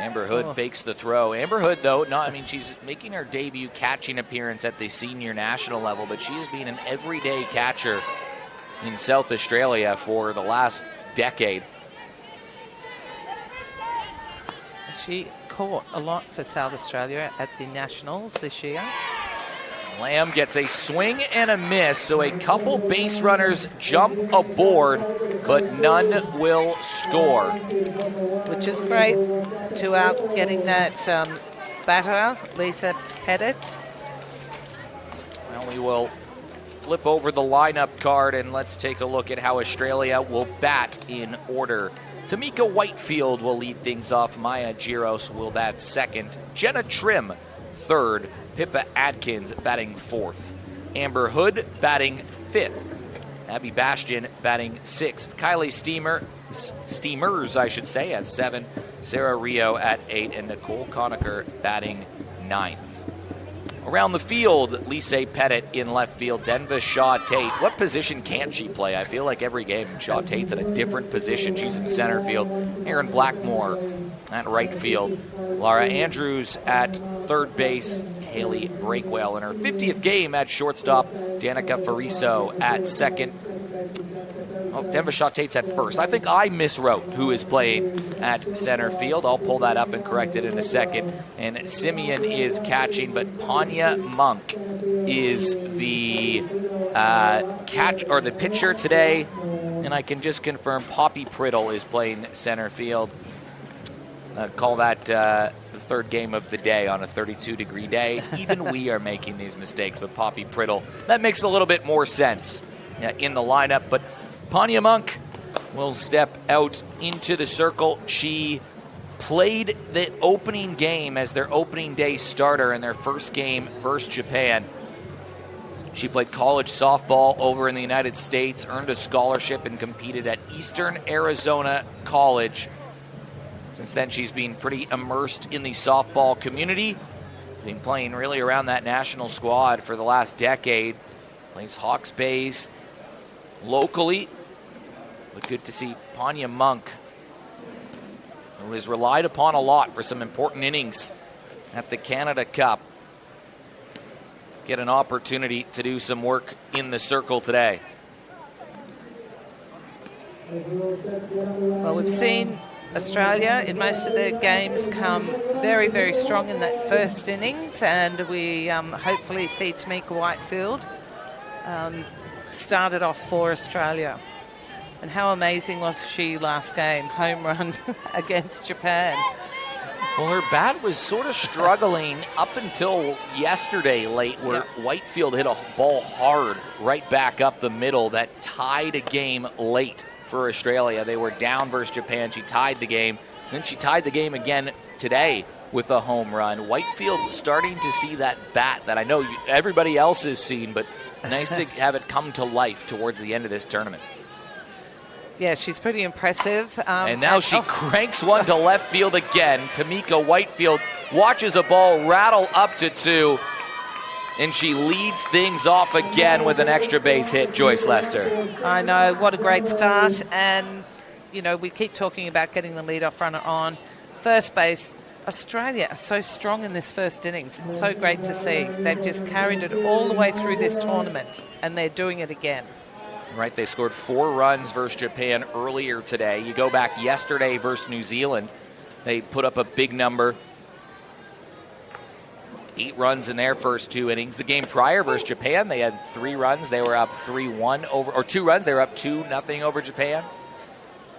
Amber Hood fakes the throw. Amber Hood, though, she's making her debut catching appearance at the senior national level, but she has been an everyday catcher in South Australia for the last decade. She caught a lot for South Australia at the Nationals this year. Lamb gets a swing and a miss, so a couple base runners jump aboard, but none will score. Which is great. 2 out, getting that batter, Lisa Pettit. Well, we will flip over the lineup card and let's take a look at how Australia will bat in order. Tamika Whitefield will lead things off. Maya Giros will bat second. Jenna Trim, third. Pippa Adkins batting fourth. Amber Hood batting fifth. Abby Bastian batting sixth. Kylie Steamers, at 7. Sarah Rio at 8. And Nicole Conacher batting ninth. Around the field, Lisa Pettit in left field. Denva Shaw-Tate. What position can't she play? I feel like every game Shaw-Tate's in a different position. She's in center field. Erin Blackmore at right field. Laura Andrews at third base. Haley Breakwell in her 50th game at shortstop. Danica Fariso at second. Denva Shaw-Tate's at first. I think I miswrote who is playing at center field. I'll pull that up and correct it in a second. And Simeon is catching, but Panya Monk is the the pitcher today. And I can just confirm Poppy Priddle is playing center field. Call that the third game of the day on a 32-degree day. Even we are making these mistakes, but Poppy Priddle, that makes a little bit more sense in the lineup. But Panya Monk will step out into the circle. She played the opening game as their opening day starter in their first game versus Japan. She played college softball over in the United States, earned a scholarship, and competed at Eastern Arizona College. Since then, she's been pretty immersed in the softball community. Been playing really around that national squad for the last decade. Plays Hawke's Bays locally. But good to see Panya Monk, who is relied upon a lot for some important innings at the Canada Cup, get an opportunity to do some work in the circle today. Well, we've seen Australia in most of their games come very, very strong in that first innings, and we hopefully see Tamika Whitefield started off for Australia. And how amazing was she last game, home run against Japan. Well, her bat was sort of struggling up until yesterday late, where Whitefield hit a ball hard right back up the middle that tied a game late for Australia. They were down versus Japan. She tied the game. Then she tied the game again today with a home run. Whitefield starting to see that bat that I know everybody else has seen, but nice to have it come to life towards the end of this tournament. Yeah, she's pretty impressive. And now she cranks one to left field again. Tamika Whitefield watches a ball rattle up to 2, and she leads things off again with an extra base hit, Joyce Lester. I know, what a great start. And, we keep talking about getting the leadoff runner on first base. Australia are so strong in this first innings. It's so great to see. They've just carried it all the way through this tournament, and they're doing it again. Right, they scored 4 runs versus Japan earlier today. You go back yesterday versus New Zealand, they put up a big number. 8 runs in their first 2 innings. The game prior versus Japan, they had 3 runs. They were up 3-1 over, or 2 runs. They were up 2-0 over Japan.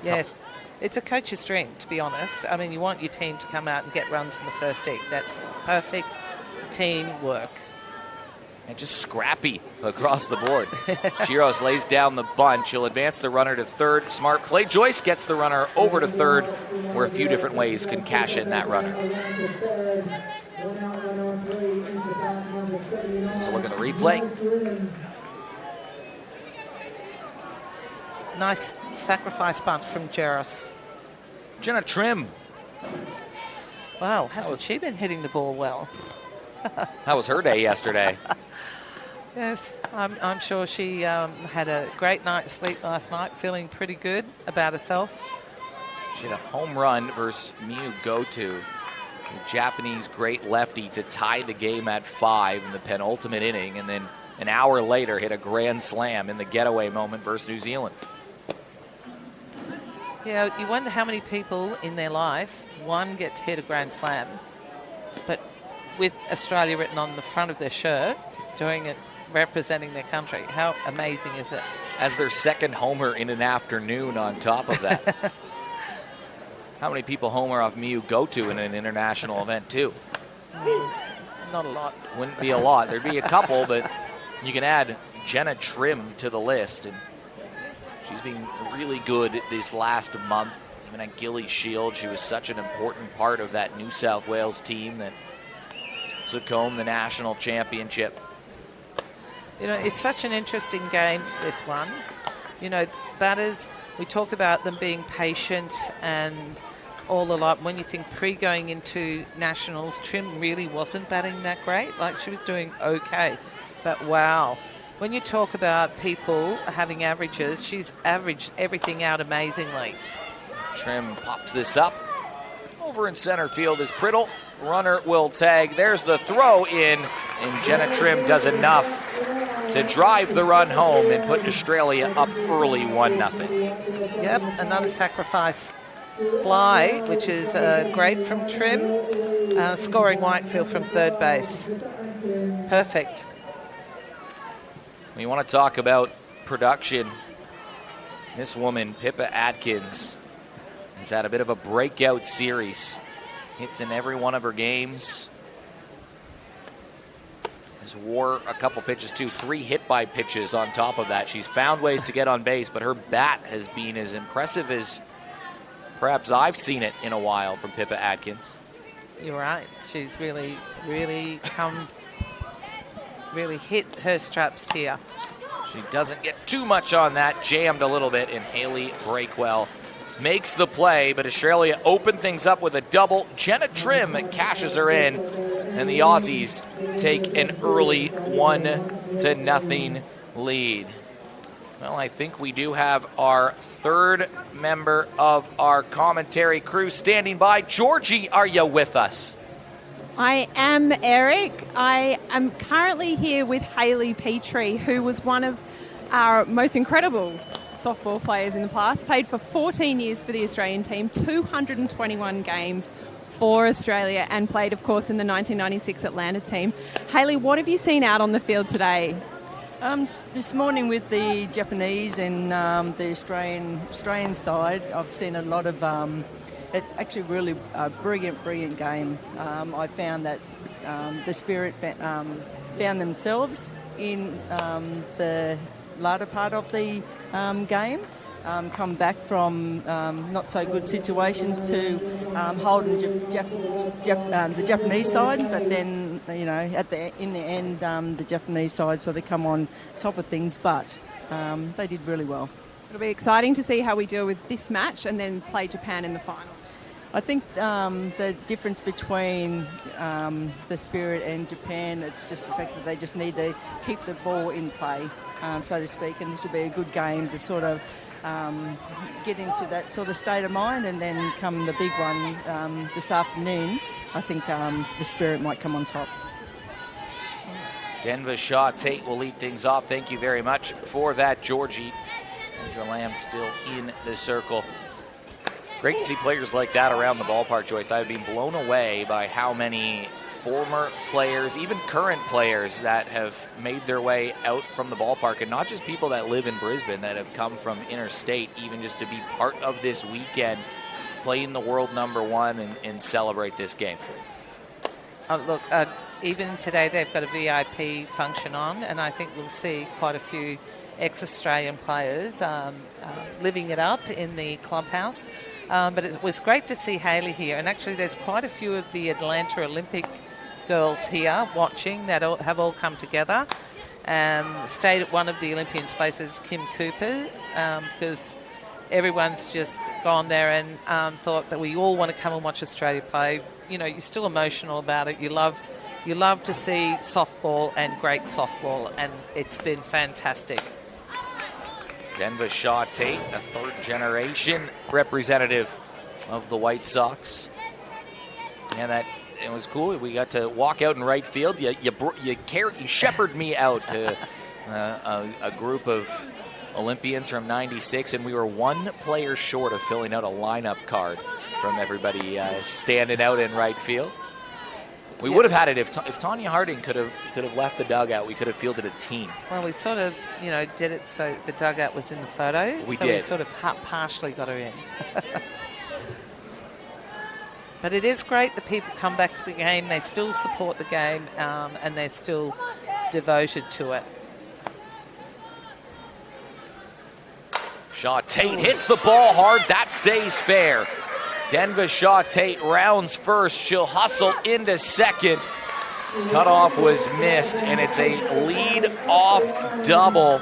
Yes, it's a coach's dream, to be honest. I mean, you want your team to come out and get runs in the first 8. That's perfect teamwork. And just scrappy across the board. Giros lays down the bunt. She'll advance the runner to third. Smart play. Joyce gets the runner over to third, where a few different ways can cash in that runner. So look at the replay. Nice sacrifice bunt from Giros. Jenna Trim. Wow, hasn't she been hitting the ball well? How was her day yesterday? Yes, I'm sure she had a great night's sleep last night, feeling pretty good about herself. Hit a home run versus Miyu Goto, the Japanese great lefty, to tie the game at 5 in the penultimate inning, and then an hour later hit a grand slam in the getaway moment versus New Zealand. Yeah, you wonder how many people in their life, one, get to hit a grand slam, but with Australia written on the front of their shirt, doing it, representing their country. How amazing is it? As their second homer in an afternoon on top of that. How many people homer off Miyu Goto in an international event, too? Not a lot. Wouldn't be a lot. There'd be a couple, but you can add Jenna Trim to the list. And she's been really good this last month. Even at Gilly Shield, she was such an important part of that New South Wales team that took home the national championship. You know, it's such an interesting game, this one. You know, batters, we talk about them being patient and all a lot. When you think going into nationals, Trim really wasn't batting that great. Like, she was doing okay. But wow, when you talk about people having averages, she's averaged everything out amazingly. Trim pops this up. Over in center field is Priddle. Runner will tag. There's the throw in, and Jenna Trim does enough to drive the run home and put Australia up early 1-0. Yep, another sacrifice fly, which is great from Trim. Scoring Whitefield from third base. Perfect. We want to talk about production. This woman, Pippa Atkins, has had a bit of a breakout series. Hits in every one of her games. Has wore a couple pitches too, 3 hit-by pitches on top of that. She's found ways to get on base, but her bat has been as impressive as perhaps I've seen it in a while from Pippa Atkins. You're right. She's really hit her straps here. She doesn't get too much on that. Jammed a little bit, and Haley Breakwell makes the play, but Australia open things up with a double. Jenna Trim cashes her in, and the Aussies take an early 1-0 lead. Well, I think we do have our third member of our commentary crew standing by. Georgie, are you with us? I am, Eric. I am currently here with Hayley Petrie, who was one of our most incredible softball players in the past. Played for 14 years for the Australian team, 221 games for Australia, and played, of course, in the 1996 Atlanta team. Hayley, what have you seen out on the field today? This morning with the Japanese and the Australian side, I've seen a lot of... it's actually really a brilliant game. I found that the Spirit found themselves in the latter part of the game, come back from not so good situations to holding the Japanese side, but then in the end the Japanese side sort of come on top of things, but they did really well. It'll be exciting to see how we deal with this match and then play Japan in the finals. I think the difference between the Spirit and Japan, it's just the fact that they just need to keep the ball in play, so to speak, and this will be a good game to sort of get into that sort of state of mind, and then come the big one this afternoon, I think the Spirit might come on top. Denver Shaw Tate will lead things off. Thank you very much for that, Georgie. Andrew Lamb still in the circle. Great to see players like that around the ballpark, Joyce. I've been blown away by how many former players, even current players, that have made their way out from the ballpark, and not just people that live in Brisbane that have come from interstate, even just to be part of this weekend, playing the world #1 and celebrate this game. Look, even today they've got a VIP function on, and I think we'll see quite a few ex-Australian players living it up in the clubhouse. But it was great to see Hayley here, and actually there's quite a few of the Atlanta Olympic girls here watching that have all come together. Stayed at one of the Olympian spaces, Kim Cooper, because everyone's just gone there and thought that we all want to come and watch Australia play. You know, you're still emotional about it. You love to see softball and great softball, and it's been fantastic. Denver Shaw Tate, a third-generation representative of the White Sox. And that it was cool. We got to walk out in right field. You shepherded me out to a group of Olympians from '96, and we were one player short of filling out a lineup card from everybody standing out in right field. We would have had it if Tanya Harding could have left the dugout. We could have fielded a team. Well, we sort of, did it so the dugout was in the photo. We so did. We sort of partially got her in. But it is great that people come back to the game. They still support the game, and they're still devoted to it. Shaw Tate hits the ball hard. That stays fair. Denva Shaw Tate rounds first. She'll hustle into second. Cutoff was missed, and it's a lead-off double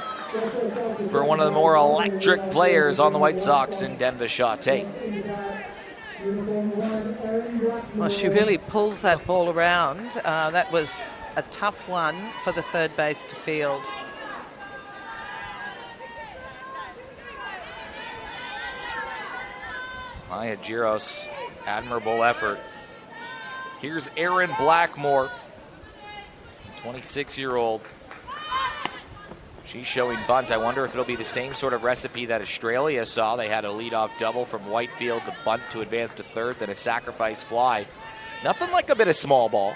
for one of the more electric players on the White Sox in Denva Shaw Tate. Well, she really pulls that ball around. That was a tough one for the third base to field. Maya Giros, admirable effort. Here's Erin Blackmore, 26-year-old. She's showing bunt. I wonder if it'll be the same sort of recipe that Australia saw. They had a leadoff double from Whitefield, the bunt to advance to third, then a sacrifice fly. Nothing like a bit of small ball.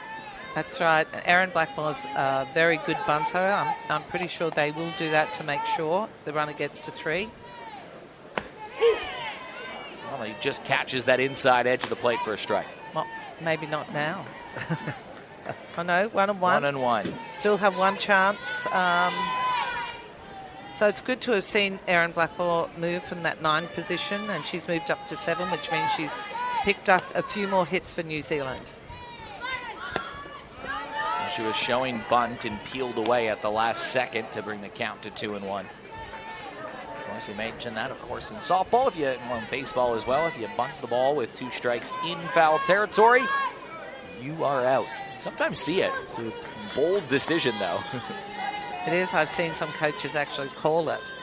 That's right. Erin Blackmore's a very good bunter. I'm pretty sure they will do that to make sure the runner gets to three. Well, he just catches that inside edge of the plate for a strike. Well, maybe not now. Oh no, 1-1. 1-1. Still have one chance. So it's good to have seen Erin Blackmore move from that 9 position, and she's moved up to 7, which means she's picked up a few more hits for New Zealand. She was showing bunt and peeled away at the last second to bring the count to 2-1. Of course, we mentioned that, of course, in softball, in baseball as well. If you bunt the ball with 2 strikes in foul territory, you are out. Sometimes see it. It's a bold decision, though. It is. I've seen some coaches actually call it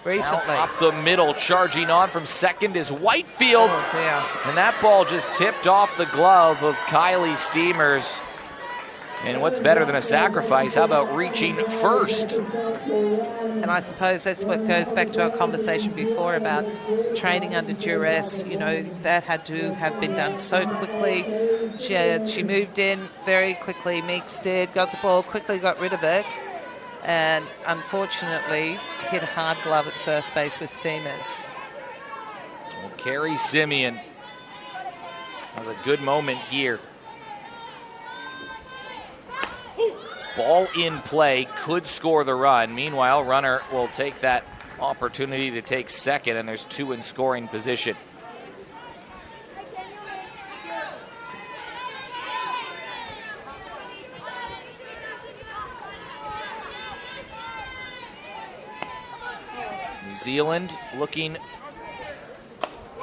recently. Now up the middle, charging on from second is Whitefield. Oh, dear. And that ball just tipped off the glove of Kylie Steamers. And what's better than a sacrifice? How about reaching first? And I suppose that's what goes back to our conversation before about training under duress. That had to have been done so quickly. She moved in very quickly. Meeks did, got the ball, quickly got rid of it. And unfortunately, hit a hard glove at first base with Steamers. Well, Carrie Simeon has a good moment here. Ball in play, could score the run. Meanwhile, runner will take that opportunity to take second, and there's 2 in scoring position. New Zealand looking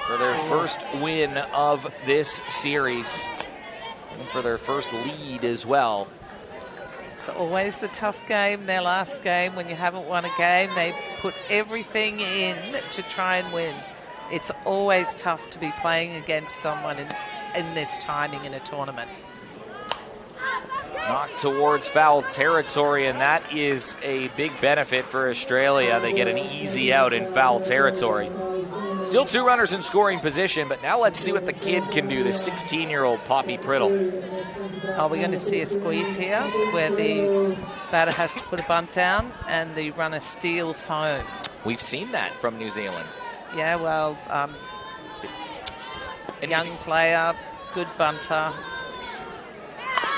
for their first win of this series and for their first lead as well. It's always the tough game, their last game. When you haven't won a game, they put everything in to try and win. It's always tough to be playing against someone in this timing in a tournament. Knocked towards foul territory, and that is a big benefit for Australia. They get an easy out in foul territory. Still 2 runners in scoring position, but now let's see what the kid can do, the 16-year-old Poppy Priddle. Are we going to see a squeeze here where the batter has to put a bunt down and the runner steals home? We've seen that from New Zealand. Yeah, well, young player, good bunter.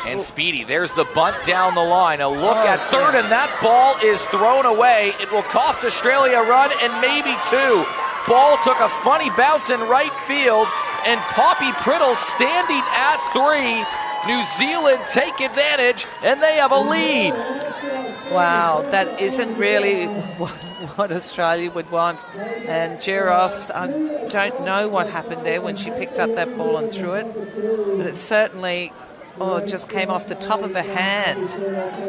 And speedy. There's the bunt down the line. A look at third, and that ball is thrown away. It will cost Australia a run and maybe 2. Ball took a funny bounce in right field, and Poppy Priddle standing at 3. New Zealand take advantage, and they have a lead. Wow, that isn't really what Australia would want. And Giros, I don't know what happened there when she picked up that ball and threw it, but it certainly just came off the top of her hand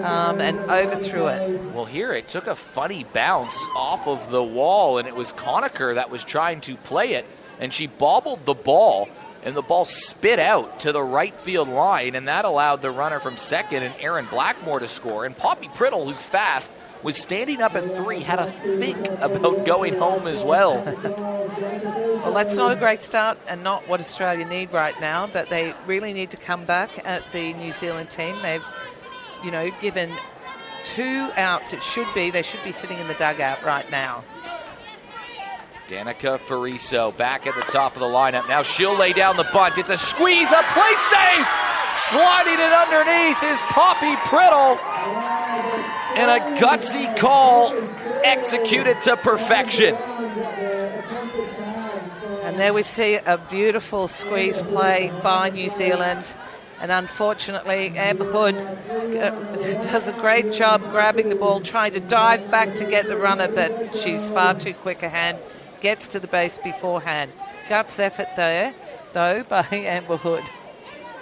and overthrew it. Well, here it took a funny bounce off of the wall, and it was Conacher that was trying to play it. and she bobbled the ball, and the ball spit out to the right field line, and that allowed the runner from second and Erin Blackmore to score. And Poppy Priddle, who's fast, was standing up at 3, had a think about going home as well. Well, that's not a great start and not what Australia need right now, but they really need to come back at the New Zealand team. They've, given 2 outs. They should be sitting in the dugout right now. Danica Fariso back at the top of the lineup. Now she'll lay down the bunt. It's a squeeze, a play safe! Sliding it underneath is Poppy Priddle. And a gutsy call executed to perfection. And there we see a beautiful squeeze play by New Zealand. And unfortunately, Amber Hood does a great job grabbing the ball, trying to dive back to get the runner, but she's far too quick a hand. Gets to the base beforehand. Guts effort there, though, by Amber Hood.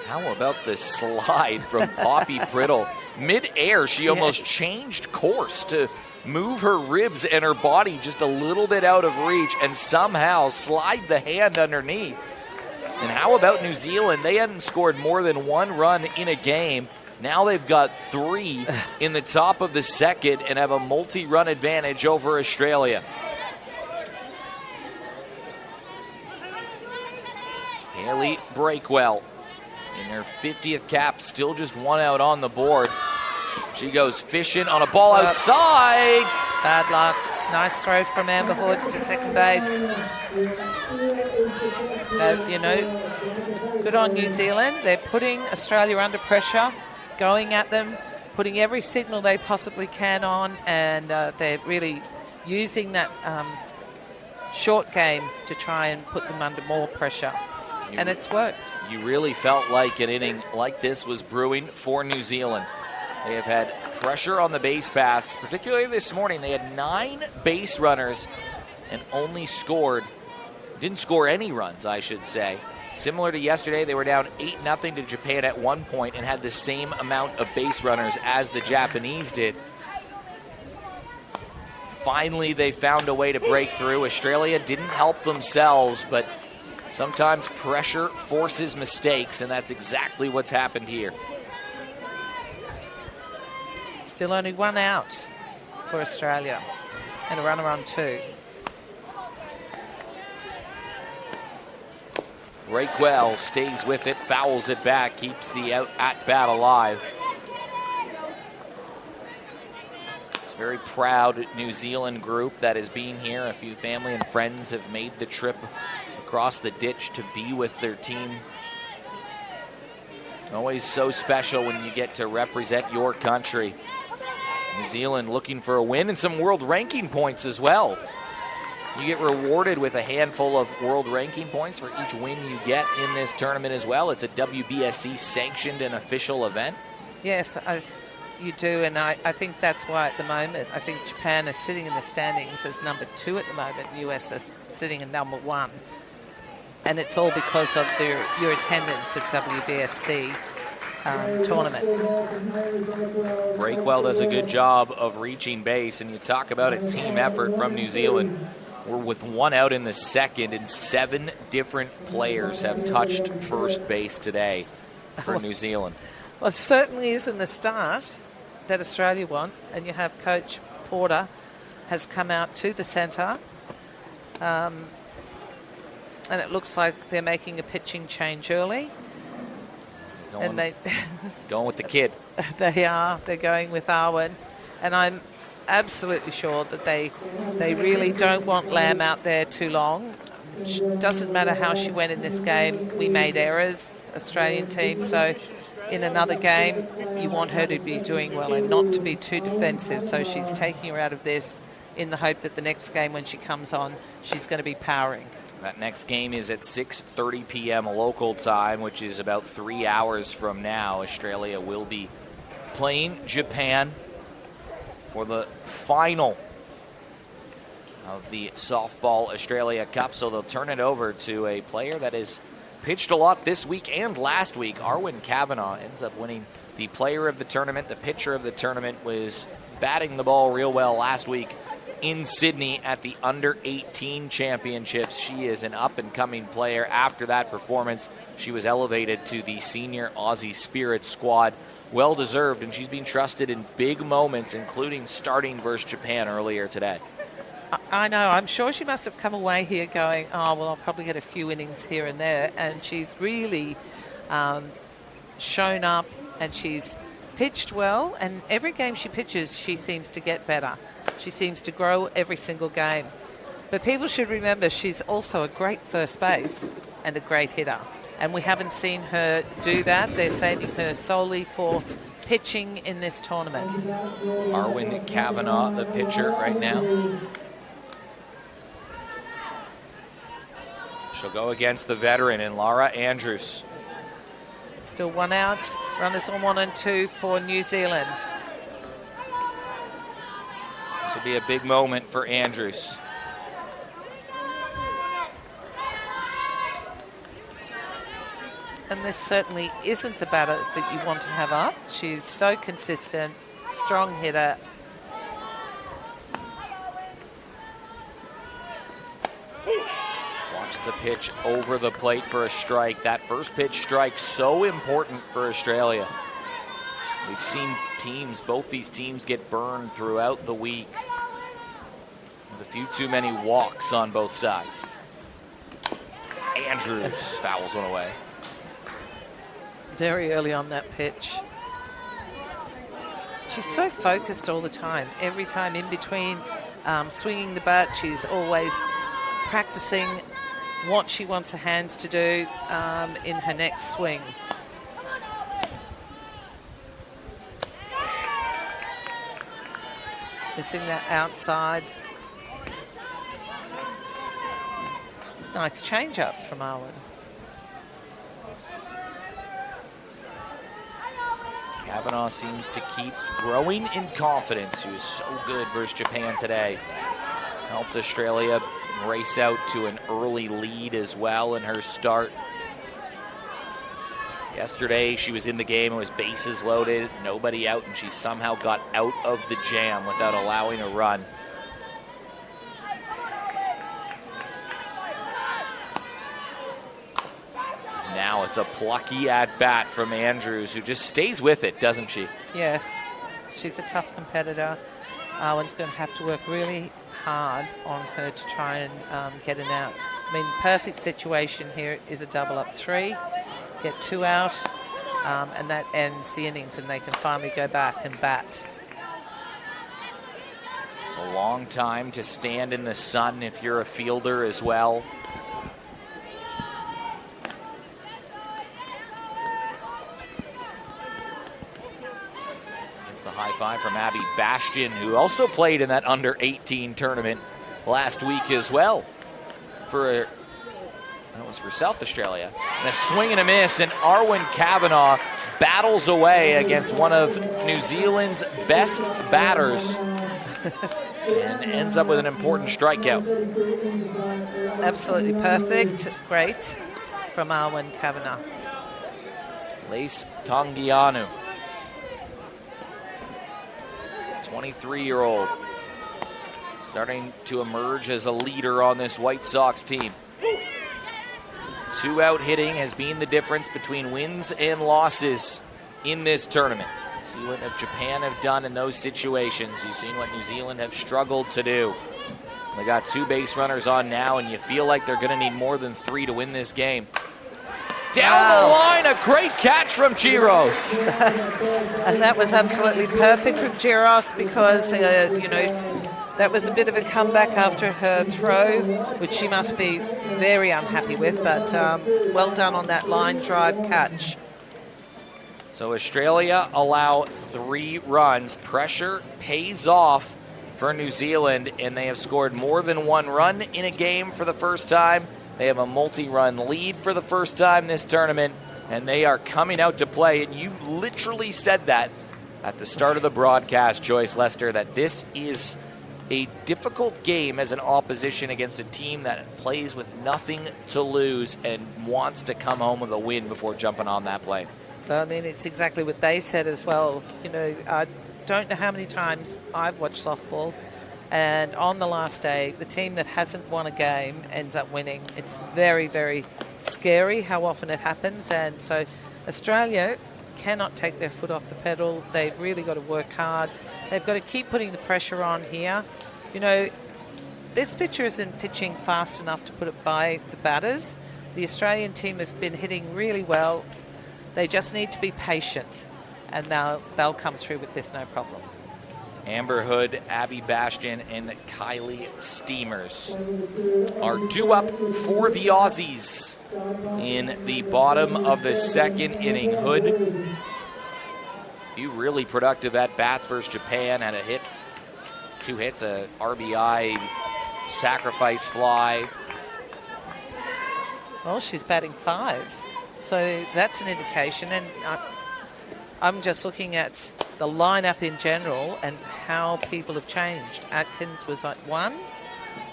How about the slide from Poppy Priddle? Mid-air, she almost changed course to move her ribs and her body just a little bit out of reach and somehow slide the hand underneath. And how about New Zealand? They hadn't scored more than 1 run in a game. Now they've got 3 in the top of the second and have a multi-run advantage over Australia. Haley Breakwell in her 50th cap, still just 1 out on the board. She goes fishing on a ball outside. Bad luck. Nice throw from Amber Hood to second base. Good on New Zealand. They're putting Australia under pressure, going at them, putting every signal they possibly can on, and they're really using that short game to try and put them under more pressure. And it's worked. You really felt like an inning like this was brewing for New Zealand. They have had pressure on the base paths, particularly this morning. They had 9 base runners and didn't score any runs, I should say. Similar to yesterday, they were down 8-0 to Japan at one point and had the same amount of base runners as the Japanese did. Finally, they found a way to break through. Australia didn't help themselves, but sometimes pressure forces mistakes, and that's exactly what's happened here. Still only 1 out for Australia and a runner on 2. Breakwell stays with it, fouls it back, keeps the at-bat alive. It's a very proud New Zealand group that has been here. A few family and friends have made the trip across the ditch to be with their team. Always so special when you get to represent your country. New Zealand looking for a win and some world ranking points as well. You get rewarded with a handful of world ranking points for each win you get in this tournament as well. It's a WBSC sanctioned and official event. Yes, you do, and I think that's why at the moment, I think Japan is sitting in the standings as number 2 at the moment. The US is sitting in number 1. And it's all because of your attendance at WBSC tournaments. Breakwell does a good job of reaching base, and you talk about a team effort from New Zealand. We're with 1 out in the second, and 7 different players have touched first base today for New Zealand. Well, it certainly isn't the start that Australia want, and you have Coach Porter has come out to the centre, and it looks like they're making a pitching change early. Going with the kid. They are. They're going with Arwen, and I'm absolutely sure that they really don't want Lamb out there too long. Doesn't matter how she went in this game. We made errors, Australian team, so in another game you want her to be doing well and not to be too defensive, so she's taking her out of this in the hope that the next game when she comes on she's going to be powering. That next game is at 6:30 p.m. local time, which is about 3 hours from now. Australia will be playing Japan for the final of the Softball Australia Cup. So they'll turn it over to a player that has pitched a lot this week and last week. Arwen Kavanagh ends up winning the player of the tournament. The pitcher of the tournament was batting the ball real well last week in Sydney at the Under-18 Championships. She is an up-and-coming player. After that performance, she was elevated to the Senior Aussie Spirit squad. Well-deserved, and she's been trusted in big moments, including starting versus Japan earlier today. I know. I'm sure she must have come away here going, oh, well, I'll probably get a few innings here and there. And she's really shown up, and she's pitched well. And every game she pitches, she seems to get better. She seems to grow every single game. But people should remember she's also a great first base and a great hitter. And we haven't seen her do that. They're saving her solely for pitching in this tournament. Arwen Kavanagh, the pitcher right now. She'll go against the veteran in Lara Andrews. Still one out. Runners on 1 and 2 for New Zealand. This will be a big moment for Andrews. And this certainly isn't the batter that you want to have up. She's so consistent, strong hitter. Watches a pitch over the plate for a strike. That first pitch strike so important for Australia. We've seen both these teams get burned throughout the week with a few too many walks on both sides. Andrews fouls one away. Very early on that pitch. She's so focused all the time. Every time in between swinging the bat, she's always practicing what she wants her hands to do in her next swing. Missing that outside. Nice change up from Arwen. Kavanagh seems to keep growing in confidence. She was so good versus Japan today. Helped Australia race out to an early lead as well in her start. Yesterday, she was in the game and was bases loaded, nobody out, and she somehow got out of the jam without allowing a run. Now it's a plucky at-bat from Andrews, who just stays with it, doesn't she? Yes, she's a tough competitor. Arwen's going to have to work really hard on her to try and get an out. I mean, perfect situation here is a double up 3, get 2 out, and that ends the innings, and they can finally go back and bat. It's a long time to stand in the sun if you're a fielder as well. High five from Abby Bastian, who also played in that under-18 tournament last week as well. That was for South Australia. And a swing and a miss, and Arwen Kavanagh battles away against one of New Zealand's best batters and ends up with an important strikeout. Absolutely perfect. Great from Arwen Kavanagh. Lace Tongianu, 23-year-old, starting to emerge as a leader on this White Sox team. 2-out hitting has been the difference between wins and losses in this tournament. See what Japan have done in those situations. You've seen what New Zealand have struggled to do. They got 2 base runners on now, and you feel like they're going to need more than 3 to win this game. Down the line, a great catch from Giros. And that was absolutely perfect from Giros because, that was a bit of a comeback after her throw, which she must be very unhappy with, but well done on that line drive catch. So Australia allow 3 runs. Pressure pays off for New Zealand, and they have scored more than 1 run in a game for the first time. They have a multi-run lead for the first time this tournament, and they are coming out to play. And you literally said that at the start of the broadcast, Joyce Lester, that this is a difficult game as an opposition against a team that plays with nothing to lose and wants to come home with a win before jumping on that plane. I mean, it's exactly what they said as well. I don't know how many times I've watched softball And on the last day, the team that hasn't won a game ends up winning. It's very, very scary how often it happens. And so Australia cannot take their foot off the pedal. They've really got to work hard. They've got to keep putting the pressure on here. You know, this pitcher isn't pitching fast enough to put it by the batters. The Australian team have been hitting really well. They just need to be patient, and they'll come through with this no problem. Amber Hood, Abby Bastion, and Kylie Steamers are due up for the Aussies in the bottom of the second inning. Hood, a few really productive at-bats versus Japan, had a hit, 2 hits, a RBI, sacrifice fly. Well, she's batting 5, so that's an indication. And I'm just looking at the lineup in general and how people have changed. Atkins was at 1,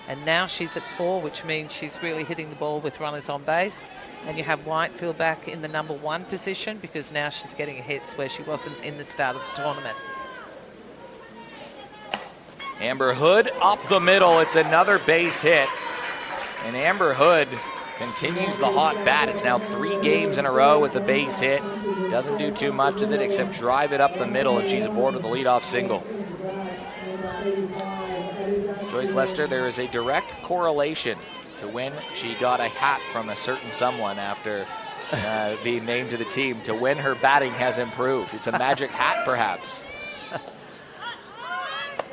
and now she's at 4, which means she's really hitting the ball with runners on base. And you have Whitefield back in the number 1 position because now she's getting hits where she wasn't in the start of the tournament. Amber Hood up the middle. It's another base hit. And Amber Hood continues the hot bat. It's now 3 games in a row with the base hit. Doesn't do too much with it except drive it up the middle, and she's aboard with a leadoff single. Joyce Lester, there is a direct correlation to when she got a hat from a certain someone after being named to the team to when her batting has improved. It's a magic hat, perhaps.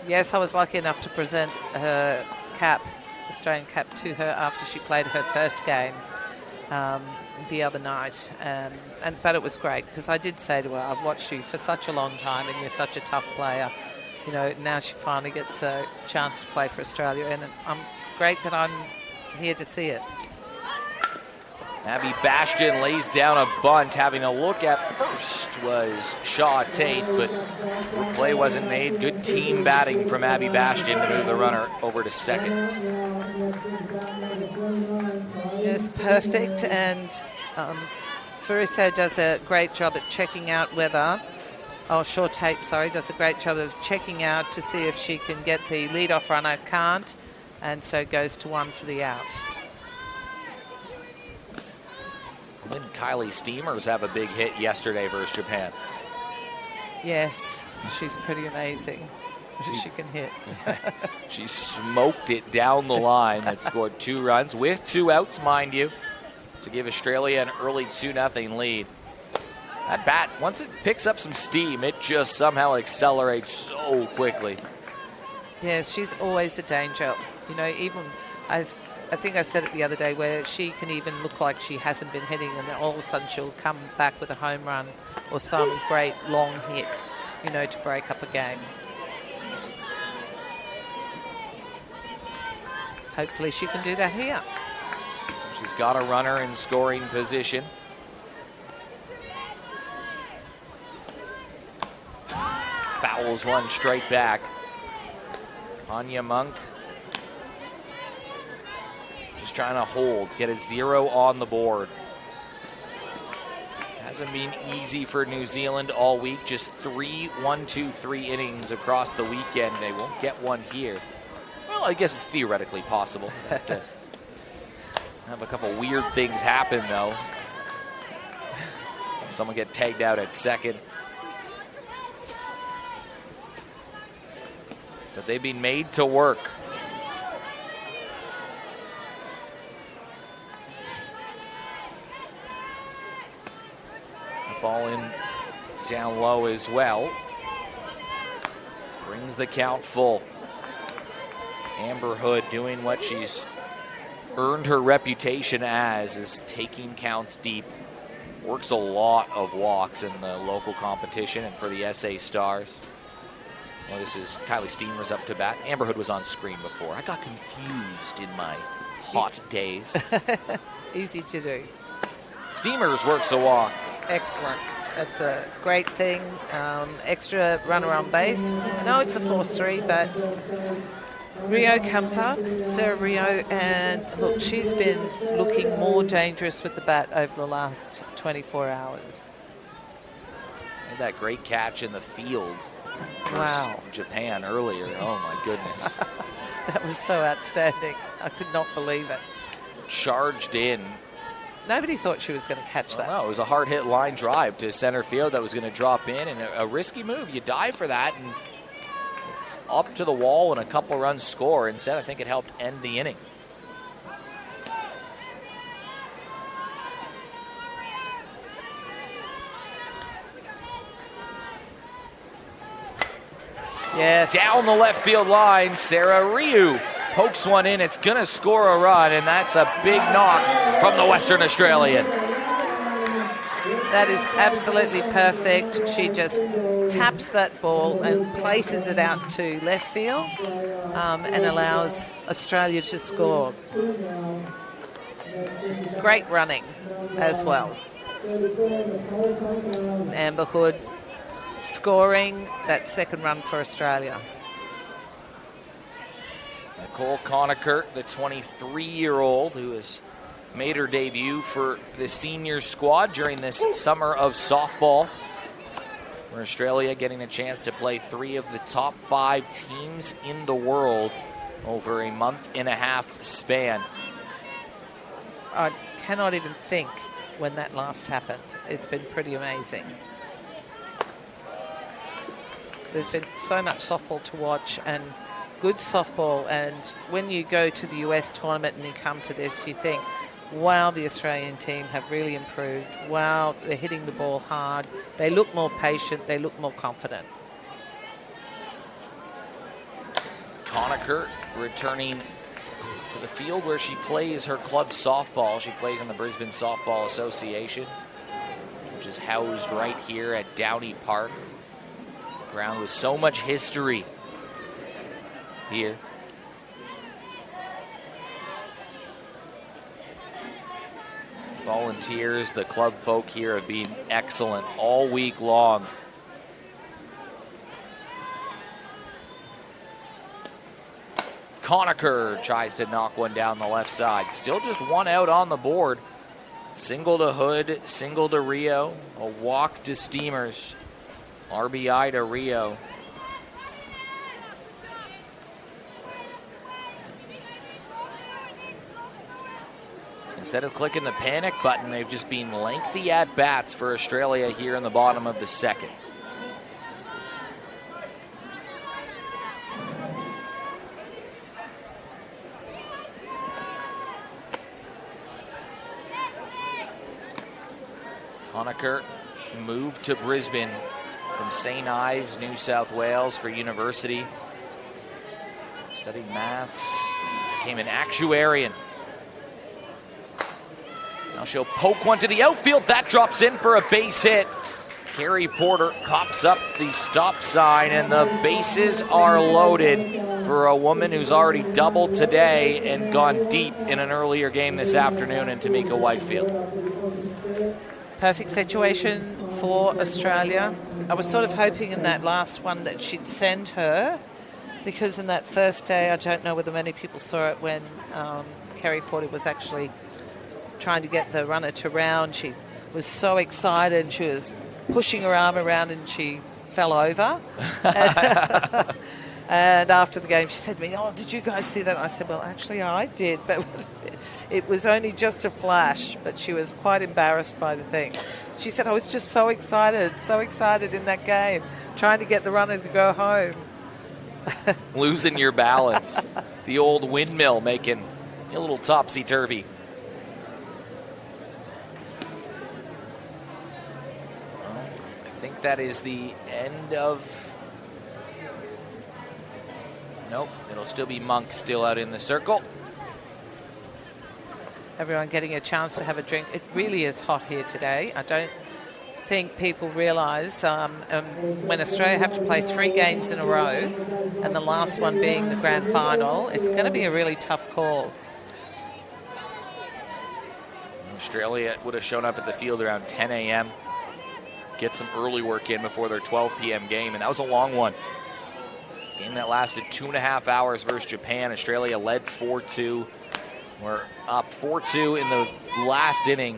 Yes, I was lucky enough to present her cap, Australian cap, to her after she played her first game the other night. But it was great because I did say to her, I've watched you for such a long time and you're such a tough player. You know, now she finally gets a chance to play for Australia, and I'm great that I'm here to see it. Abby Bastion lays down a bunt. Having a look at first was Shaw Tate, but the play wasn't made. Good team batting from Abby Bastion to move the runner over to second. Yes, perfect. And Furiso does a great job at checking out whether... Oh, Shaw Tate, sorry, does a great job of checking out to see if she can get the leadoff runner. Can't, and so goes to 1 for the out. Didn't Kylie Steamers have a big hit yesterday versus Japan? Yes, she's pretty amazing. She can hit. She smoked it down the line and scored 2 runs with 2 outs, mind you, to give Australia an early 2-0 lead. That bat, once it picks up some steam, it just somehow accelerates so quickly. Yes, she's always a danger. You know, even I think I said it the other day where she can even look like she hasn't been hitting, and then all of a sudden she'll come back with a home run or some great long hit, you know, to break up a game. Hopefully she can do that here. She's got a runner in scoring position. Fouls one straight back. Anya Monk just trying to hold, get a 0 on the board. Hasn't been easy for New Zealand all week. Just 3 1-2-3 innings across the weekend. They won't get one here. Well, I guess it's theoretically possible. Have a couple weird things happen, though. Someone get tagged out at second. But they've been made to work. The ball in down low as well. Brings the count full. Amber Hood doing what she's earned her reputation as, is taking counts deep. Works a lot of walks in the local competition and for the SA Stars. Well, this is Kylie Steamers up to bat. Amber Hood was on screen before. I got confused in my hot days. Easy to do. Steamers works a walk. Excellent. That's a great thing. Extra runner on base. I know it's a force 3, but Rio comes up, Sarah Rio, and look, she's been looking more dangerous with the bat over the last 24 hours. And that great catch in the field Wow. Japan earlier. Oh, my goodness. That was so outstanding. I could not believe it. Charged in. Nobody thought she was going to catch that. No, it was a hard hit line drive to center field that was going to drop in, and a risky move. You dive for that, and it's up to the wall and a couple runs score. Instead, I think it helped end the inning. Yes. Down the left field line, Sarah Ryu pokes one in. It's going to score a run, and that's a big knock from the Western Australian. That is absolutely perfect. She just taps that ball and places it out to left field and allows Australia to score. Great running as well. Amber Hood scoring that second run for Australia. Nicole Conacher, the 23-year-old who has made her debut for the senior squad during this summer of softball, where Australia getting a chance to play 3 of the top 5 teams in the world over a month-and-a-half span. I cannot even think when that last happened. It's been pretty amazing. There's been so much softball to watch and good softball, and when you go to the US tournament and you come to this, you think, wow, the Australian team have really improved. Wow, they're hitting the ball hard. They look more patient. They look more confident. Conacher returning to the field where she plays her club softball. She plays in the Brisbane Softball Association, which is housed right here at Downy Park. Ground with so much history here. Volunteers, the club folk here have been excellent all week long. Conacher tries to knock one down the left side. Still just one out on the board. Single to Hood, single to Rio, a walk to Steamers. RBI to Rio. Instead of clicking the panic button, they've just been lengthy at-bats for Australia here in the bottom of the second. Conacher moved to Brisbane from St. Ives, New South Wales for university. Studied maths, became an actuarian. Now she'll poke one to the outfield. That drops in for a base hit. Carrie Porter pops up the stop sign, and the bases are loaded for a woman who's already doubled today and gone deep in an earlier game this afternoon in Tamika Whitefield. Perfect situation for Australia. I was sort of hoping in that last one that she'd send her, because in that first day, I don't know whether many people saw it when Carrie Porter was actually trying to get the runner to round. She was so excited. She was pushing her arm around and she fell over. And after the game, she said to me, "Oh, did you guys see that?" I said, "Well, actually, I did, but it was only just a flash." But she was quite embarrassed by the thing. She said, "I was just so excited in that game, trying to get the runner to go home." Losing your balance. The old windmill making a little topsy-turvy. I think that is the end of... Nope, it'll still be Monk still out in the circle. Everyone getting a chance to have a drink. It really is hot here today. I don't think people realise when Australia have to play 3 games in a row, and the last one being the grand final, it's going to be a really tough call. Australia would have shown up at the field around 10 a.m., get some early work in before their 12 p.m. game, and that was a long one. Game that lasted 2.5 hours versus Japan. Australia led 4-2. We're up 4-2 in the last inning.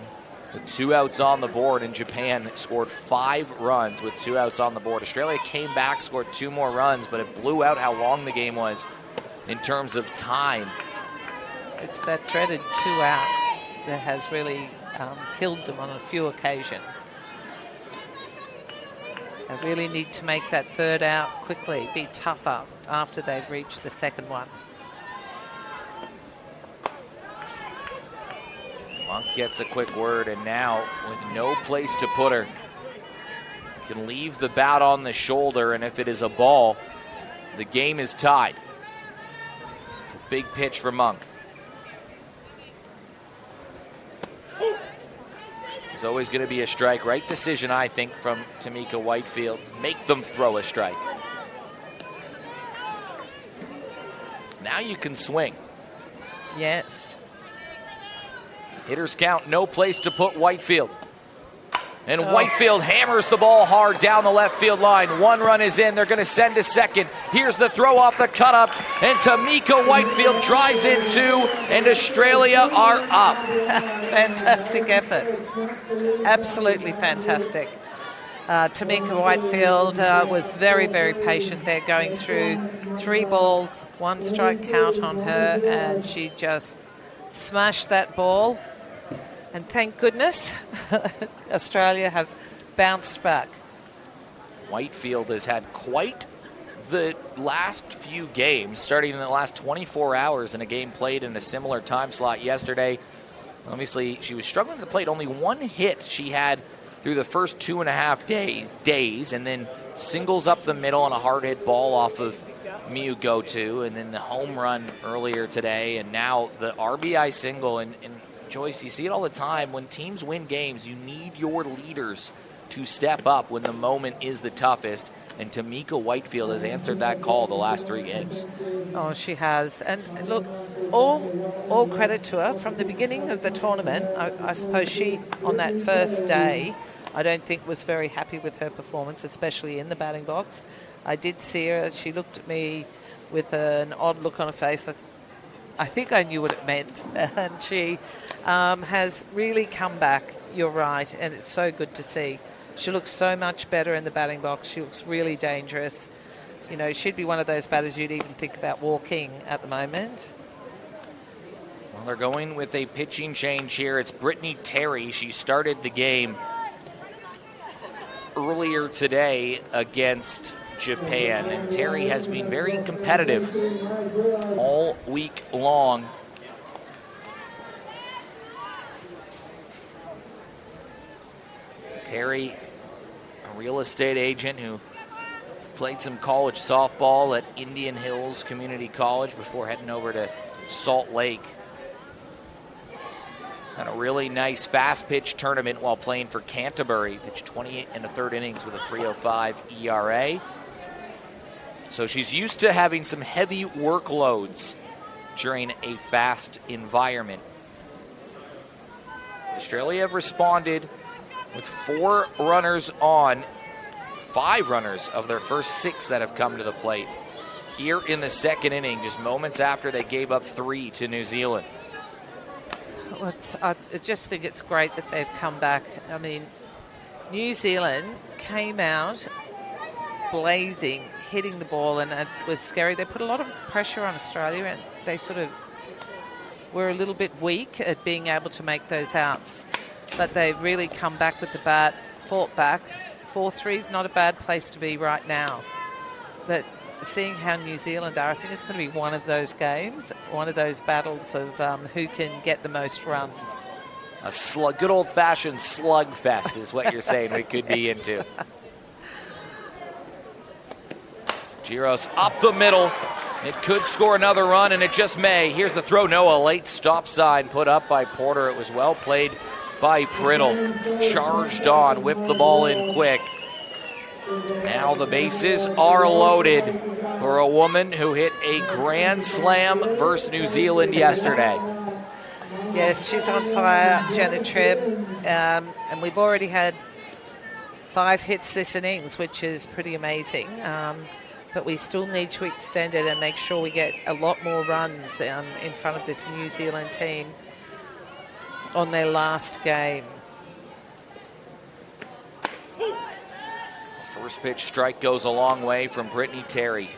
with 2 outs on the board, and Japan scored 5 runs with 2 outs on the board. Australia came back, scored 2 more runs, but it blew out how long the game was in terms of time. It's that dreaded 2 out that has really killed them on a few occasions. They really need to make that 3rd out quickly, be tougher after they've reached the 2nd one. Monk gets a quick word, and now with no place to put her, can leave the bat on the shoulder, and if it is a ball, the game is tied. It's a big pitch for Monk. There's always going to be a strike. Right decision, I think, from Tamika Whitefield. Make them throw a strike. Now you can swing. Yes. Hitters count, no place to put Whitefield. And Whitefield hammers the ball hard down the left field line. 1 run is in. They're going to send to second. Here's the throw off the cut up. And Tamika Whitefield drives in 2, and Australia are up. Fantastic effort. Absolutely fantastic. Tamika Whitefield was very, very patient there, going through 3 balls, 1 strike count on her, and she just smashed that ball. And thank goodness Australia have bounced back. Whitefield has had quite the last few games, starting in the last 24 hours in a game played in a similar time slot yesterday. Obviously, she was struggling at the plate. Only 1 hit she had through the first 2.5 days, and then singles up the middle on a hard hit ball off of Miu Go-To, and then the home run earlier today, and now the RBI single. And Joyce, you see it all the time. When teams win games, you need your leaders to step up when the moment is the toughest. And Tamika Whitefield has answered that call the last 3 games. Oh, she has. And look, all credit to her. From the beginning of the tournament, I suppose she, on that first day, I don't think was very happy with her performance, especially in the batting box. I did see her. She looked at me with an odd look on her face. I think I knew what it meant. And she has really come back. You're right. And it's so good to see. She looks so much better in the batting box. She looks really dangerous. You know, she'd be one of those batters you'd even think about walking at the moment. Well, they're going with a pitching change here. It's Brittany Terry. She started the game earlier today against Japan, and Terry has been very competitive all week long. Terry, a real estate agent who played some college softball at Indian Hills Community College before heading over to Salt Lake. Had a really nice fast pitch tournament while playing for Canterbury. Pitched 28 in the 3rd innings with a 3.05 ERA. So she's used to having some heavy workloads during a fast environment. Australia have responded with 4 runners on, 5 runners of their first 6 that have come to the plate here in the 2nd inning, just moments after they gave up 3 to New Zealand. Well, I just think it's great that they've come back. I mean, New Zealand came out blazing, hitting the ball, and it was scary. They put a lot of pressure on Australia, and they sort of were a little bit weak at being able to make those outs. But they've really come back with the bat, fought back. 4-3 is not a bad place to be right now. But seeing how New Zealand are, I think it's going to be one of those games, one of those battles of who can get the most runs. A good old-fashioned slugfest is what you're saying we could be into. Giros up the middle. It could score another run, and it just may. Here's the throw. No, a late stop sign put up by Porter. It was well played by Priddle. Charged on, whipped the ball in quick. Now the bases are loaded for a woman who hit a grand slam versus New Zealand yesterday. Yes, she's on fire, Jenna Tribb. And we've already had 5 hits this innings, which is pretty amazing. But we still need to extend it and make sure we get a lot more runs in front of this New Zealand team on their last game. First pitch strike goes a long way from Brittany Terry.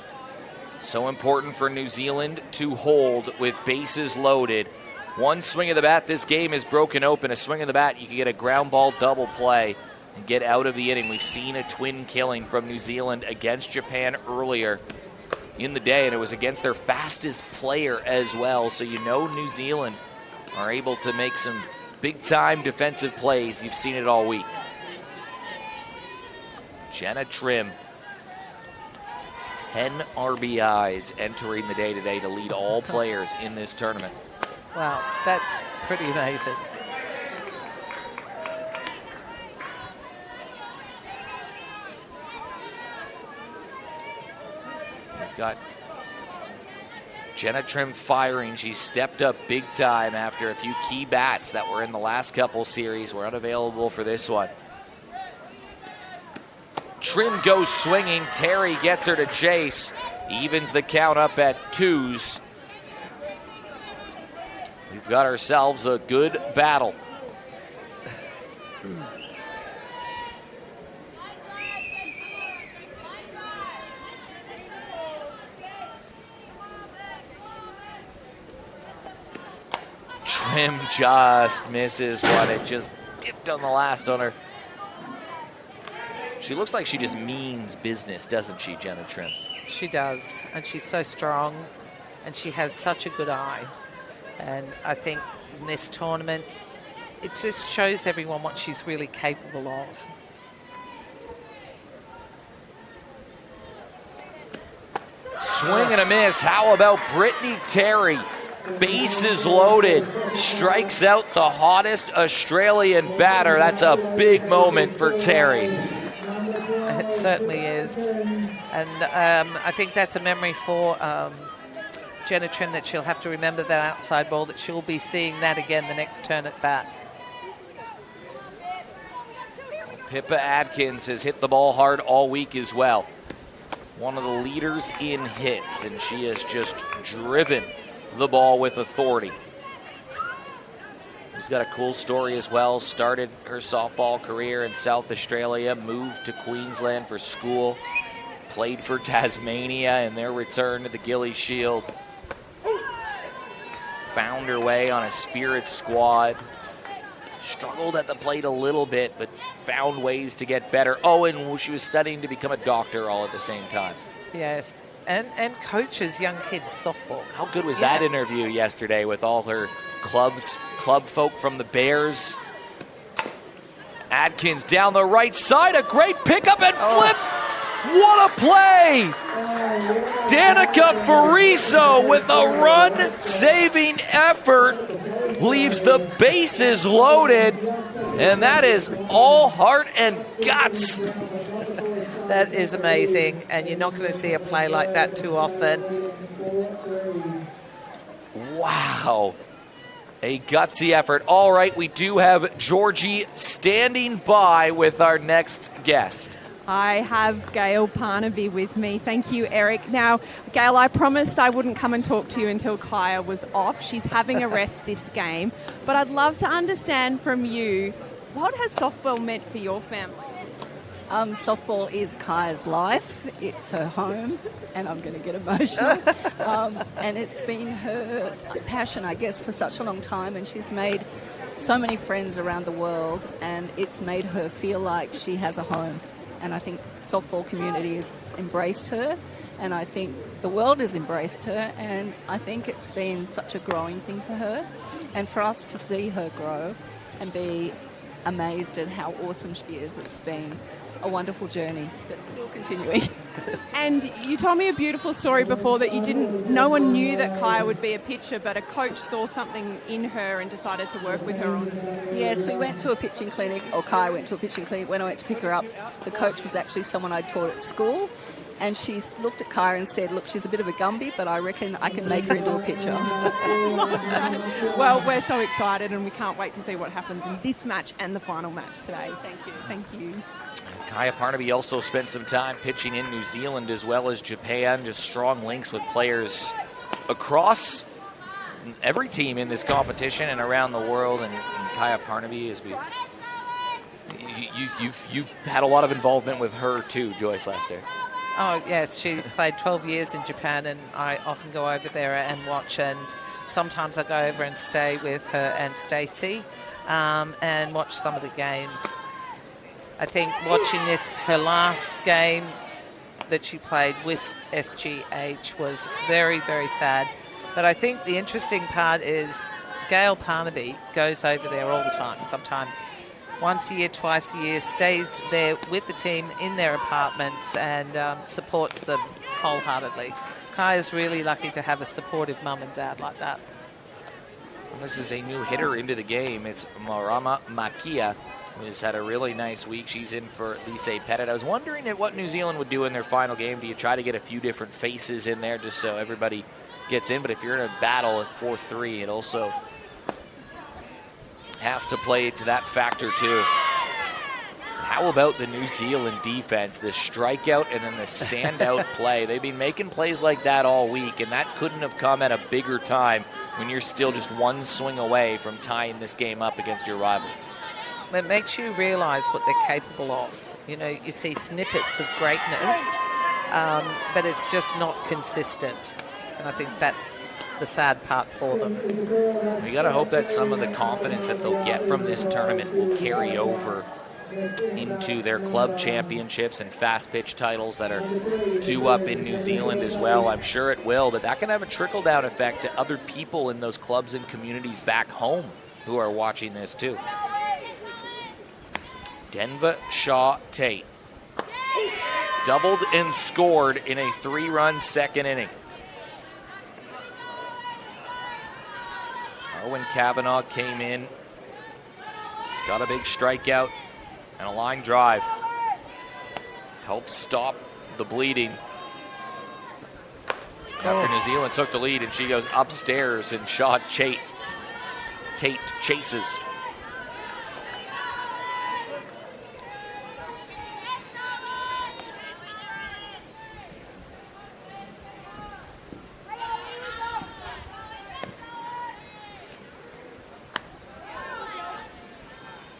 So important for New Zealand to hold with bases loaded. One swing of the bat, this game is broken open. A swing of the bat, you can get a ground ball double play and get out of the inning. We've seen a twin killing from New Zealand against Japan earlier in the day, and it was against their fastest player as well. So you know New Zealand are able to make some big-time defensive plays. You've seen it all week. Jenna Trim, 10 RBIs entering the day today to lead all players in this tournament. Wow, that's pretty amazing. We've got Jenna Trim firing. She stepped up big time after a few key bats that were in the last couple series were unavailable for this one. Trim goes swinging. Terry gets her to chase. Evens the count up at 2s. We've got ourselves a good battle. Trim just misses one. It just dipped on the last on her. She looks like she just means business, doesn't she, Jenna Trim? She does, and she's so strong, and she has such a good eye. And I think in this tournament, it just shows everyone what she's really capable of. Swing and a miss. How about Brittany Terry? Bases loaded. Strikes out the hottest Australian batter. That's a big moment for Terry. It certainly is. And I think that's a memory for Jenna Trim, that she'll have to remember that outside ball, that she'll be seeing that again the next turn at bat. Pippa Adkins has hit the ball hard all week as well. One of the leaders in hits, and she has just driven the ball with authority. She's got a cool story as well. Started her softball career in South Australia, moved to Queensland for school, played for Tasmania in their return to the Gillies Shield. Found her way on a Spirit squad. Struggled at the plate a little bit, but found ways to get better. Oh, and she was studying to become a doctor all at the same time. Yes, and coaches young kids softball. How good was that interview yesterday with all her club folk from the Bears? Adkins down the right side, a great pickup and flip. What a play! Danica Fariso with a run-saving effort leaves the bases loaded, and that is all heart and guts. That is amazing, and you're not going to see a play like that too often. Wow. A gutsy effort. All right, we do have Georgie standing by with our next guest. I have Gail Parnaby with me. Thank you, Eric. Now, Gail, I promised I wouldn't come and talk to you until Kaya was off. She's having a rest this game. But I'd love to understand from you, what has softball meant for your family? Softball is Kaya's life. It's her home, and I'm going to get emotional. And it's been her passion, I guess, for such a long time, and she's made so many friends around the world, and it's made her feel like she has a home. And I think softball community has embraced her, and I think the world has embraced her, and I think it's been such a growing thing for her. And for us to see her grow and be amazed at how awesome she is, it's been a wonderful journey that's still continuing. And you told me a beautiful story before that no one knew that Kaya would be a pitcher, but a coach saw something in her and decided to work with her on it. Yes, we went to a pitching clinic, or Kaya went to a pitching clinic. When I went to pick her up, the coach was actually someone I'd taught at school, and she looked at Kaya and said, look, she's a bit of a Gumby, but I reckon I can make her into a pitcher. Well, we're so excited, and we can't wait to see what happens in this match and the final match today. Thank you. Thank you. Kaya Parnaby also spent some time pitching in New Zealand as well as Japan. Just strong links with players across every team in this competition and around the world. And Kaya Parnaby, You've had a lot of involvement with her too, Joyce Lester. Oh, yes, she played 12 years in Japan, and I often go over there and watch, and sometimes I go over and stay with her and Stacey and watch some of the games. I think watching this, her last game that she played with SGH was very, very sad. But I think the interesting part is Gail Parnaby goes over there all the time, sometimes once a year, twice a year, stays there with the team in their apartments and supports them wholeheartedly. Kaya's really lucky to have a supportive mum and dad like that. This is a new hitter into the game. It's Marama Makia, who's had a really nice week. She's in for Lise Pettit. I was wondering at what New Zealand would do in their final game. Do you try to get a few different faces in there just so everybody gets in? But if you're in a battle at 4-3, it also has to play to that factor too. How about the New Zealand defense? The strikeout and then the standout play. They've been making plays like that all week, and that couldn't have come at a bigger time when you're still just one swing away from tying this game up against your rival. It makes you realise what they're capable of. You know, you see snippets of greatness, but it's just not consistent. And I think that's the sad part for them. We got to hope that some of the confidence that they'll get from this tournament will carry over into their club championships and fast pitch titles that are due up in New Zealand as well. I'm sure it will, but that can have a trickle-down effect to other people in those clubs and communities back home who are watching this too. Denva Shaw Tate doubled and scored in a 3-run second inning. Arwen Kavanagh came in, got a big strikeout and a line drive. Helped stop the bleeding. After New Zealand took the lead, and she goes upstairs, and Shaw Tate chases.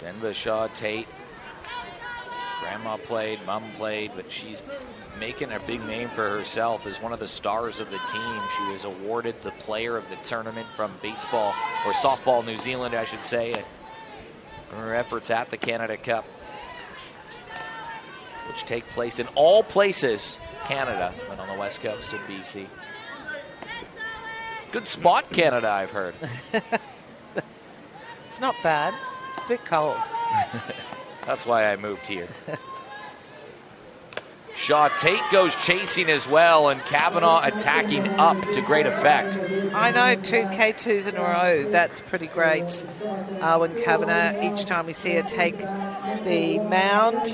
Denva Shaw Tate. Grandma played, mom played, but she's making a big name for herself as one of the stars of the team. She was awarded the player of the tournament from baseball, or softball New Zealand, I should say, for her efforts at the Canada Cup, which take place in all places, Canada, but on the west coast of BC. Good spot, Canada, I've heard. It's not bad. It's a bit cold. That's why I moved here. Shaw Tate goes chasing as well, and Kavanagh attacking up to great effect. I know, 2 K2s in a row. That's pretty great. When Kavanagh, each time we see her take the mound,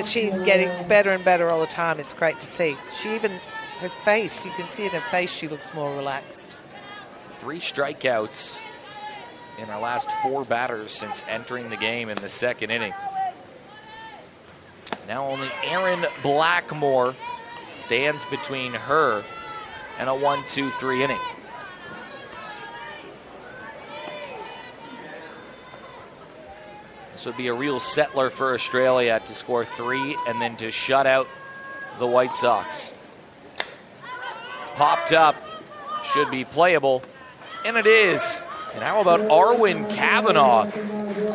she's getting better and better all the time. It's great to see. She even, her face, you can see in her face she looks more relaxed. 3 strikeouts in her last 4 batters since entering the game in the second inning. Now only Erin Blackmore stands between her and a 1-2-3 inning. This would be a real settler for Australia to score 3 and then to shut out the White Sox. Popped up, should be playable, and it is. And how about Arwen Kavanagh?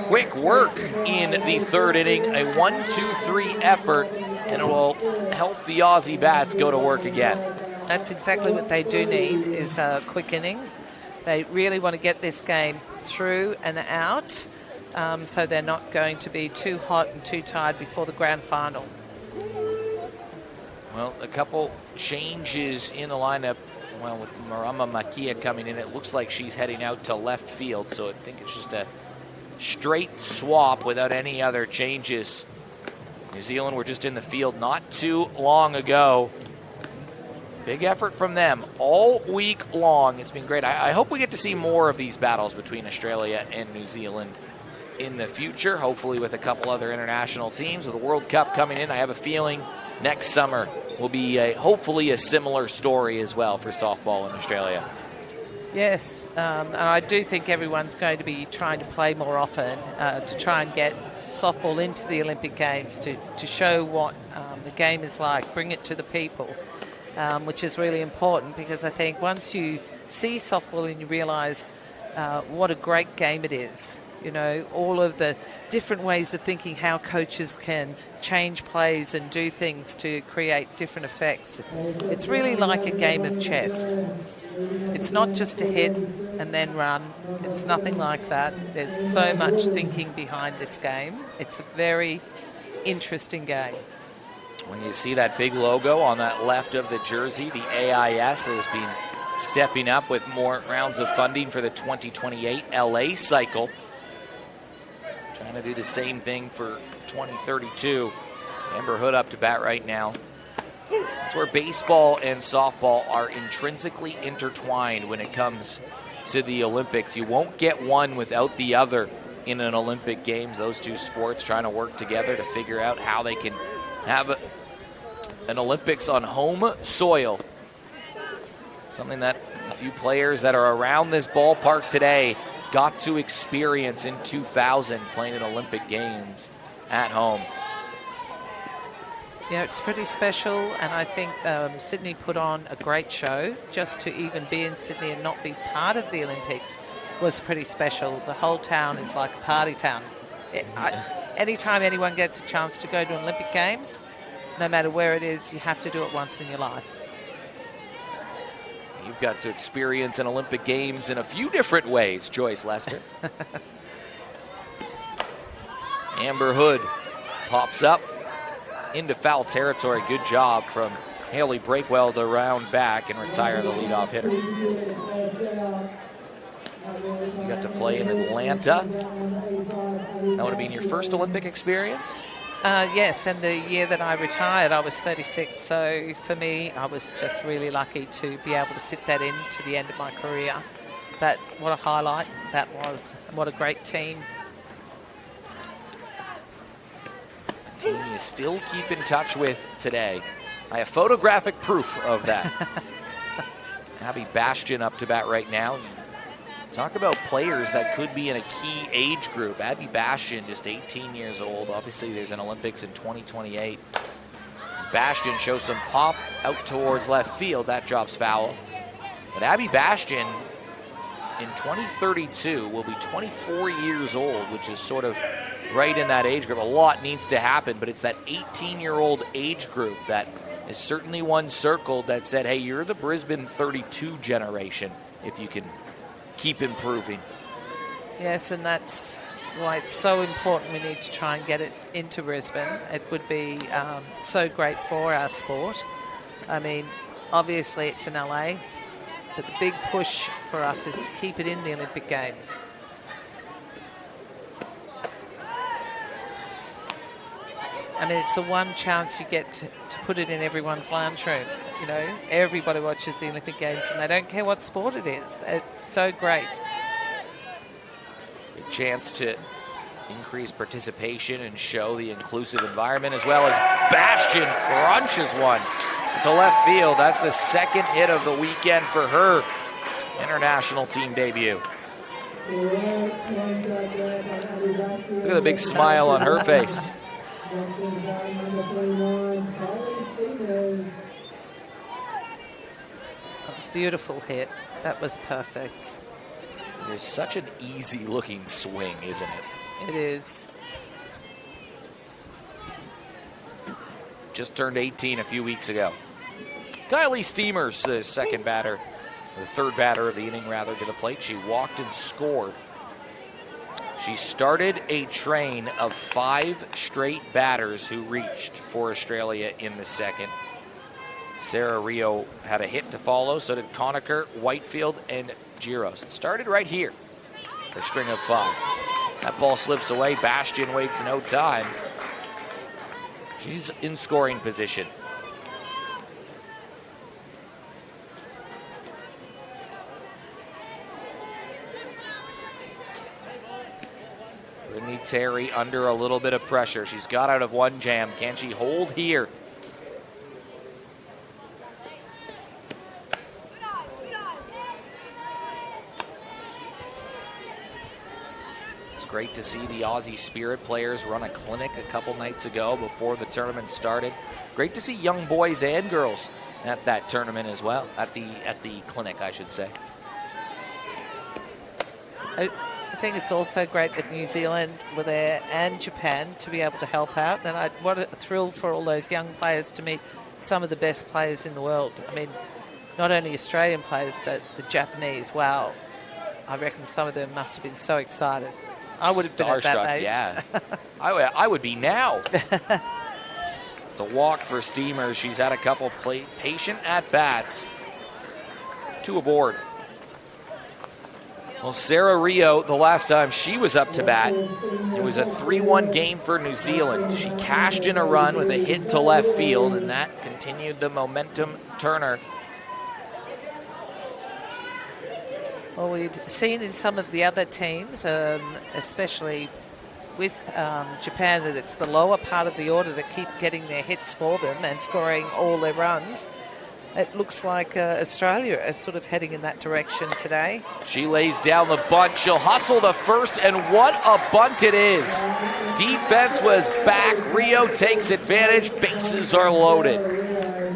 Quick work in the third inning, a 1-2-3 effort, and it will help the Aussie bats go to work again. That's exactly what they do need, is quick innings. They really want to get this game through and out, so they're not going to be too hot and too tired before the grand final. Well, a couple changes in the lineup. Well, with Marama Makia coming in, it looks like she's heading out to left field, so I think it's just a straight swap without any other changes. New Zealand were just in the field not too long ago. Big effort from them all week long. It's been great. I hope we get to see more of these battles between Australia and New Zealand in the future, hopefully with a couple other international teams. With the World Cup coming in, I have a feeling next summer will be hopefully a similar story as well for softball in Australia. Yes, and I do think everyone's going to be trying to play more often to try and get softball into the Olympic Games to show what the game is like, bring it to the people, which is really important, because I think once you see softball and you realise what a great game it is, you know, all of the different ways of thinking, how coaches can change plays and do things to create different effects. It's really like a game of chess. It's not just to hit and then run. It's nothing like that. There's so much thinking behind this game. It's a very interesting game. When you see that big logo on that left of the jersey, the AIS has been stepping up with more rounds of funding for the 2028 LA cycle. Trying to do the same thing for 2032. Amber Hood up to bat right now. It's where baseball and softball are intrinsically intertwined when it comes to the Olympics. You won't get one without the other in an Olympic Games. Those two sports trying to work together to figure out how they can have an Olympics on home soil. Something that a few players that are around this ballpark today got to experience in 2000, playing in Olympic Games at home. Yeah, it's pretty special, and I think Sydney put on a great show. Just to even be in Sydney and not be part of the Olympics was pretty special. The whole town is like a party town. Anytime anyone gets a chance to go to an Olympic Games, no matter where it is, you have to do it once in your life. You've got to experience an Olympic Games in a few different ways, Joyce Lester. Amber Hood pops up into foul territory. Good job from Haley Breakwell to round back and retire the leadoff hitter. You got to play in Atlanta. That would have been your first Olympic experience? Yes, and the year that I retired, I was 36. So for me, I was just really lucky to be able to fit that in to the end of my career. But what a highlight that was. And what a great team. Team you still keep in touch with today. I have photographic proof of that. Abby Bastion up to bat right now. Talk about players that could be in a key age group. Abby Bastion, just 18 years old. Obviously, there's an Olympics in 2028. Bastion shows some pop out towards left field. That drops foul. But Abby Bastion, in 2032, will be 24 years old, which is sort of right in that age group. A lot needs to happen, but it's that 18-year-old age group that is certainly one circled that said, hey, you're the Brisbane 32 generation if you can keep improving. Yes, and that's why it's so important. We need to try and get it into Brisbane. It would be so great for our sport. I mean, obviously it's in LA, but the big push for us is to keep it in the Olympic Games. I mean, it's the one chance you get to put it in everyone's lounge room. You know, everybody watches the Olympic Games and they don't care what sport it is. It's so great. A chance to increase participation and show the inclusive environment, as well as Bastion crunches one to left field. That's the second hit of the weekend for her international team debut. Look at the big smile on her face. A beautiful hit. That was perfect. It is such an easy looking swing, isn't it? It is. Just turned 18 a few weeks ago. Kylie Steamers, the second batter, the third batter of the inning rather, to the plate. She walked and scored. She started a train of 5 straight batters who reached for Australia in the second. Sarah Rio had a hit to follow, so did Conacher, Whitefield, and Giros. It started right here, the string of 5. That ball slips away. Bastion waits no time. She's in scoring position. Brittany Terry under a little bit of pressure. She's got out of one jam. Can she hold here? Great to see the Aussie Spirit players run a clinic a couple nights ago before the tournament started. Great to see young boys and girls at that tournament as well, at the clinic, I should say. I think it's also great that New Zealand were there and Japan to be able to help out. And what a thrill for all those young players to meet some of the best players in the world. I mean, not only Australian players, but the Japanese. Wow. I reckon some of them must have been so excited. I would have been at that age. Yeah. I would be now. It's a walk for Steamer. She's had a couple patient at-bats. 2 aboard. Well, Sarah Rio, the last time she was up to bat, it was a 3-1 game for New Zealand. She cashed in a run with a hit to left field, and that continued the momentum turner. Well, we've seen in some of the other teams, especially with Japan, that it's the lower part of the order that keep getting their hits for them and scoring all their runs. It looks like Australia is sort of heading in that direction today. She lays down the bunt. She'll hustle to first, and what a bunt it is. Defense was back. Rio takes advantage. Bases are loaded.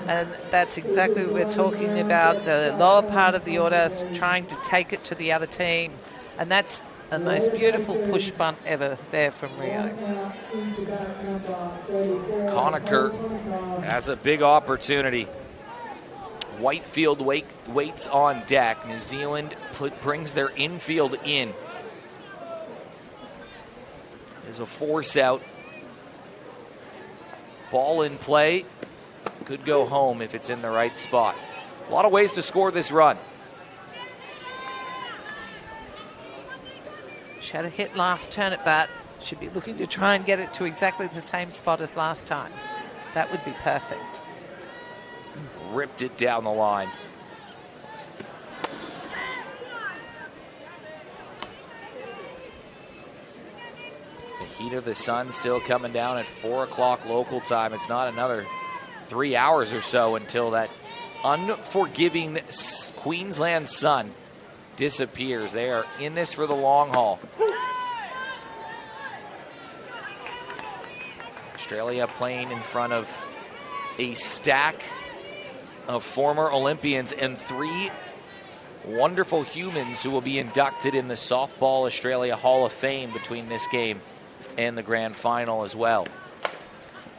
And that's exactly what we're talking about, the lower part of the order trying to take it to the other team. And that's the most beautiful push bunt ever there from Rio. Conacher has a big opportunity. Whitefield waits on deck. New Zealand brings their infield in. There's a force out. Ball in play. Could go home if it's in the right spot. A lot of ways to score this run. She had a hit last turn at bat. Should be looking to try and get it to exactly the same spot as last time. That would be perfect. Ripped it down the line. The heat of the sun still coming down at 4 o'clock local time. It's not another 3 hours or so until that unforgiving Queensland sun disappears. They are in this for the long haul. Australia playing in front of a stack of former Olympians and 3 wonderful humans who will be inducted in the Softball Australia Hall of Fame between this game and the grand final as well.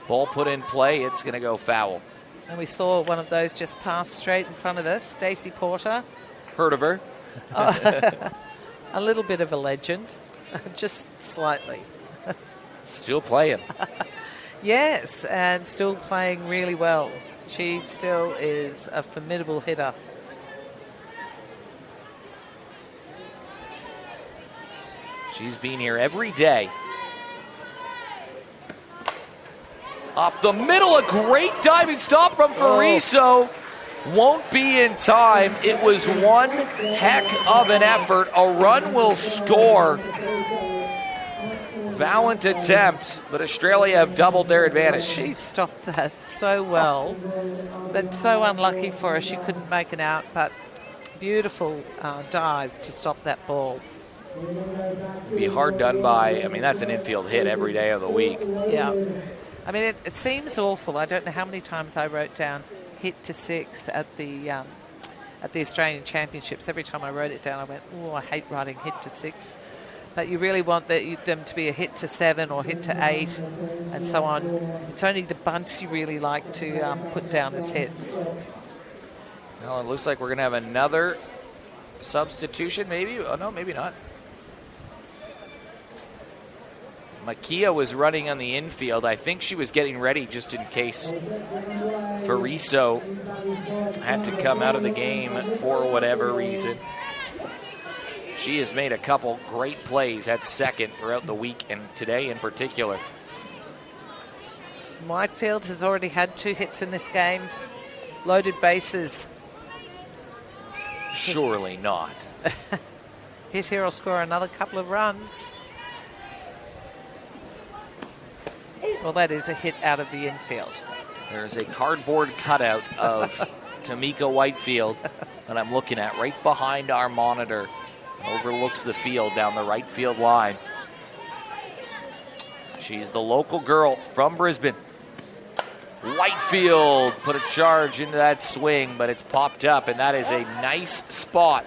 Ball put in play, it's going to go foul. And we saw one of those just pass straight in front of us, Stacey Porter. Heard of her? A little bit of a legend, just slightly. Still playing. Yes, and still playing really well. She still is a formidable hitter. She's been here every day. Up the middle, a great diving stop from Fariso. Won't be in time. It was one heck of an effort. A run will score. Valiant attempt, but Australia have doubled their advantage. She stopped that so well. That's so unlucky for her. She couldn't make it out, but beautiful dive to stop that ball. Be hard done by. I mean, that's an infield hit every day of the week. Yeah. I mean, it seems awful. I don't know how many times I wrote down hit to 6 at the Australian Championships. Every time I wrote it down, I went, oh, I hate writing hit to 6. But you really want them to be a hit to 7 or hit to 8 and so on. It's only the bunts you really like to put down as hits. Well, it looks like we're going to have another substitution, maybe. Oh, no, maybe not. Makia was running on the infield. I think she was getting ready just in case Fariso had to come out of the game for whatever reason. She has made a couple great plays at second throughout the week and today in particular. Whitefield has already had 2 hits in this game. Loaded bases. Surely not. His here will score another couple of runs. Well, that is a hit out of the infield. There's a cardboard cutout of Tamika Whitefield that I'm looking at right behind our monitor. Overlooks the field down the right field line. She's the local girl from Brisbane. Whitefield put a charge into that swing, but it's popped up, and that is a nice spot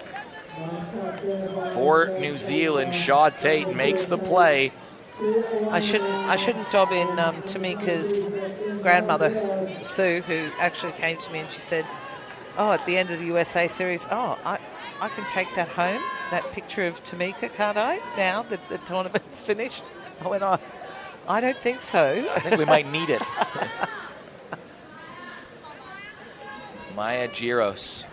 for New Zealand. Shaw Tate makes the play. I shouldn't dob in Tamika's grandmother, Sue, who actually came to me and she said, oh, at the end of the USA series, I can take that home, that picture of Tamika, can't I, now that the tournament's finished? I went, I don't think so. I think we might need it. Maya Giros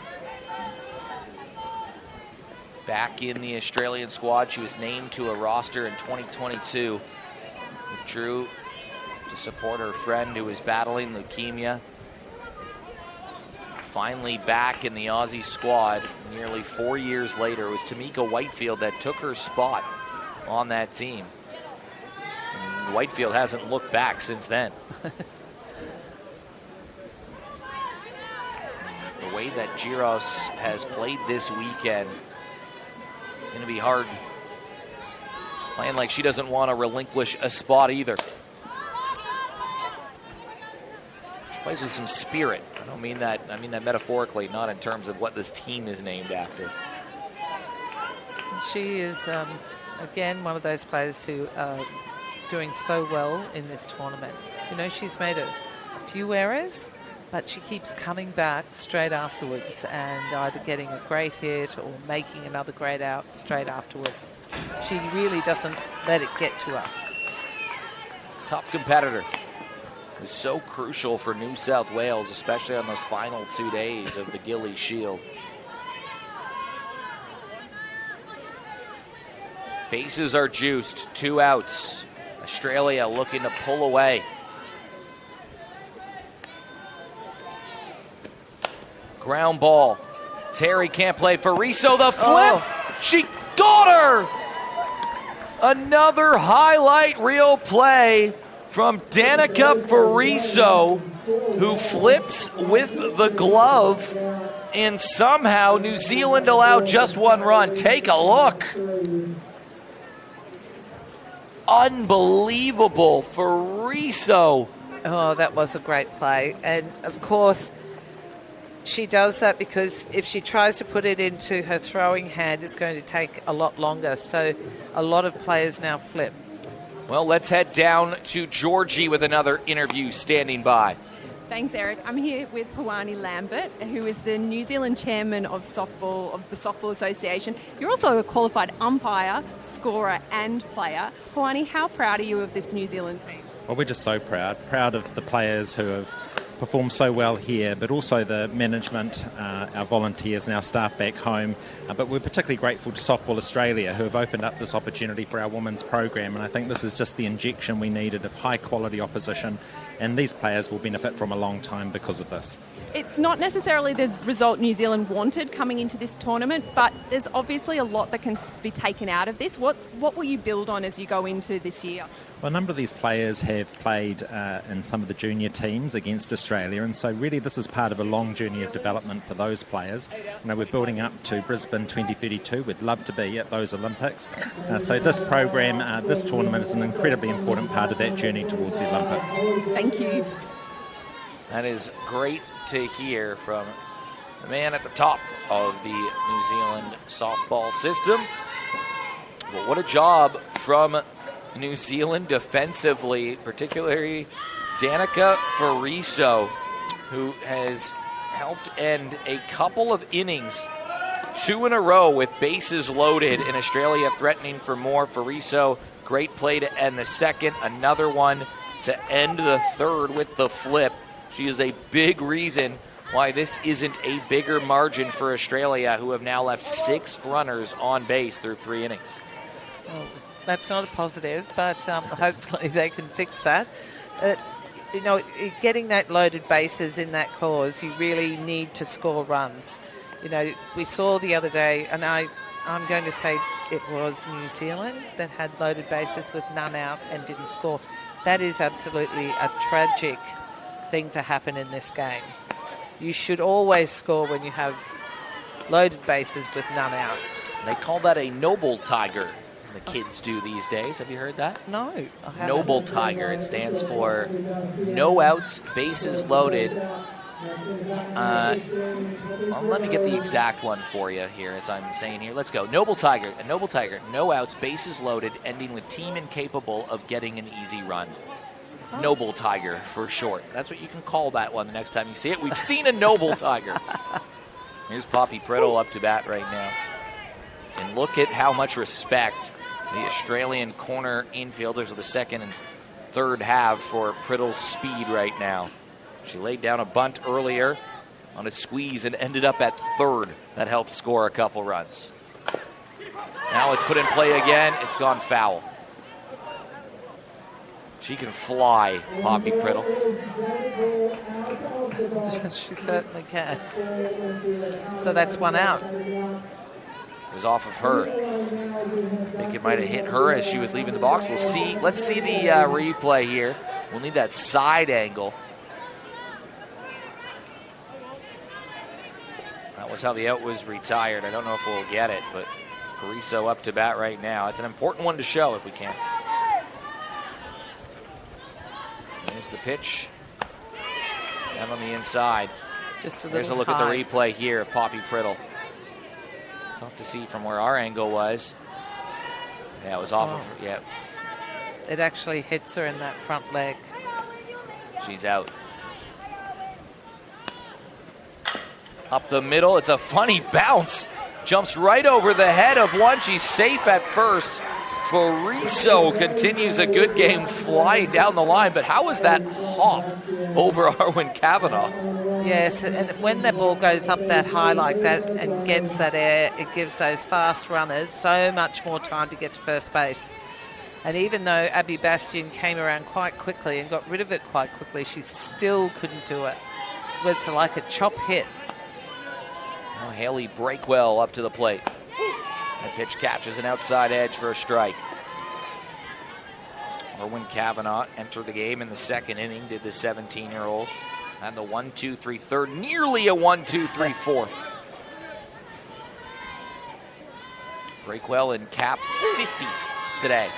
back in the Australian squad. She was named to a roster in 2022. Withdrew to support her friend who was battling leukemia. Finally back in the Aussie squad nearly 4 years later. It was Tamika Whitefield that took her spot on that team. And Whitefield hasn't looked back since then. The way that Giros has played this weekend, it's going to be hard. She's playing like she doesn't want to relinquish a spot either. She plays with some spirit. I don't mean that, I mean that metaphorically, not in terms of what this team is named after. She is, again, one of those players who are doing so well in this tournament. You know, she's made a few errors, but she keeps coming back straight afterwards and either getting a great hit or making another great out straight afterwards. She really doesn't let it get to her. Tough competitor. Who's so crucial for New South Wales, especially on those final 2 days of the Gillies Shield. Bases are juiced, 2 outs. Australia looking to pull away. Ground ball. Terry can't play. Fariso, the flip. Oh. She got her. Another highlight reel play from Danica Fariso, who flips with the glove, and somehow New Zealand allowed just 1 run. Take a look. Unbelievable. Fariso. Oh, that was a great play. And, of course, she does that because if she tries to put it into her throwing hand, it's going to take a lot longer. So a lot of players now flip. Well, let's head down to Georgie with another interview standing by. Thanks, Eric. I'm here with Pawani Lambert, who is the New Zealand chairman of softball, of the Softball Association. You're also a qualified umpire, scorer and player. Pawani, how proud are you of this New Zealand team? Well, we're just so proud of the players who have performed so well here, but also the management, our volunteers and our staff back home. But we're particularly grateful to Softball Australia, who have opened up this opportunity for our women's program, and I think this is just the injection we needed of high quality opposition, and these players will benefit from a long time because of this. It's not necessarily the result New Zealand wanted coming into this tournament, but there's obviously a lot that can be taken out of this. What will you build on as you go into this year? Well, a number of these players have played in some of the junior teams against Australia, and so really this is part of a long journey of development for those players. You know, we're building up to Brisbane 2032. We'd love to be at those Olympics. So this program, this tournament is an incredibly important part of that journey towards the Olympics. Thank you. That is great to hear from the man at the top of the New Zealand softball system. But what a job from New Zealand defensively, particularly Danica Fariso, who has helped end a couple of innings, 2 in a row with bases loaded, and Australia threatening for more. Fariso, great play to end the second, another one to end the third with the flip. She is a big reason why this isn't a bigger margin for Australia, who have now left 6 runners on base through 3 innings. Well, that's not a positive, but hopefully they can fix that. You know, getting that loaded bases in that cause, you really need to score runs. You know, we saw the other day, and I'm going to say it was New Zealand that had loaded bases with none out and didn't score. That is absolutely a tragic thing to happen in this game. You should always score when you have loaded bases with none out. They call that a noble tiger. the kids do these days. Have you heard that? No, I haven't. Noble Tiger. It stands for no outs, bases loaded. Well, let me get the exact one for you here as I'm saying here. Let's go. Noble Tiger. A Noble Tiger. No outs, bases loaded, ending with team incapable of getting an easy run. Oh. Noble Tiger for short. That's what you can call that one the next time you see it. We've seen a Noble Tiger. Here's Poppy Priddle up to bat right now. And look at how much respect the Australian corner infielders of the second and third have for Priddle's speed right now. She laid down a bunt earlier on a squeeze and ended up at third. That helped score a couple runs. Now it's put in play again. It's gone foul. She can fly, Poppy Priddle. She certainly can. So that's one out. It was off of her. I think it might have hit her as she was leaving the box. We'll see. Let's see the replay here. We'll need that side angle. That was how the out was retired. I don't know if we'll get it, but Carrizo up to bat right now. It's an important one to show if we can. There's the pitch. Down on the inside. There's a look at the replay here of Poppy Priddle. Tough to see from where our angle was. Yeah, it was off of her. Yeah. It actually hits her in that front leg. She's out. Up the middle. It's a funny bounce. Jumps right over the head of one. She's safe at first. Carrizo continues a good game flying down the line, but how was that hop over Arwen Kavanagh? Yes, and when the ball goes up that high like that and gets that air, it gives those fast runners so much more time to get to first base. And even though Abby Bastian came around quite quickly and got rid of it quite quickly, she still couldn't do it. It's like a chop hit. Well, Haley Breakwell up to the plate. The pitch catches an outside edge for a strike. Arwen Kavanagh entered the game in the second inning, did the 17-year-old. And the 1-2-3 third, nearly a 1-2-3 fourth. Breakwell in cap 50 today.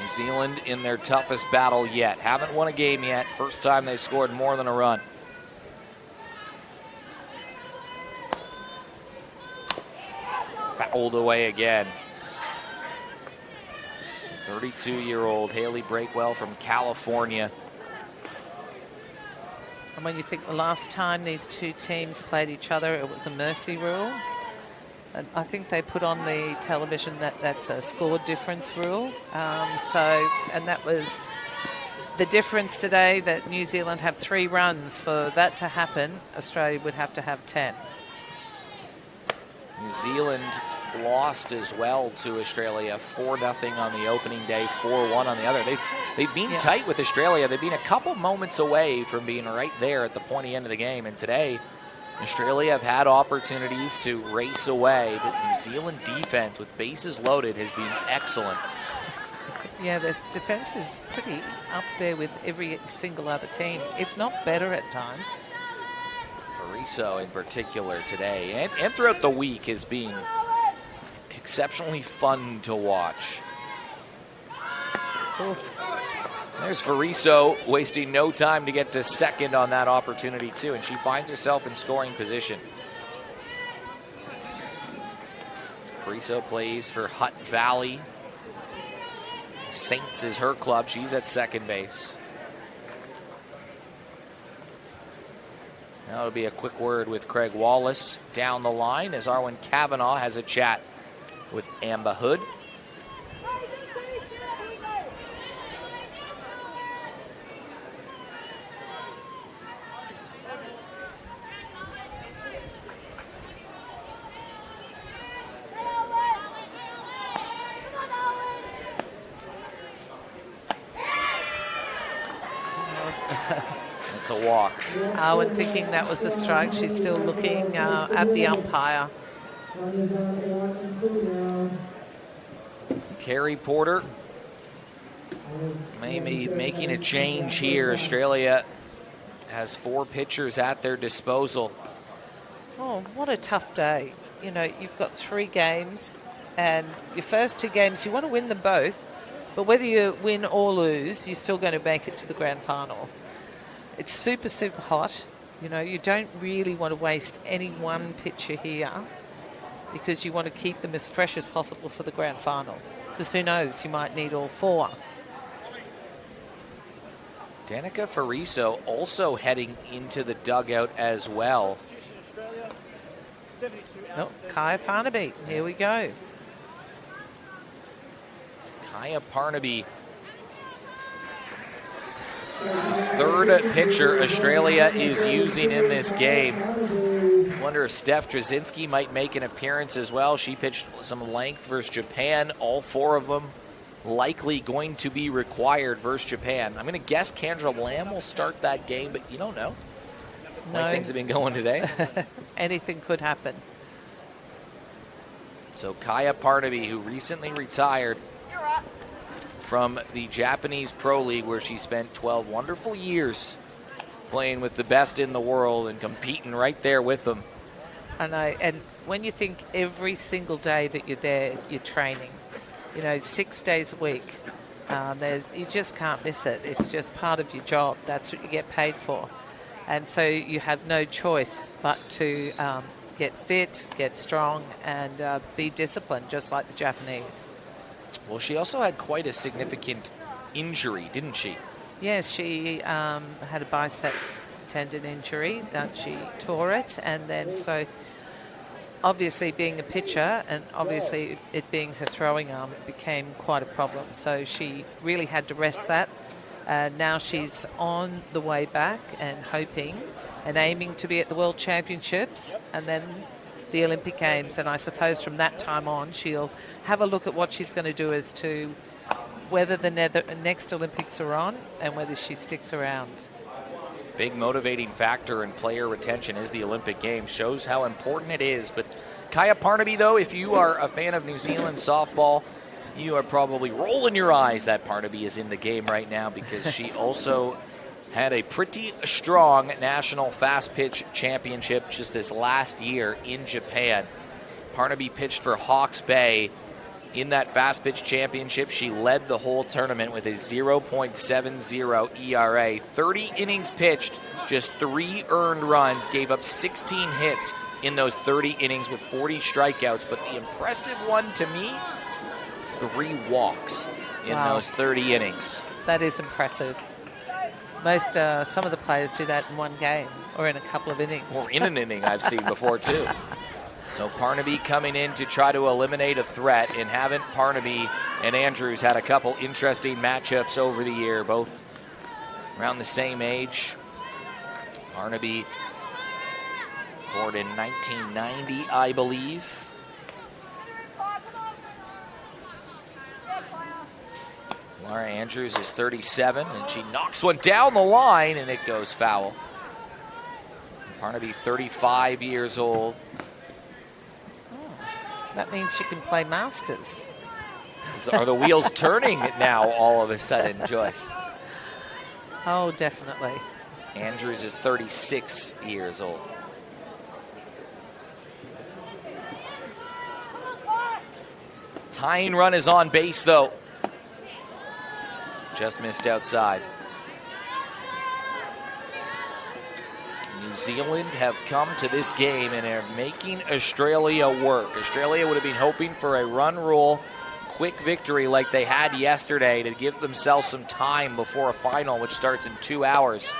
New Zealand in their toughest battle yet. Haven't won a game yet. First time they've scored more than a run. Fouled away again. 32-year-old Haley Breakwell from California. And when you think the last time these two teams played each other, it was a mercy rule. And I think they put on the television that that's a score difference rule. And that was the difference today, that New Zealand have 3 runs. For that to happen, Australia would have to have 10. New Zealand lost as well to Australia, 4-0 on the opening day, 4-1 on the other. They've been tight with Australia. They've been a couple moments away from being right there at the pointy end of the game. And today, Australia have had opportunities to race away, but New Zealand defense with bases loaded has been excellent. Yeah, the defense is pretty up there with every single other team, if not better at times. Carrizo in particular today and throughout the week has been exceptionally fun to watch. Cool. There's Carrizo wasting no time to get to second on that opportunity too, and she finds herself in scoring position. Carrizo plays for Hutt Valley. Saints is her club. She's at second base. Now it'll be a quick word with Craig Wallace down the line as Arwen Kavanagh has a chat with Amba Hood. It's a walk. Arwen thinking that was a strike. She's still looking at the umpire. Carrie Porter maybe making a change here. Australia has 4 pitchers at their disposal. Oh, what a tough day. You know, you've got 3 games, and your first 2 games, you want to win them both, but whether you win or lose, you're still going to make it to the grand final. It's super, super hot. You know, you don't really want to waste any one pitcher here because you want to keep them as fresh as possible for the grand final. Because who knows, you might need all 4. Danica Fariso also heading into the dugout as well. Oh, Kaya Parnaby, here we go. Kaya Parnaby, third pitcher Australia is using in this game. Wonder if Steph Drzezinski might make an appearance as well. She pitched some length versus Japan. All 4 of them likely going to be required versus Japan. I'm going to guess Kendra Lamb will start that game, but you don't know. No. Like things have been going today. Anything could happen. So Kaya Parnaby, who recently retired from the Japanese Pro League, where she spent 12 wonderful years playing with the best in the world and competing right there with them. I know, and when you think every single day that you're there, you're training, you know, 6 days a week, you just can't miss it. It's just part of your job. That's what you get paid for. And so you have no choice but to get fit, get strong, and be disciplined, just like the Japanese. Well, she also had quite a significant injury, didn't she? Yes, she had a bicep tendon injury that she tore it, and then so obviously being a pitcher and obviously it being her throwing arm, it became quite a problem. So she really had to rest that. Now she's on the way back and hoping and aiming to be at the World Championships and then the Olympic Games. And I suppose from that time on, she'll have a look at what she's going to do as to whether the next Olympics are on and whether she sticks around. Big motivating factor in player retention is the Olympic Games. Shows how important it is. But Kaya Parnaby, though, if you are a fan of New Zealand softball, you are probably rolling your eyes that Parnaby is in the game right now, because she also had a pretty strong national fast pitch championship just this last year in Japan. Parnaby pitched for Hawke's Bay in that fast pitch championship. She led the whole tournament with a 0.70 ERA. 30 innings pitched, just 3 earned runs, gave up 16 hits in those 30 innings with 40 strikeouts. But the impressive one to me, 3 walks in those 30 innings. That is impressive. Some of the players do that in one game or in a couple of innings. Or in an inning, I've seen before too. So Parnaby coming in to try to eliminate a threat, and haven't Parnaby and Andrews had a couple interesting matchups over the year, both around the same age. Parnaby born in 1990, I believe. Laura Andrews is 37, and she knocks one down the line, and it goes foul. Parnaby, 35 years old. That means she can play Masters. Are the wheels turning now all of a sudden, Joyce? Oh, definitely. Andrews is 36 years old. Tying run is on base, though. Just missed outside. New Zealand have come to this game and are making Australia work. Australia would have been hoping for a run rule, quick victory like they had yesterday to give themselves some time before a final, which starts in 2 hours.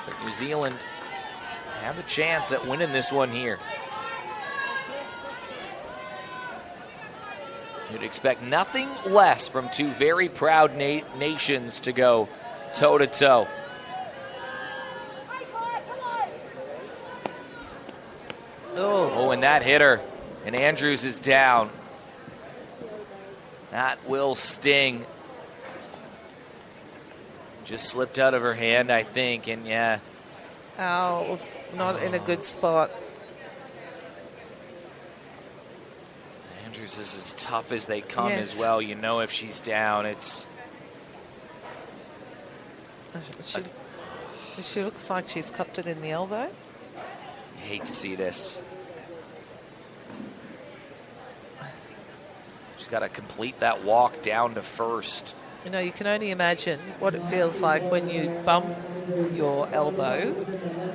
But New Zealand have a chance at winning this one here. You'd expect nothing less from 2 very proud nations to go toe-to-toe. Oh, and that hit her. And Andrews is down. That will sting. Just slipped out of her hand, I think, and yeah. Oh, not in a good spot. Andrews is as tough as they come Yes. as well. You know, if she's down, it's... She looks like she's copped it in the elbow. Hate to see this. She's got to complete that walk down to first. You know, you can only imagine what it feels like when you bump your elbow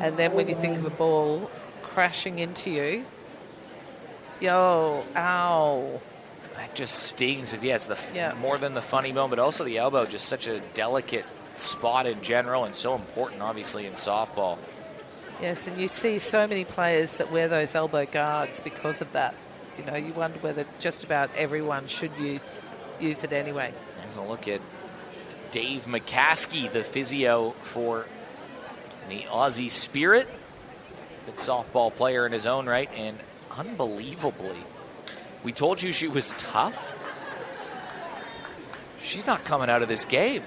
and then when you think of a ball crashing into you. Yo, ow. That just stings. Yeah, it's more than the funny moment. Also, the elbow, just such a delicate spot in general and so important, obviously, in softball. Yes, and you see so many players that wear those elbow guards because of that. You know, you wonder whether just about everyone should use it anyway. There's a look at Dave McCaskey, the physio for the Aussie Spirit. Good softball player in his own right, and unbelievably, we told you she was tough. She's not coming out of this game.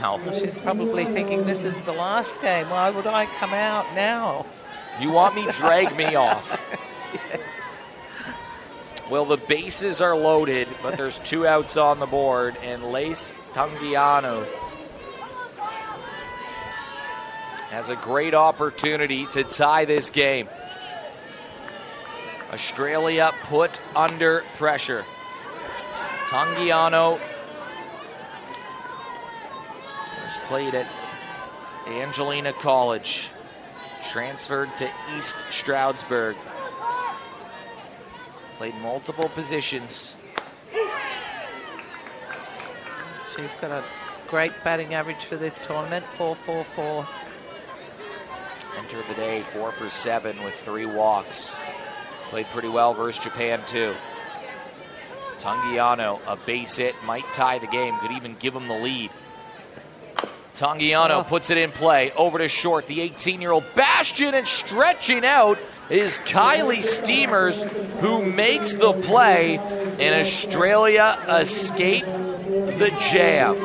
Wow. She's probably thinking, this is the last game. Why would I come out now? You want me? Drag me off. Yes. Well, the bases are loaded, but there's 2 outs on the board, and Lace Tungiano has a great opportunity to tie this game. Australia put under pressure. Tungiano was played at Angelina College, transferred to East Stroudsburg, played multiple positions. She's got a great batting average for this tournament, 4.44. Entered the day 4 for 7 with 3 walks. Played pretty well versus Japan too. Tungiano, a base hit, might tie the game, could even give him the lead. Tungiano puts it in play, over to short, the 18-year-old bastion, and stretching out is Kylie Steamers, who makes the play, and Australia escape the jam.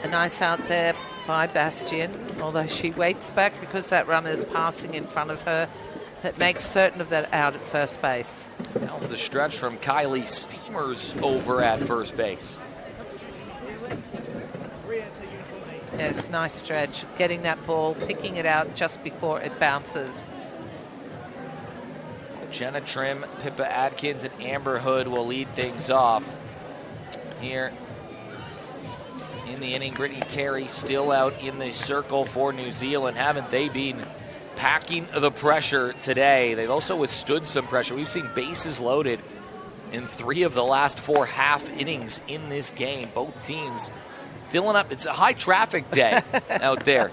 A nice out there by Bastian, although she waits back because that runner's passing in front of her. That makes certain of that out at first base. That was a stretch from Kylie Steamers over at first base. Yes, nice stretch. Getting that ball, picking it out just before it bounces. Jenna Trim, Pippa Adkins, and Amber Hood will lead things off here in the inning. Brittany Terry still out in the circle for New Zealand. Haven't they been packing the pressure today? They've also withstood some pressure. We've seen bases loaded in 3 of the last 4 half innings in this game. Both teams filling up. It's a high traffic day out there.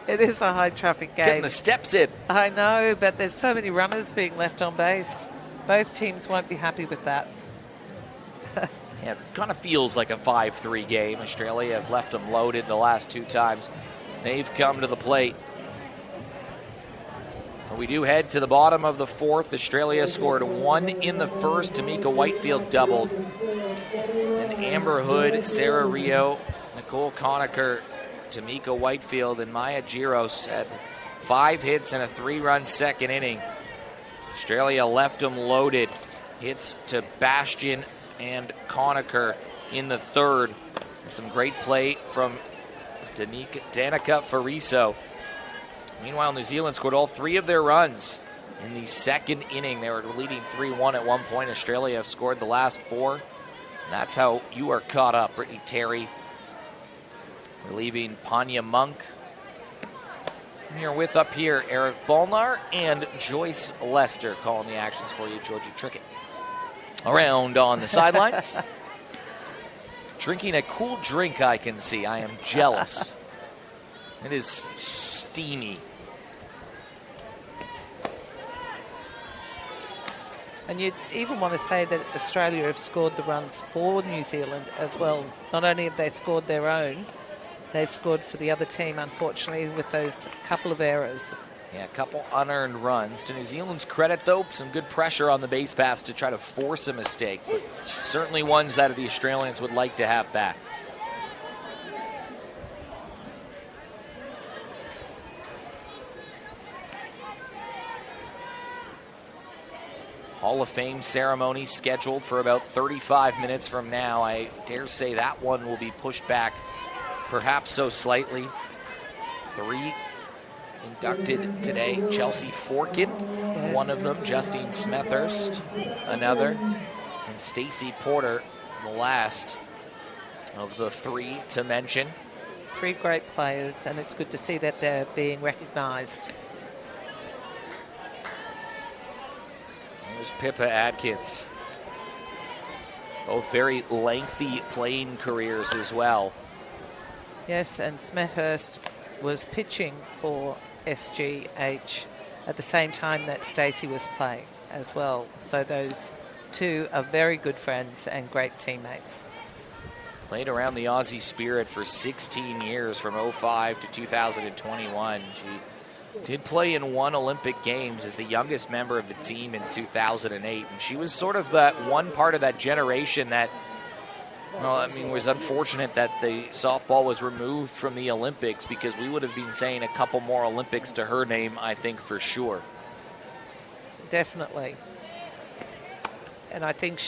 It is a high traffic game. Getting the steps in. I know, but there's so many runners being left on base. Both teams won't be happy with that. Yeah, it kind of feels like a 5-3 game. Australia have left them loaded the last 2 times they've come to the plate. We do head to the bottom of the 4th. Australia scored 1 in the first. Tamika Whitefield doubled. And Amber Hood, Sarah Rio, Nicole Conacher, Tamika Whitefield, and Maya Giros had 5 hits and a 3-run second inning. Australia left them loaded. Hits to Bastian and Conacher in the 3rd. And some great play from Danica Fariso. Meanwhile, New Zealand scored all 3 of their runs in the 2nd inning. They were leading 3-1 at one point. Australia have scored the last 4. And that's how you are caught up. Brittany Terry relieving Panya Monk. Here with up here, Eric Bolnar and Joyce Lester calling the actions for you, Georgie Trickett. Around on the sidelines. Drinking a cool drink, I can see. I am jealous. It is steamy. And you'd even want to say that Australia have scored the runs for New Zealand as well. Not only have they scored their own, they've scored for the other team, unfortunately, with those couple of errors. Yeah, a couple unearned runs. To New Zealand's credit, though, some good pressure on the base pass to try to force a mistake, but certainly ones that the Australians would like to have back. Hall of Fame ceremony scheduled for about 35 minutes from now. I dare say that one will be pushed back perhaps so slightly. 3 inducted today. Chelsea Forkin, Yes. one of them. Justine Smethurst, another. And Stacey Porter, the last of the 3 to mention. 3 great players, and it's good to see that they're being recognised. There's Pippa Adkins. Both very lengthy playing careers as well. Yes, and Smethurst was pitching for SGH at the same time that Stacey was playing as well. So those 2 are very good friends and great teammates. Played around the Aussie spirit for 16 years from 05 to 2021. She did play in 1 Olympic Games as the youngest member of the team in 2008. And she was sort of that one part of that generation that, well, I mean, it was unfortunate that the softball was removed from the Olympics, because we would have been saying a couple more Olympics to her name, I think, for sure. Definitely. And I think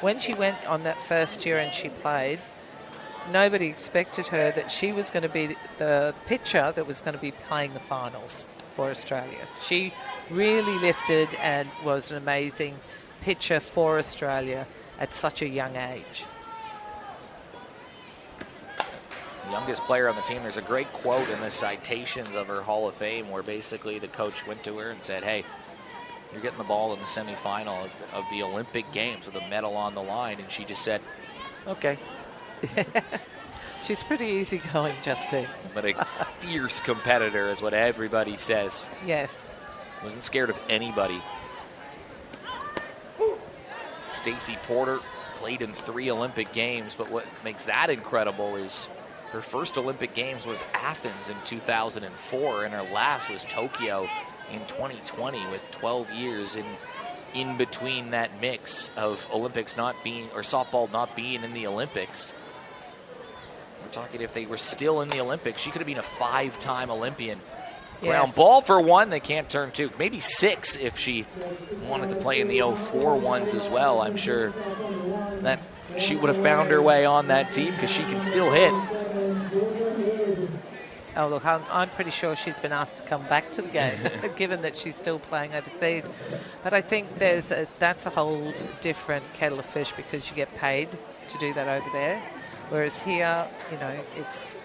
when she went on that first year and she played, nobody expected her that she was going to be the pitcher that was going to be playing the finals for Australia. She really lifted and was an amazing pitcher for Australia at such a young age. Youngest player on the team. There's a great quote in the citations of her Hall of Fame where basically the coach went to her and said, hey, you're getting the ball in the semifinal of the Olympic Games with a medal on the line. And she just said, okay. She's pretty easygoing, Justine. But a fierce competitor is what everybody says. Yes. Wasn't scared of anybody. Stacey Porter played in 3 Olympic Games, but what makes that incredible is her first Olympic Games was Athens in 2004, and her last was Tokyo in 2020, with 12 years in between that mix of Olympics not being, or softball not being in the Olympics. We're talking if they were still in the Olympics, she could have been a 5-time Olympian. Yes. Ground ball for 1, they can't turn 2. Maybe 6 if she wanted to play in the 04 ones as well. I'm sure that she would have found her way on that team because she can still hit. Oh, look, I'm pretty sure she's been asked to come back to the game, given that she's still playing overseas. But I think that's a whole different kettle of fish, because you get paid to do that over there. Whereas here, you know, it's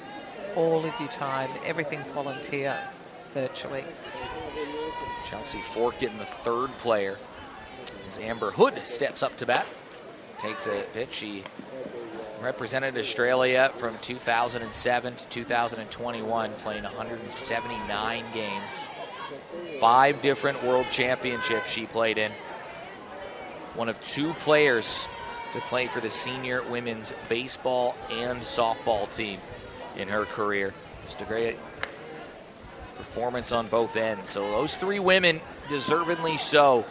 all of your time. Everything's volunteer, virtually. Chelsea Forkin, the 3rd player, as Amber Hood steps up to bat. Takes a pitch. She represented Australia from 2007 to 2021, playing 179 games. 5 different world championships she played in. One of 2 players to play for the senior women's baseball and softball team in her career. Just a great performance on both ends. So those 3 women, deservedly so,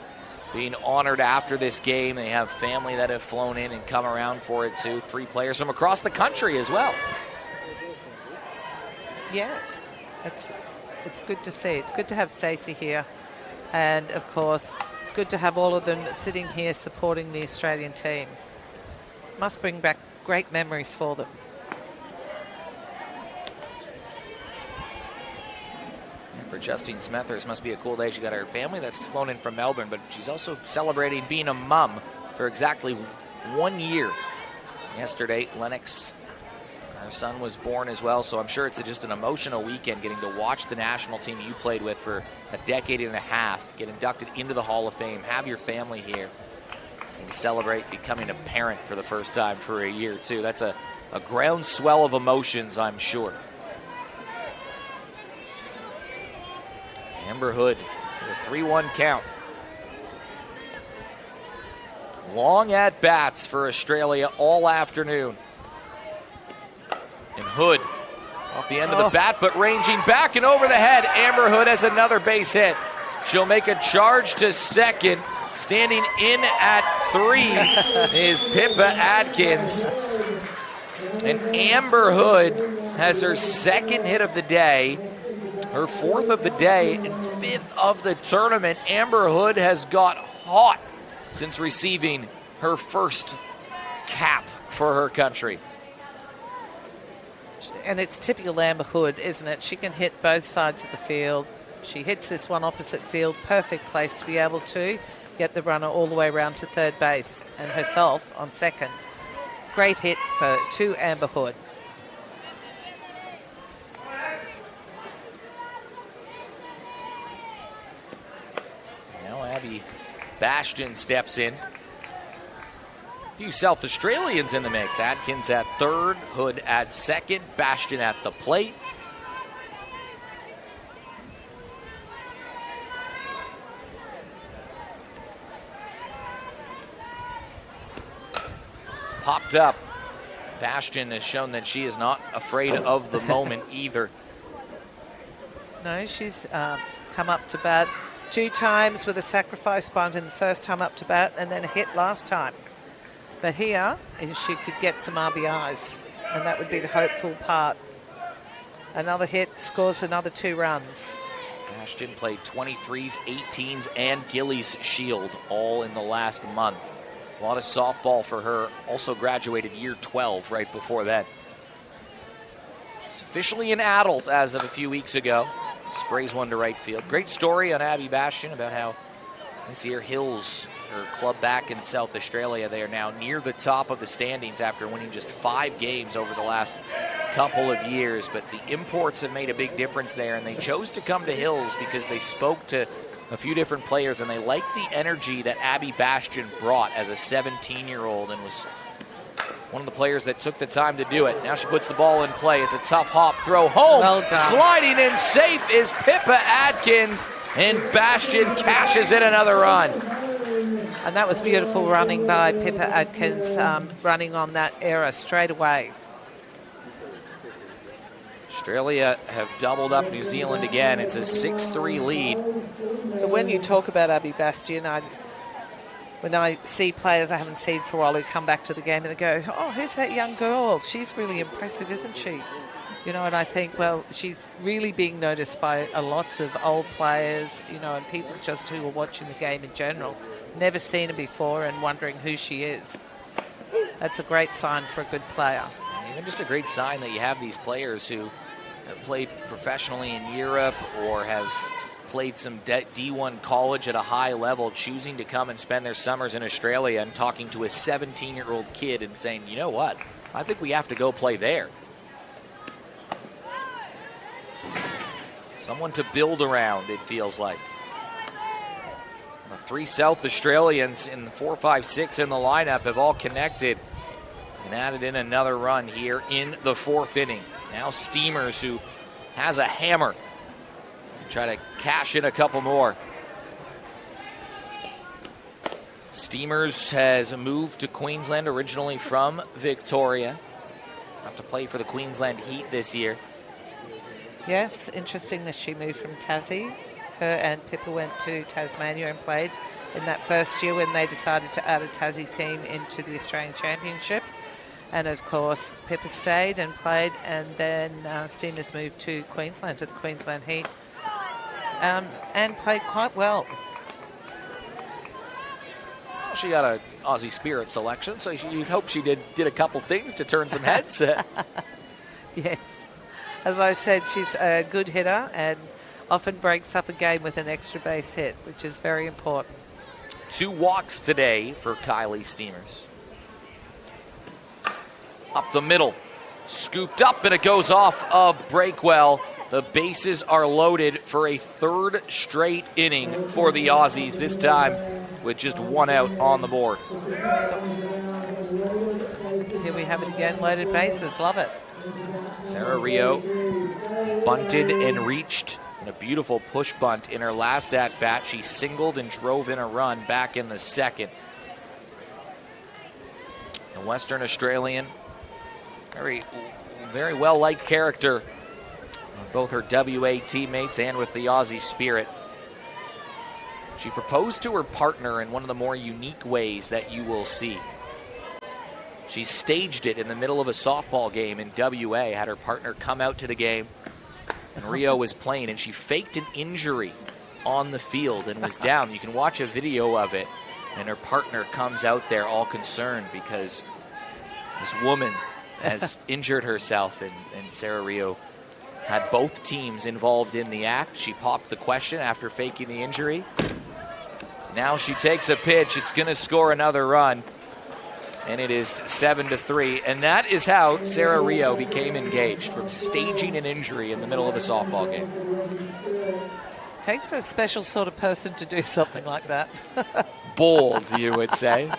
being honored after this game. They have family that have flown in and come around for it too. 3 players from across the country as well. Yes, it's good to see. It's good to have Stacey here. And, of course, it's good to have all of them sitting here supporting the Australian team. Must bring back great memories for them. For Justine Smethurst, must be a cool day. She got her family that's flown in from Melbourne, but she's also celebrating being a mum for exactly 1 year. Yesterday, Lennox, her son, was born as well, so I'm sure it's just an emotional weekend getting to watch the national team you played with for a decade and a half get inducted into the Hall of Fame, have your family here, and celebrate becoming a parent for the first time for a year, too. That's a groundswell of emotions, I'm sure. Amber Hood with a 3-1 count. Long at-bats for Australia all afternoon. And Hood off the end of the bat, but ranging back and over the head. Amber Hood has another base hit. She'll make a charge to second. Standing in at 3 is Pippa Adkins. And Amber Hood has her 2nd hit of the day, her 4th of the day, and 5th of the tournament. Amber Hood has got hot since receiving her first cap for her country. And it's typical Amber Hood, isn't it? She can hit both sides of the field. She hits this one opposite field, perfect place to be able to get the runner all the way around to third base and herself on second. Great hit to Amber Hood. Now Abby Bastion steps in. A few South Australians in the mix. Atkins at third, Hood at second, Bastion at the plate. Popped up. Bastion has shown that she is not afraid of the moment either. No, she's come up to bat 2 times with a sacrifice bunt in the first time up to bat and then a hit last time. But here, she could get some RBIs, and that would be the hopeful part. Another hit, scores another 2 runs. Bastion played 23s, 18s, and Gillies Shield all in the last month. A lot of softball for her. Also graduated year 12 right before that. She's officially an adult as of a few weeks ago. Sprays one to right field. Great story on Abby Bastion about how this year Hills, her club back in South Australia, they are now near the top of the standings after winning just 5 games over the last couple of years. But the imports have made a big difference there, and they chose to come to Hills because they spoke to a few different players, and they liked the energy that Abby Bastion brought as a 17-year-old and was one of the players that took the time to do it. Now she puts the ball in play. It's a tough hop throw home. Well done. Sliding in safe is Pippa Atkins, and Bastion cashes in another run. And that was beautiful running by Pippa Atkins, running on that error straight away. Australia have doubled up New Zealand again. It's a 6-3 lead. So when you talk about Abby Bastion, when I see players I haven't seen for a while who come back to the game and they go, oh, who's that young girl? She's really impressive, isn't she? You know, and I think, well, she's really being noticed by a lot of old players, you know, and people just who are watching the game in general. Never seen her before and wondering who she is. That's a great sign for a good player. And even just a great sign that you have these players who have played professionally in Europe or have played some D1 college at a high level, choosing to come and spend their summers in Australia and talking to a 17-year-old kid and saying, you know what, I think we have to go play there. Someone to build around, it feels like. The 3 South Australians in the 4, 5, 6 in the lineup have all connected and added in another run here in the 4th inning. Now Steamers, who has a hammer, try to cash in a couple more. Steamers has moved to Queensland, originally from Victoria. Have to play for the Queensland Heat this year. Yes, interesting that she moved from Tassie. Her and Pippa went to Tasmania and played in that first year when they decided to add a Tassie team into the Australian Championships. And of course, Pippa stayed and played, and then Steamers moved to Queensland, to the Queensland Heat, and played quite well. She got an Aussie Spirit selection, so you'd hope she did a couple things to turn some heads. Yes. As I said, she's a good hitter and often breaks up a game with an extra base hit, which is very important. 2 walks today for Kylie Steamers. Up the middle, scooped up, and it goes off of Breakwell. The bases are loaded for a 3rd straight inning for the Aussies, this time with just 1 out on the board. Here we have it again, loaded bases, love it. Sarah Rio bunted and reached in a beautiful push bunt in her last at-bat. She singled and drove in a run back in the 2nd. The Western Australian, very well-liked character of both her WA teammates and with the Aussie Spirit. She proposed to her partner in one of the more unique ways that you will see. She staged it in the middle of a softball game in WA, had her partner come out to the game, and Rio was playing, and she faked an injury on the field and was down. You can watch a video of it. And her partner comes out there all concerned because this woman has injured herself, and Sarah Rio had both teams involved in the act. She popped the question after faking the injury. Now she takes a pitch. It's going to score another run, and it is 7-3. And that is how Sarah Rio became engaged, from staging an injury in the middle of a softball game. Takes a special sort of person to do something like that. Bold, you would say.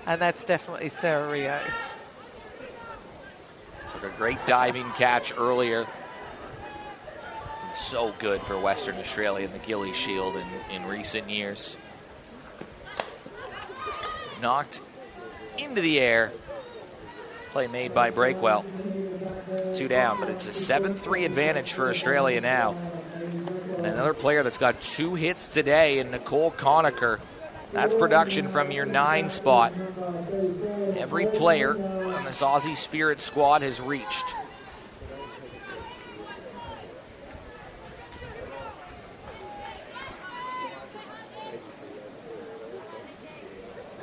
And that's definitely Sarah Rio. Took a great diving catch earlier. So good for Western Australia in the Gillies Shield in recent years. Knocked into the air. Play made by Breakwell. 2 down, but it's a 7-3 advantage for Australia now. And another player that's got 2 hits today in Nicole Conacher. That's production from your 9 spot. Every player on this Aussie Spirit squad has reached.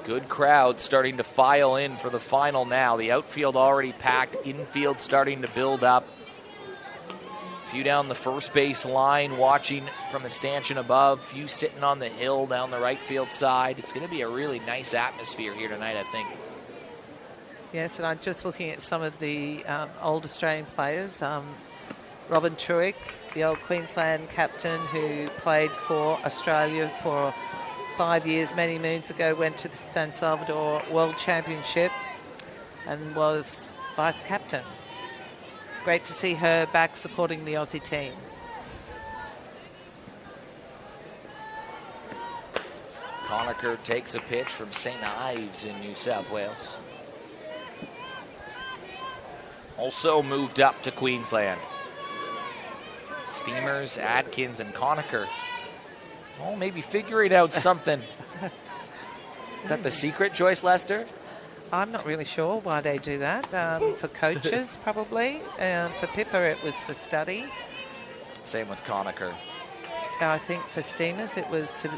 Good crowd starting to file in for the final now. The outfield already packed, infield starting to build up. Few down the first base line watching from a stanchion above. Few sitting on the hill down the right field side. It's going to be a really nice atmosphere here tonight, I think. Yes, and I'm just looking at some of the old Australian players. Robin Truick, the old Queensland captain who played for Australia for 5 years, many moons ago, went to the San Salvador World Championship and was vice captain. Great to see her back supporting the Aussie team. Conacher takes a pitch from St. Ives in New South Wales. Also moved up to Queensland. Steamers, Adkins, and Conacher. Oh, maybe figuring out something. Is that the secret, Joyce Lester? I'm not really sure why they do that. For coaches, probably. For Pippa, it was for study. Same with Conacher. I think for Steamers, it was to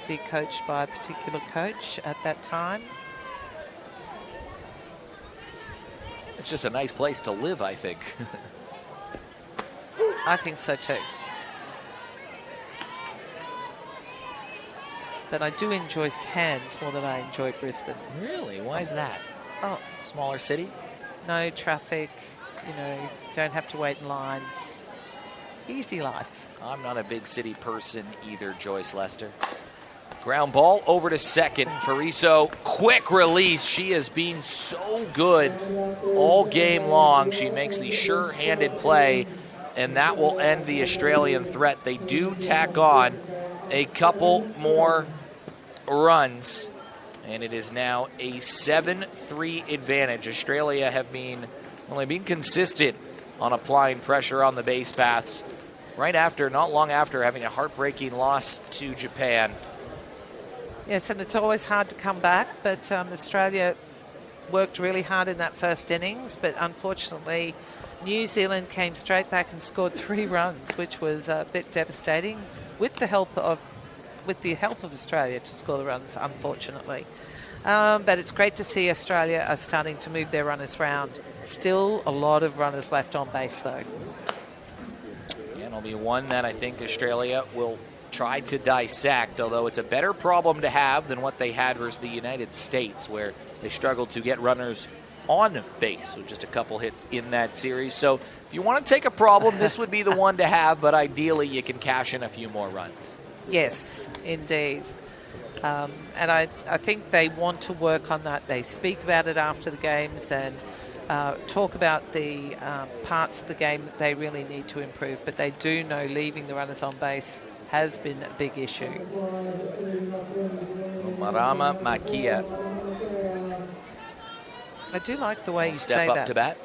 be coached by a particular coach at that time. It's just a nice place to live, I think. I think so too. But I do enjoy Cairns more than I enjoy Brisbane. Really? Why is that? Oh, Smaller city? no traffic, don't have to wait in lines. Easy life. I'm not a big city person either, Joyce Lester. Ground ball over to second. Fariso, quick release. She has been so good all game long. She makes the sure-handed play, and that will end the Australian threat. They do tack on a couple more runs, and it is now a 7-3 advantage. Australia have only been consistent on applying pressure on the base paths not long after having a heartbreaking loss to Japan. Yes, and it's always hard to come back, but Australia worked really hard in that first innings, but unfortunately New Zealand came straight back and scored 3 runs, which was a bit devastating with the help of Australia to score the runs, unfortunately. But it's great to see Australia are starting to move their runners round. Still a lot of runners left on base, though. Yeah, it'll be one that I think Australia will try to dissect, although it's a better problem to have than what they had versus the United States, where they struggled to get runners on base with just a couple hits in that series. So if you want to take a problem, this would be the one to have, but ideally you can cash in a few more runs. Yes, indeed. And I think they want to work on that. They speak about it after the games and talk about the parts of the game that they really need to improve, but they do know leaving the runners on base has been a big issue. Marama Makia. I do like the way you say Step up that. to bat.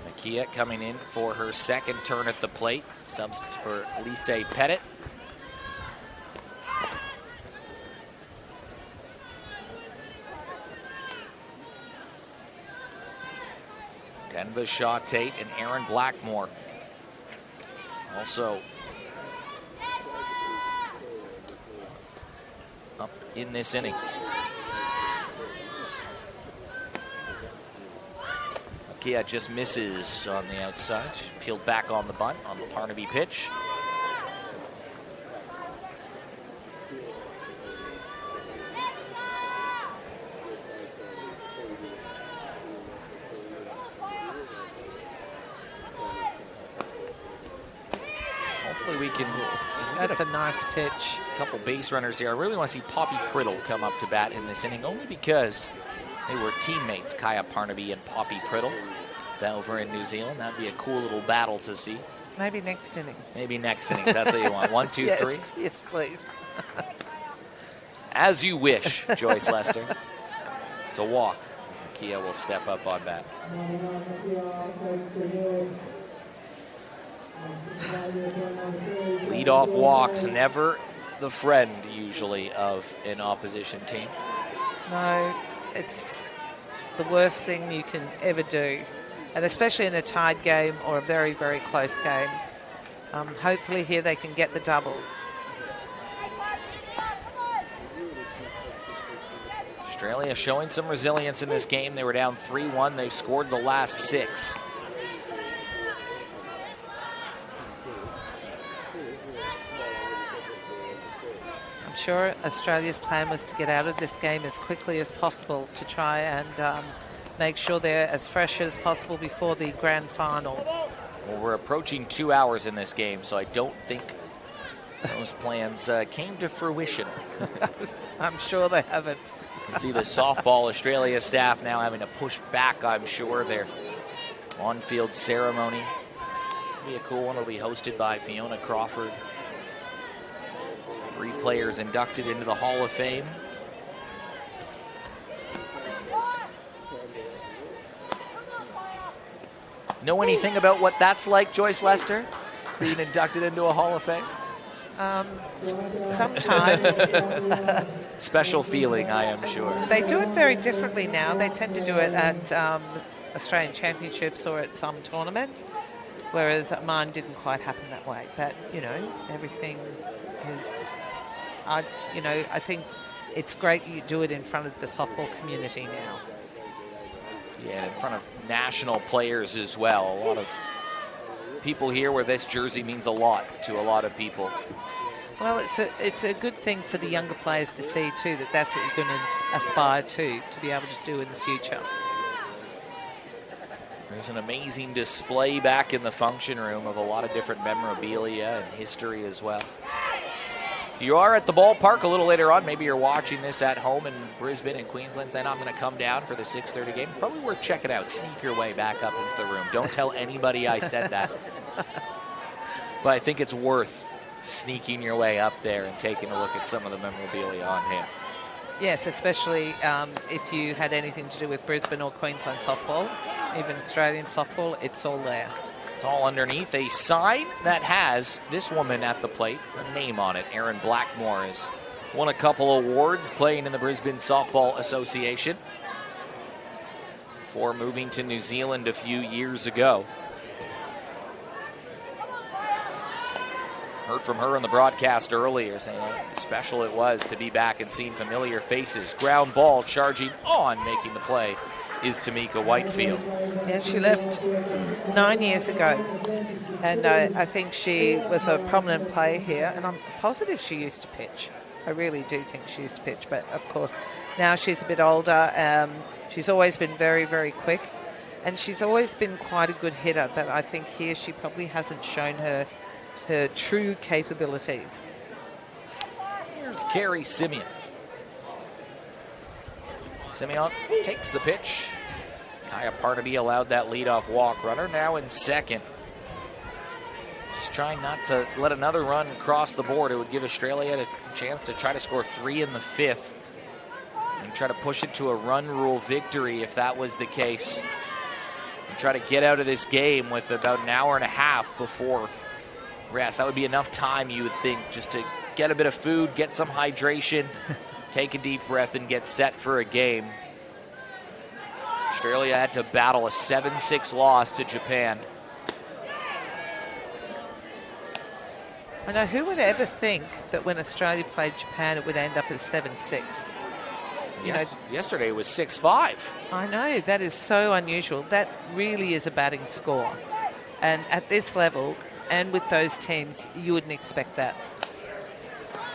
Makia coming in for her second turn at the plate. Subs for Lise Pettit. Denva Shaw Tate and Aaron Blackmore Also up in this inning. Kia just misses on the outside. She peeled back on the bunt on the Parnaby pitch. Hopefully we can. That's a nice pitch. A couple base runners here. I really want to see Poppy Priddle come up to bat in this inning, only because they were teammates, Kaya Parnaby and Poppy Priddle, over in New Zealand. That'd be a cool little battle to see. Maybe next innings. Maybe next innings. That's what you want. 1, 2, 3. Yes, please. As you wish, Joyce Lester. It's a walk. Kia will step up on bat. Leadoff walks, never the friend usually of an opposition team. No, it's the worst thing you can ever do, and especially in a tied game or a very, very close game. Hopefully here they can get the double. Australia showing some resilience in this game. They were down 3-1. They've scored the last 6. I'm sure Australia's plan was to get out of this game as quickly as possible to try and make sure they're as fresh as possible before the grand final. Well, we're approaching 2 hours in this game, so I don't think those plans came to fruition. I'm sure they haven't. You can see the Softball Australia staff now having to push back, I'm sure, their on-field ceremony. It'll be a cool one. It'll be hosted by Fiona Crawford. 3 players inducted into the Hall of Fame. Know anything about what that's like, Joyce Lester? Being inducted into a Hall of Fame? Sometimes. Special feeling, I am sure. They do it very differently now. They tend to do it at Australian Championships or at some tournament, whereas mine didn't quite happen that way. But, you know, everything is... I think it's great you do it in front of the softball community now. Yeah, in front of national players as well. A lot of people here where this jersey means a lot to a lot of people. Well, it's a good thing for the younger players to see too, that that's what you're going to aspire to be able to do in the future. There's an amazing display back in the function room of a lot of different memorabilia and history as well. If you are at the ballpark a little later on, maybe you're watching this at home in Brisbane and Queensland, saying, I'm going to come down for the 6:30 game. Probably worth checking out. Sneak your way back up into the room. Don't tell anybody I said that. But I think it's worth sneaking your way up there and taking a look at some of the memorabilia on hand. Yes, especially if you had anything to do with Brisbane or Queensland softball, even Australian softball, it's all there. It's all underneath a sign that has this woman at the plate, her name on it. Erin Blackmore has won a couple awards playing in the Brisbane Softball Association before moving to New Zealand a few years ago. Heard from her on the broadcast earlier saying how special it was to be back and seeing familiar faces. Ground ball charging on, making the play is Tamika Whitefield. Yeah, she left 9 years ago, and I think she was a prominent player here, and I'm positive she used to pitch. I really do think she used to pitch, but of course now she's a bit older. She's always been very, very quick, and she's always been quite a good hitter, but I think here she probably hasn't shown her true capabilities. Here's Carrie Simeon. Simeon takes the pitch. Kaya Parnaby allowed that leadoff walk runner. Now in second. Just trying not to let another run cross the board. It would give Australia a chance to try to score 3 in the 5th and try to push it to a run rule victory if that was the case. And try to get out of this game with about an hour and a half before rest. That would be enough time, you would think, just to get a bit of food, get some hydration, take a deep breath, and get set for a game. Australia had to battle a 7-6 loss to Japan. I know, who would ever think that when Australia played Japan, it would end up as 7-6? Yesterday was 6-5. I know, that is so unusual. That really is a batting score. And at this level, and with those teams, you wouldn't expect that.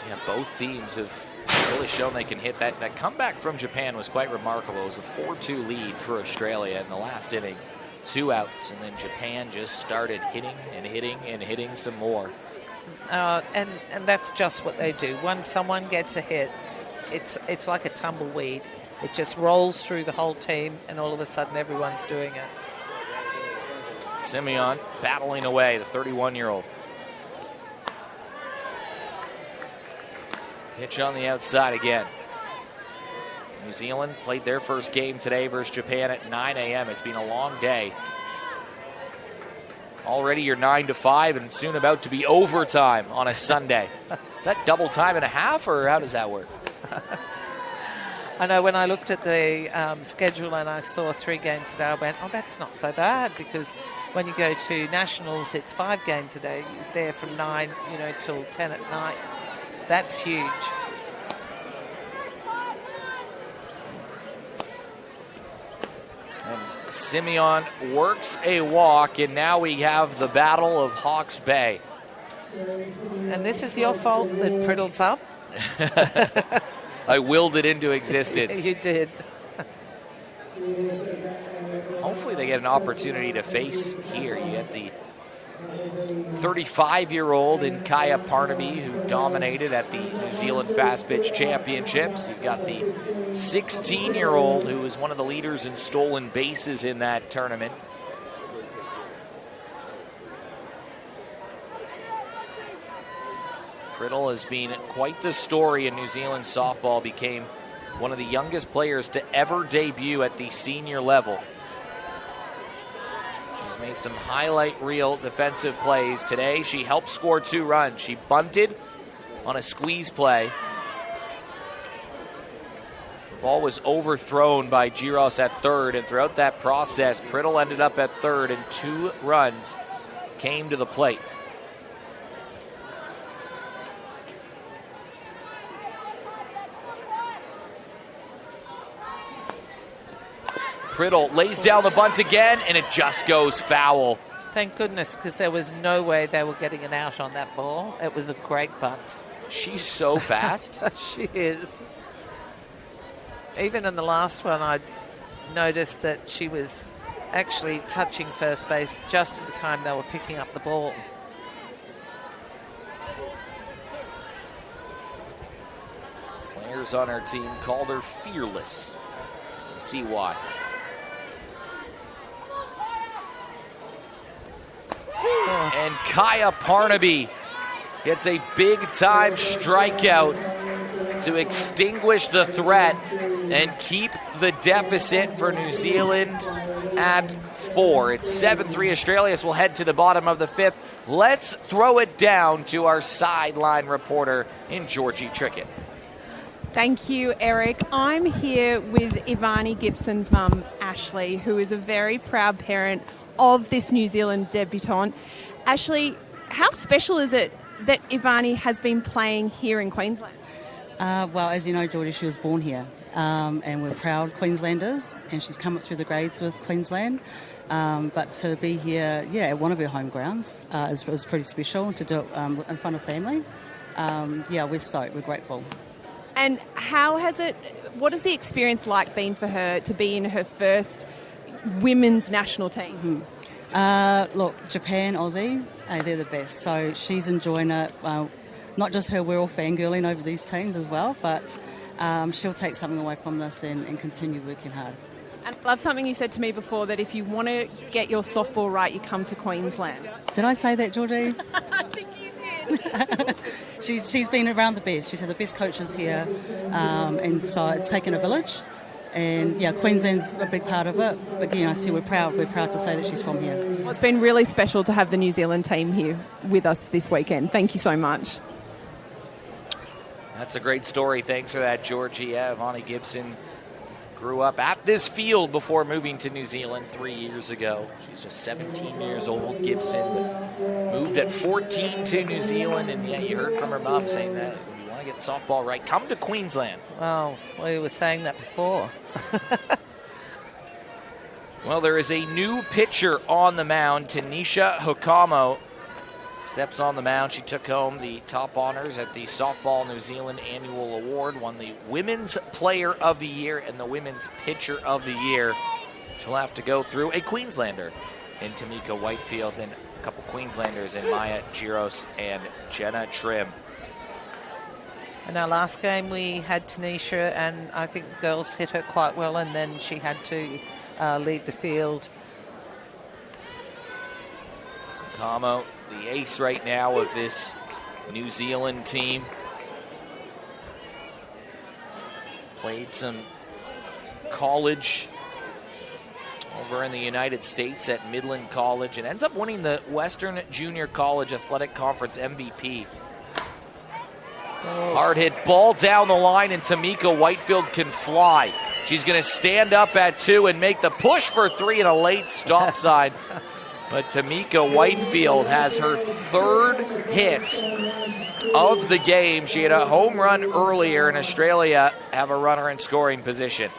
Yeah, both teams have really shown they can hit that. That comeback from Japan was quite remarkable. It was a 4-2 lead for Australia in the last inning. 2 outs, and then Japan just started hitting and hitting and hitting some more. And that's just what they do. Once someone gets a hit, it's like a tumbleweed. It just rolls through the whole team, and all of a sudden everyone's doing it. Simeon battling away, the 31-year-old. Pitch on the outside again. New Zealand played their first game today versus Japan at 9 a.m. It's been a long day. Already you're 9-5 and soon about to be overtime on a Sunday. Is that double time and a half, or how does that work? I know, when I looked at the schedule and I saw 3 games today, I went, oh, that's not so bad, because when you go to Nationals, it's 5 games a day. You're there from 9, till 10 at night. That's huge. And Simeon works a walk, and now we have the Battle of Hawke's Bay. And this is your fault that Priddle's up? I willed it into existence. You did. Hopefully they get an opportunity to face here. You get the 35-year-old in Kaya Parnaby, who dominated at the New Zealand Fast Pitch Championships. You've got the 16-year-old who was one of the leaders in stolen bases in that tournament. Priddle has been quite the story in New Zealand softball, became one of the youngest players to ever debut at the senior level. She's made some highlight reel defensive plays today. She helped score 2 runs. She bunted on a squeeze play. The ball was overthrown by Giros at third, and throughout that process, Priddle ended up at third, and 2 runs came to the plate. Priddle lays down the bunt again, and it just goes foul. Thank goodness, because there was no way they were getting an out on that ball. It was a great bunt. She's so fast. She is. Even in the last one, I noticed that she was actually touching first base just at the time they were picking up the ball. Players on our team called her fearless. Let's see why. And Kaya Parnaby gets a big-time strikeout to extinguish the threat and keep the deficit for New Zealand at 4. It's 7-3 Australia, so we'll head to the bottom of the 5th. Let's throw it down to our sideline reporter in Georgie Trickett. Thank you, Eric. I'm here with Ivani Gibson's mum, Ashley, who is a very proud parent of this New Zealand debutante. Ashley, how special is it that Ivani has been playing here in Queensland? Well, as you know, Geordie, she was born here, and we're proud Queenslanders, and she's come up through the grades with Queensland. But to be here, at one of her home grounds, was pretty special. To do it in front of family, we're stoked, we're grateful. And what has the experience like been for her to be in her first women's national team? Look, Japan, Aussie, they're the best. So she's enjoying it. Not just her, we're all fangirling over these teams as well, but she'll take something away from this and continue working hard. And I love something you said to me before, that if you want to get your softball right, you come to Queensland. Did I say that, Georgie? I think you did. She's been around the best. She's had the best coaches here, and so it's taken a village. And Queensland's a big part of it. Again, I see we're proud to say that she's from here. Well, it's been really special to have the New Zealand team here with us this weekend. Thank you so much. That's a great story. Thanks for that, Georgie. Ivani Gibson Grew up at this field before moving to New Zealand 3 years ago. She's just 17 years old, Gibson, but moved at 14 to New Zealand. And yeah, you heard from her mom saying that when you want to get softball right, come to Queensland. Well, we were saying that before. Well, there is a new pitcher on the mound. Tanisha Hokamo steps on the mound. She took home the top honors at the Softball New Zealand Annual Award, won the Women's Player of the Year and the Women's Pitcher of the Year. She'll have to go through a Queenslander in Tamika Whitefield and a couple Queenslanders in Maya Giros and Jenna Trim. In our last game, we had Tanisha, and I think the girls hit her quite well, and then she had to leave the field. Hokamo, the ace right now of this New Zealand team. Played some college over in the United States at Midland College and ends up winning the Western Junior College Athletic Conference MVP. Hard hit ball down the line, and Tamika Whitefield can fly. She's going to stand up at 2 and make the push for 3 and a late stop sign. But Tamika Whitefield has her 3rd hit of the game. She had a home run earlier, and Australia have a runner in scoring position.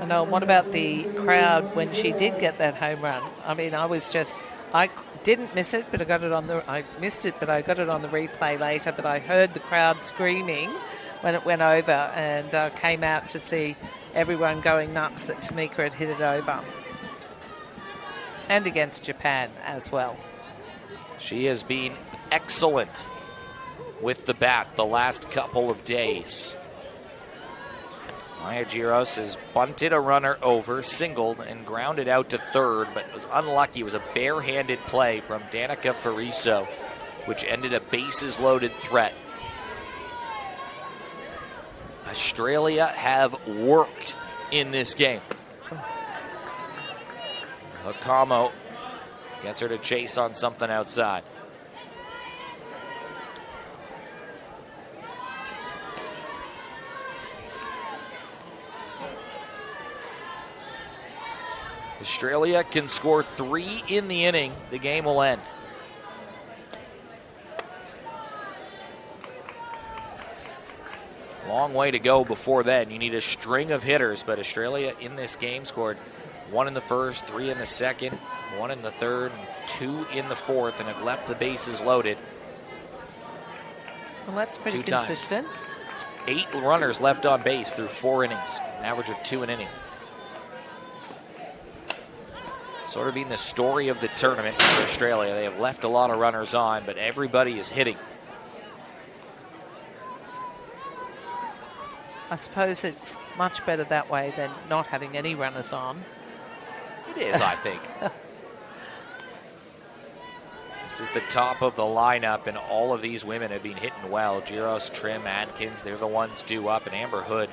I know. What about the crowd when she did get that home run? I mean, I didn't miss it, but I missed it, but I got it on the replay later. But I heard the crowd screaming when it went over, and came out to see everyone going nuts that Tamika had hit it over. And against Japan as well. She has been excellent with the bat the last couple of days. Maya Giros has bunted a runner over, singled, and grounded out to 3rd, but was unlucky. It was a barehanded play from Danica Fariso, which ended a bases-loaded threat. Australia have worked in this game. Hokamo gets her to chase on something outside. Australia can score 3 in the inning. The game will end. Long way to go before then. You need a string of hitters, but Australia in this game scored 1 in the first, 3 in the second, 1 in the third, and 2 in the fourth, and have left the bases loaded. Well, that's pretty 2 times. consistent. 8 runners left on base through 4 innings, an average of 2 an inning. Sort of being the story of the tournament for Australia. They have left a lot of runners on, but everybody is hitting. I suppose it's much better that way than not having any runners on. It is, I think. This is the top of the lineup, and all of these women have been hitting well. Giros, Trim, Adkins, they're the ones due up, and Amber Hood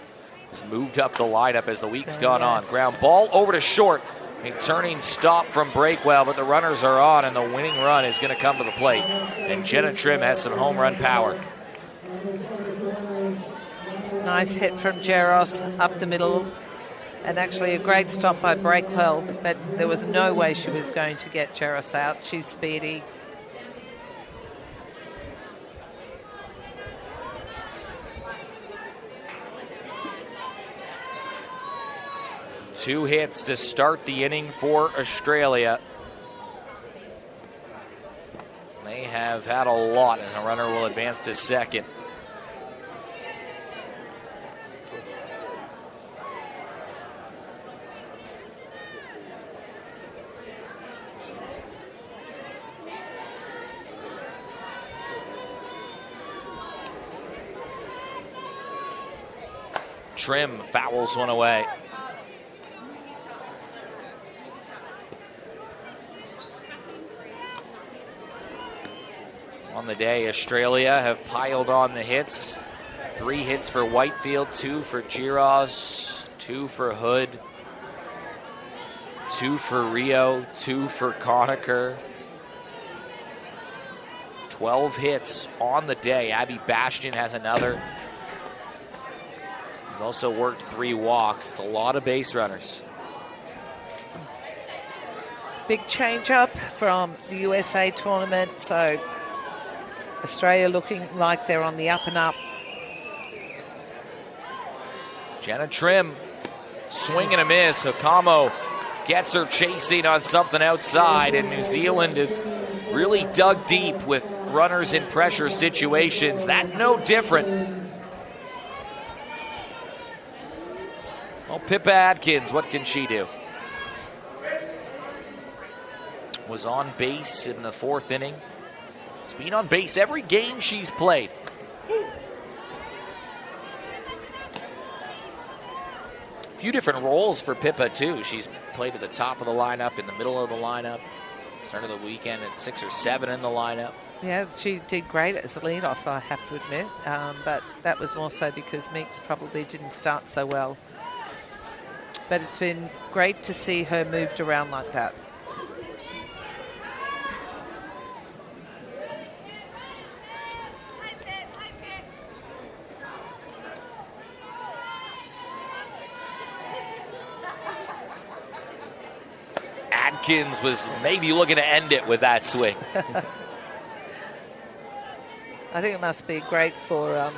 has moved up the lineup as the week's gone on. Ground ball over to short. A turning stop from Breakwell, but the runners are on, and the winning run is going to come to the plate. And Jenna Trim has some home run power. Nice hit from Giros up the middle, and actually a great stop by Breakwell, but there was no way she was going to get Giros out. She's speedy. Two hits to start the inning for Australia. They have had a lot, and a runner will advance to second. Trim fouls one away. On the day, Australia have piled on the hits. 3 hits for Whitefield, 2 for Giros, 2 for Hood, 2 for Rio, 2 for Conacher. 12 hits on the day. Abby Bastion has another. We've also worked 3 walks. It's a lot of base runners. Big change up from the USA tournament, so Australia looking like they're on the up and up. Jenna Trim, swing and a miss. Hakamo gets her chasing on something outside, and New Zealand have really dug deep with runners in pressure situations. That no different. Well, Pippa Adkins, what can she do? Was on base in the 4th inning. Has been on base every game she's played. A few different roles for Pippa, too. She's played at the top of the lineup, in the middle of the lineup, start of the weekend at 6 or 7 in the lineup. Yeah, she did great as a leadoff, I have to admit, but that was more so because Meeks probably didn't start so well. But it's been great to see her moved around like that. Adkins was maybe looking to end it with that swing. I think it must be great for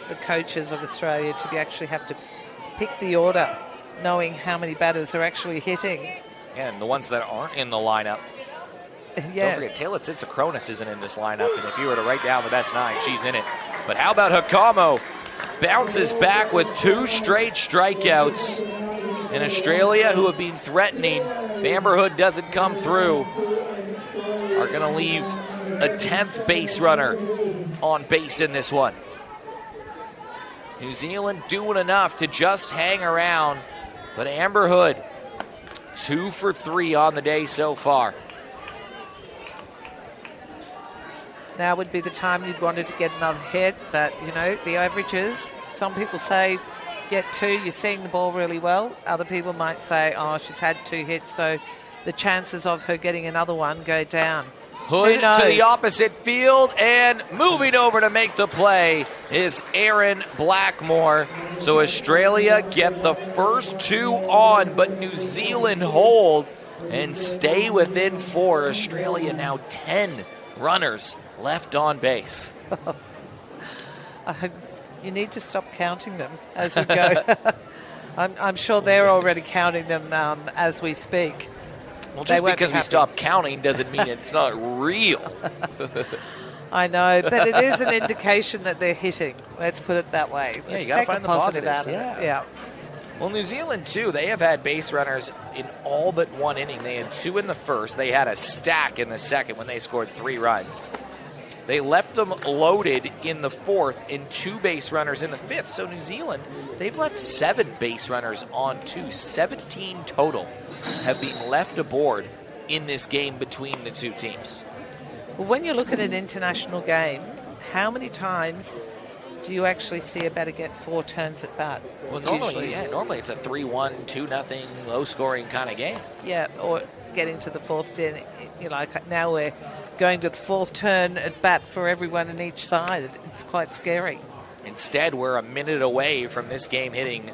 the coaches of Australia to be actually have to pick the order, knowing how many batters are actually hitting. Yeah, and the ones that aren't in the lineup. Yes. Don't forget, Taylor Tsitsa-Kronis isn't in this lineup, and if you were to write down the best 9, she's in it. But how about Hakamo? Bounces back with 2 straight strikeouts. In Australia, who have been threatening, if Amber Hood doesn't come through, are going to leave a 10th base runner on base in this one. New Zealand doing enough to just hang around, but Amber Hood, 2 for 3 on the day so far. Now would be the time you'd wanted to get another hit, but, you know, the averages, some people say get 2, you're seeing the ball really well. Other people might say, oh, she's had 2 hits, so the chances of her getting another one go down. Hood to the opposite field, and moving over to make the play is Erin Blackmore. So Australia get the first 2 on, but New Zealand hold and stay within 4. Australia now 10 runners left on base. You need to stop counting them as we go. I'm sure they're already counting them as we speak. Well, just because we stop counting doesn't mean it's not real. I know, but it is an indication that they're hitting. Let's put it that way. Yeah, you Let's got to take find a the positive positives. out of it. Yeah. Well, New Zealand, too, they have had base runners in all but 1 inning. They had 2 in the first. They had a stack in the second when they scored 3 runs. They left them loaded in the 4th and 2 base runners in the 5th. So New Zealand, they've left 7 base runners on 2. 17 total have been left aboard in this game between the 2 teams. Well, when you look at an international game, how many times do you actually see a batter get 4 turns at bat? Well, normally it's a 3-1, 2-0, low-scoring kind of game. Yeah, or getting to the 4th inning. You know, like now we're going to the 4th turn at bat for everyone on each side. It's quite scary. Instead, we're a minute away from this game hitting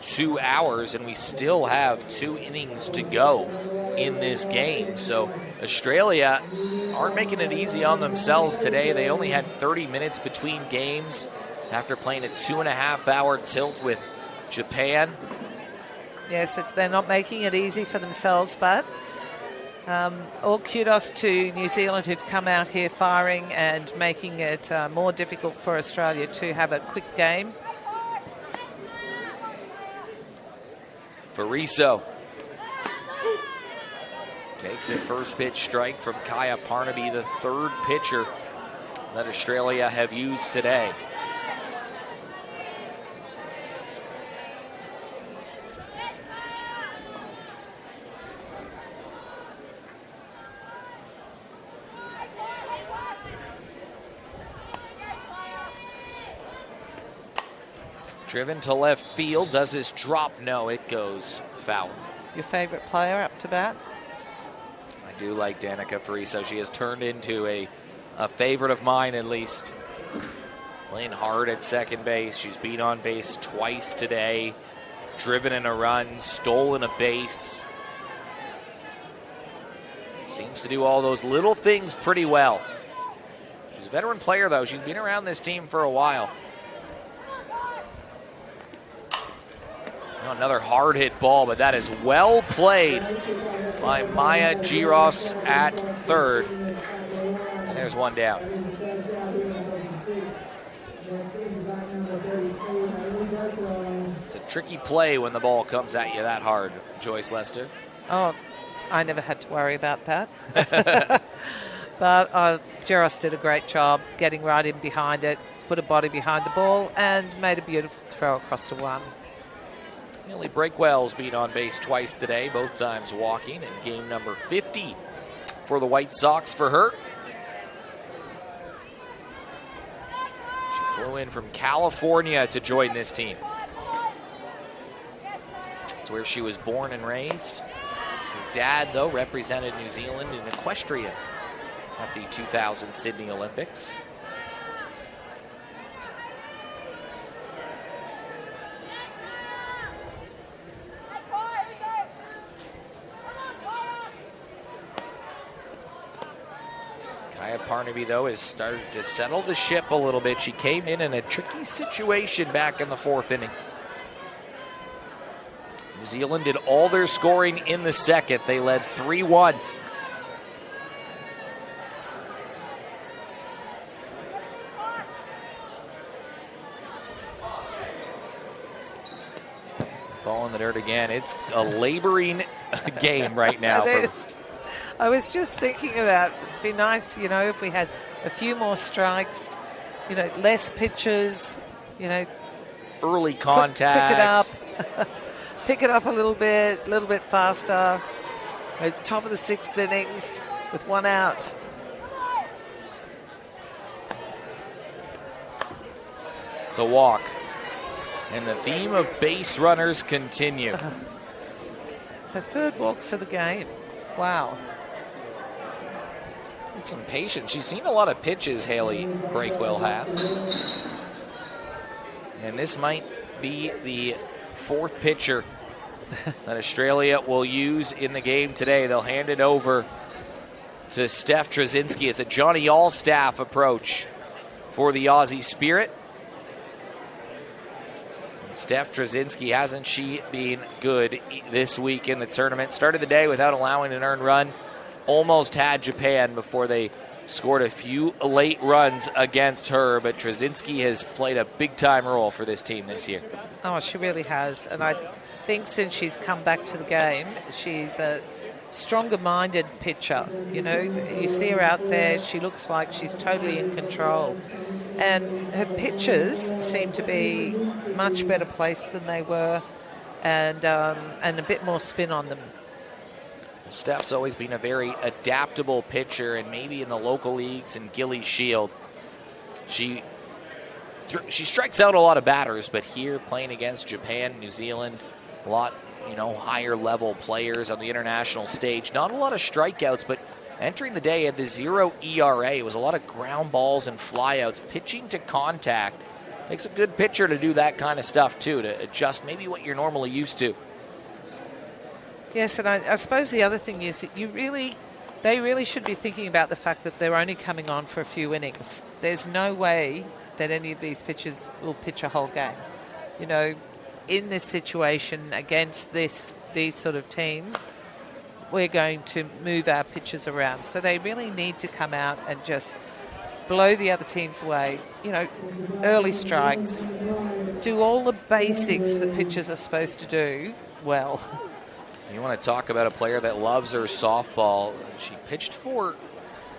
2 hours, and we still have 2 innings to go in this game. So Australia aren't making it easy on themselves today. They only had 30 minutes between games after playing a 2.5-hour tilt with Japan. Yes, they're not making it easy for themselves, but all kudos to New Zealand, who've come out here firing and making it more difficult for Australia to have a quick game. Fariso takes a first pitch strike from Kaya Parnaby, the 3rd pitcher that Australia have used today. Driven to left field. Does this drop? No, it goes foul. Your favorite player up to bat? I do like Danica Fariso. She has turned into a favorite of mine, at least. Playing hard at second base. She's been on base twice today. Driven in a run, stolen a base. Seems to do all those little things pretty well. She's a veteran player, though. She's been around this team for a while. Another hard hit ball, but that is well played by Maya Giros at third. And there's one down. It's a tricky play when the ball comes at you that hard, Joyce Lester. Oh, I never had to worry about that. But Giros did a great job getting right in behind it, put a body behind the ball, and made a beautiful throw across to one. Millie Breakwell's been on base twice today, both times walking, in game number 50 for the White Sox for her. She flew in from California to join this team. It's where she was born and raised. Her dad, though, represented New Zealand in equestrian at the 2000 Sydney Olympics. Parnaby, though, has started to settle the ship a little bit. She came in a tricky situation back in the fourth inning. New Zealand did all their scoring in the second. They led 3-1. Ball in the dirt again. It's a laboring game right now. It is. I was just thinking about, it'd be nice, you know, if we had a few more strikes, you know, less pitches, you know. Early contact. Pick it up a little bit faster. At top of the sixth innings with one out. It's a walk. And the theme of base runners continue. Her third walk for the game. Wow. Some patience. She's seen a lot of pitches, Haley Breakwell has. And this might be the fourth pitcher that Australia will use in the game today. They'll hand it over to Steph Trzynski. It's a Johnny Allstaff approach for the Aussie Spirit. And Steph Trzynski, hasn't she been good this week in the tournament? Started the day without allowing an earned run. Almost had Japan before they scored a few late runs against her, but Trzynski has played a big-time role for this team this year. Oh, she really has. And I think since she's come back to the game, she's a stronger-minded pitcher. You know, you see her out there, she looks like she's totally in control. And her pitches seem to be much better placed than they were, and a bit more spin on them. Steph's always been a very adaptable pitcher, and maybe in the local leagues and Gillies Shield, she strikes out a lot of batters, but here playing against Japan, New Zealand, a lot, you know, higher level players on the international stage. Not a lot of strikeouts, but entering the day at the 0 ERA. It was a lot of ground balls and flyouts, pitching to contact. Takes a good pitcher to do that kind of stuff too, to adjust maybe what you're normally used to. Yes, and I suppose the other thing is that they really should be thinking about the fact that they're only coming on for a few innings. There's no way that any of these pitchers will pitch a whole game. You know, in this situation against these sort of teams, we're going to move our pitchers around. So they really need to come out and just blow the other teams away. You know, early strikes, do all the basics that pitchers are supposed to do well. You want to talk about a player that loves her softball. She pitched for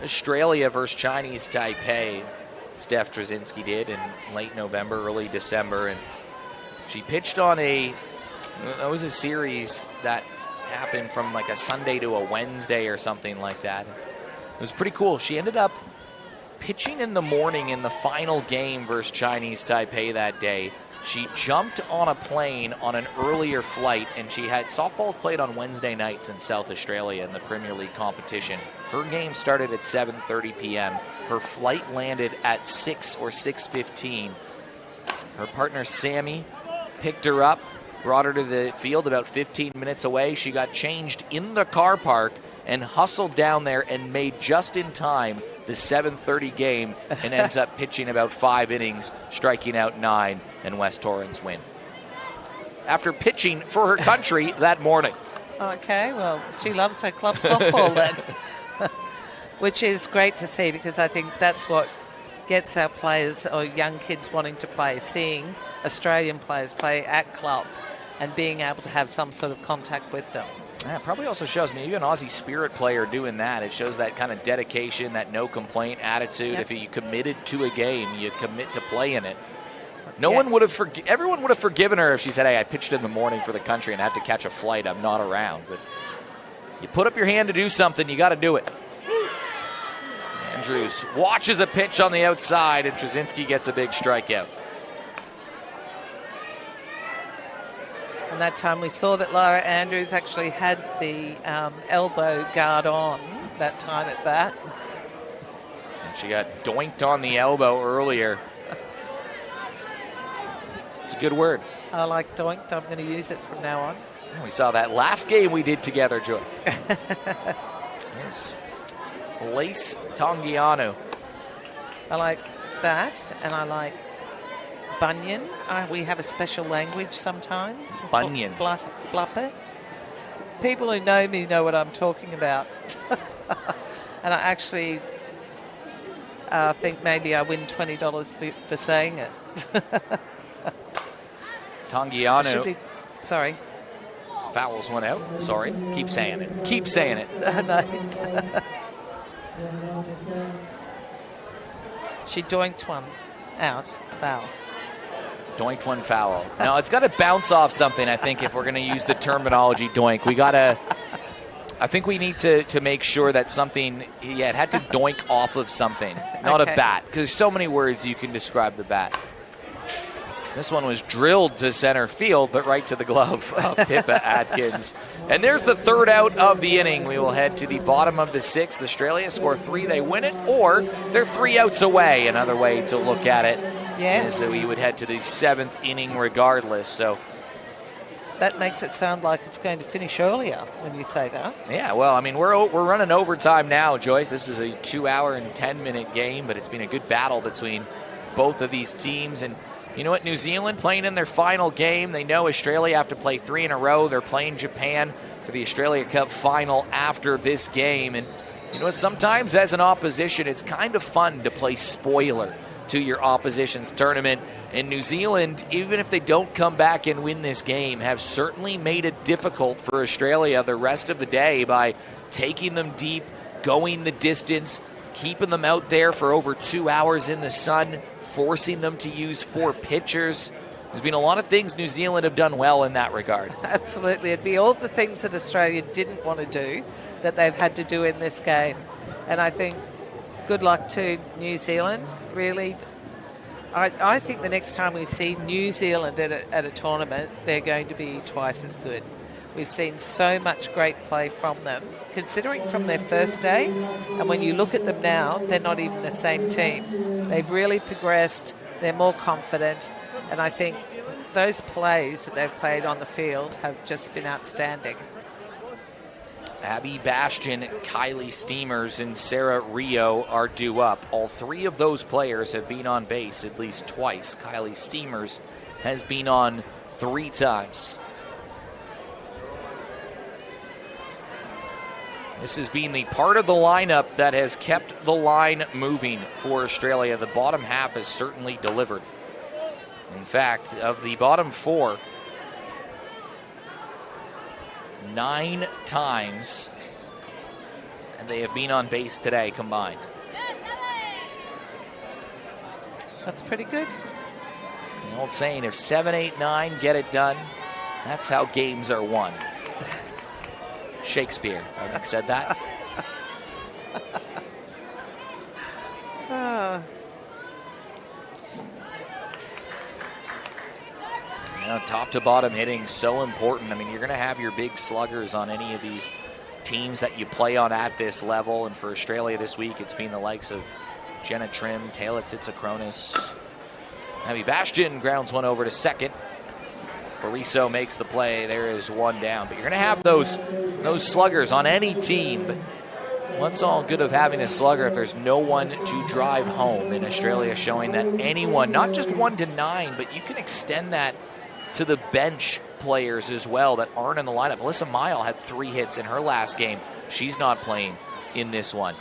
Australia versus Chinese Taipei. Steph Trzynski did in late November, early December. And she pitched on that was a series that happened from like a Sunday to a Wednesday or something like that. It was pretty cool. She ended up pitching in the morning in the final game versus Chinese Taipei that day. She jumped on a plane on an earlier flight, and she had softball played on Wednesday nights in South Australia in the Premier League competition. Her game started at 7:30 p.m. Her flight landed at 6 or 6:15. Her partner, Sammy, picked her up, brought her to the field about 15 minutes away. She got changed in the car park and hustled down there and made just in time the 7:30 game and ends up pitching about 5 innings, striking out 9, and West Torrens win. After pitching for her country that morning. Okay, well, she loves her club softball then, which is great to see, because I think that's what gets our players or young kids wanting to play, seeing Australian players play at club and being able to have some sort of contact with them. Yeah, it probably also shows me, even an Aussie Spirit player doing that, it shows that kind of dedication, that no complaint attitude. Yep. If you committed to a game, you commit to play in it. Everyone would have forgiven her if she said, hey, I pitched in the morning for the country and had to catch a flight. I'm not around. But you put up your hand to do something, you got to do it. Andrews watches a pitch on the outside, and Trzynski gets a big strikeout. And that time we saw that Lara Andrews actually had the elbow guard on that time at bat. And she got doinked on the elbow earlier. It's a good word. I like doinked. I'm going to use it from now on. We saw that last game we did together, Joyce. Here's Lace Tongiano. I like that, and I like Bunyan. We have a special language sometimes. Bunyan. Blupper. People who know me know what I'm talking about. And I actually think maybe I win $20 for saying it. Tongiano Sorry. fouls one out. Sorry. Keep saying it. Keep saying it. No. She doinked one out. Foul. Doinked one foul. No, it's got to bounce off something, I think, if we're going to use the terminology doink. I think we need to make sure that something, it had to doink off of something, not a bat, because there's so many words you can describe the bat. This one was drilled to center field, but right to the glove of Pippa Atkins. And there's the third out of the inning. We will head to the bottom of the sixth. Australia score 3, they win it, or they're 3 outs away. Another way to look at it. Yes. So we would head to the 7th inning regardless. So that makes it sound like it's going to finish earlier when you say that. Yeah, well, I mean, we're running overtime now, Joyce. This is a 2-hour and 10-minute game, but it's been a good battle between both of these teams. And you know what? New Zealand playing in their final game. They know Australia have to play 3 in a row. They're playing Japan for the Australia Cup final after this game. And you know what? Sometimes as an opposition, it's kind of fun to play spoiler to your opposition's tournament. And New Zealand, even if they don't come back and win this game, have certainly made it difficult for Australia the rest of the day by taking them deep, going the distance, keeping them out there for over 2 hours in the sun, forcing them to use 4 pitchers. There's been a lot of things New Zealand have done well in that regard. Absolutely. It'd be all the things that Australia didn't want to do that they've had to do in this game. And I think good luck to New Zealand, really. I think the next time we see New Zealand at a tournament, they're going to be twice as good. We've seen so much great play from them, considering from their first day. And when you look at them now, they're not even the same team. They've really progressed. They're more confident. And I think those plays that they've played on the field have just been outstanding. Abby Bastian, Kylie Steamers, and Sarah Rio are due up. All 3 of those players have been on base at least twice. Kylie Steamers has been on 3 times. This has been the part of the lineup that has kept the line moving for Australia. The bottom half has certainly delivered. In fact, of the bottom 4, 9 times, and they have been on base today combined. That's pretty good. The old saying, if 7, 8, 9 get it done, that's how games are won. Shakespeare, I think, said that. You know, top to bottom hitting so important. I mean, you're going to have your big sluggers on any of these teams that you play on at this level. And for Australia this week, it's been the likes of Jenna Trim, Taylor Tsitsikronis. Abby Bastion grounds one over to second. Fariso makes the play. There is one down. But you're going to have those sluggers on any team. But what's all good of having a slugger if there's no one to drive home? In Australia showing that anyone, not just 1 to 9, but you can extend that to the bench players as well that aren't in the lineup. Alyssa Mile had 3 hits in her last game. She's not playing in this one.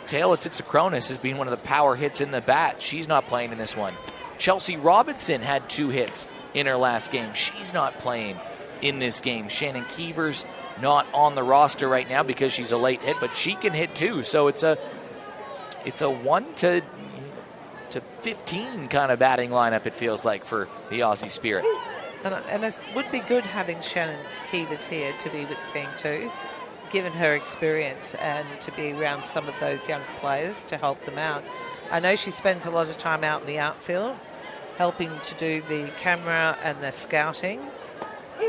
Taylor Tsitsikronis has been one of the power hits in the bat. She's not playing in this one. Chelsea Robinson had 2 hits in her last game. She's not playing in this game. Shannon Keevers not on the roster right now because she's a late hit, but she can hit too. So it's a 1 to 15 kind of batting lineup, it feels like, for the Aussie Spirit. And it would be good having Shannon Keevers here to be with Team 2, given her experience, and to be around some of those young players to help them out. I know she spends a lot of time out in the outfield, helping to do the camera and the scouting,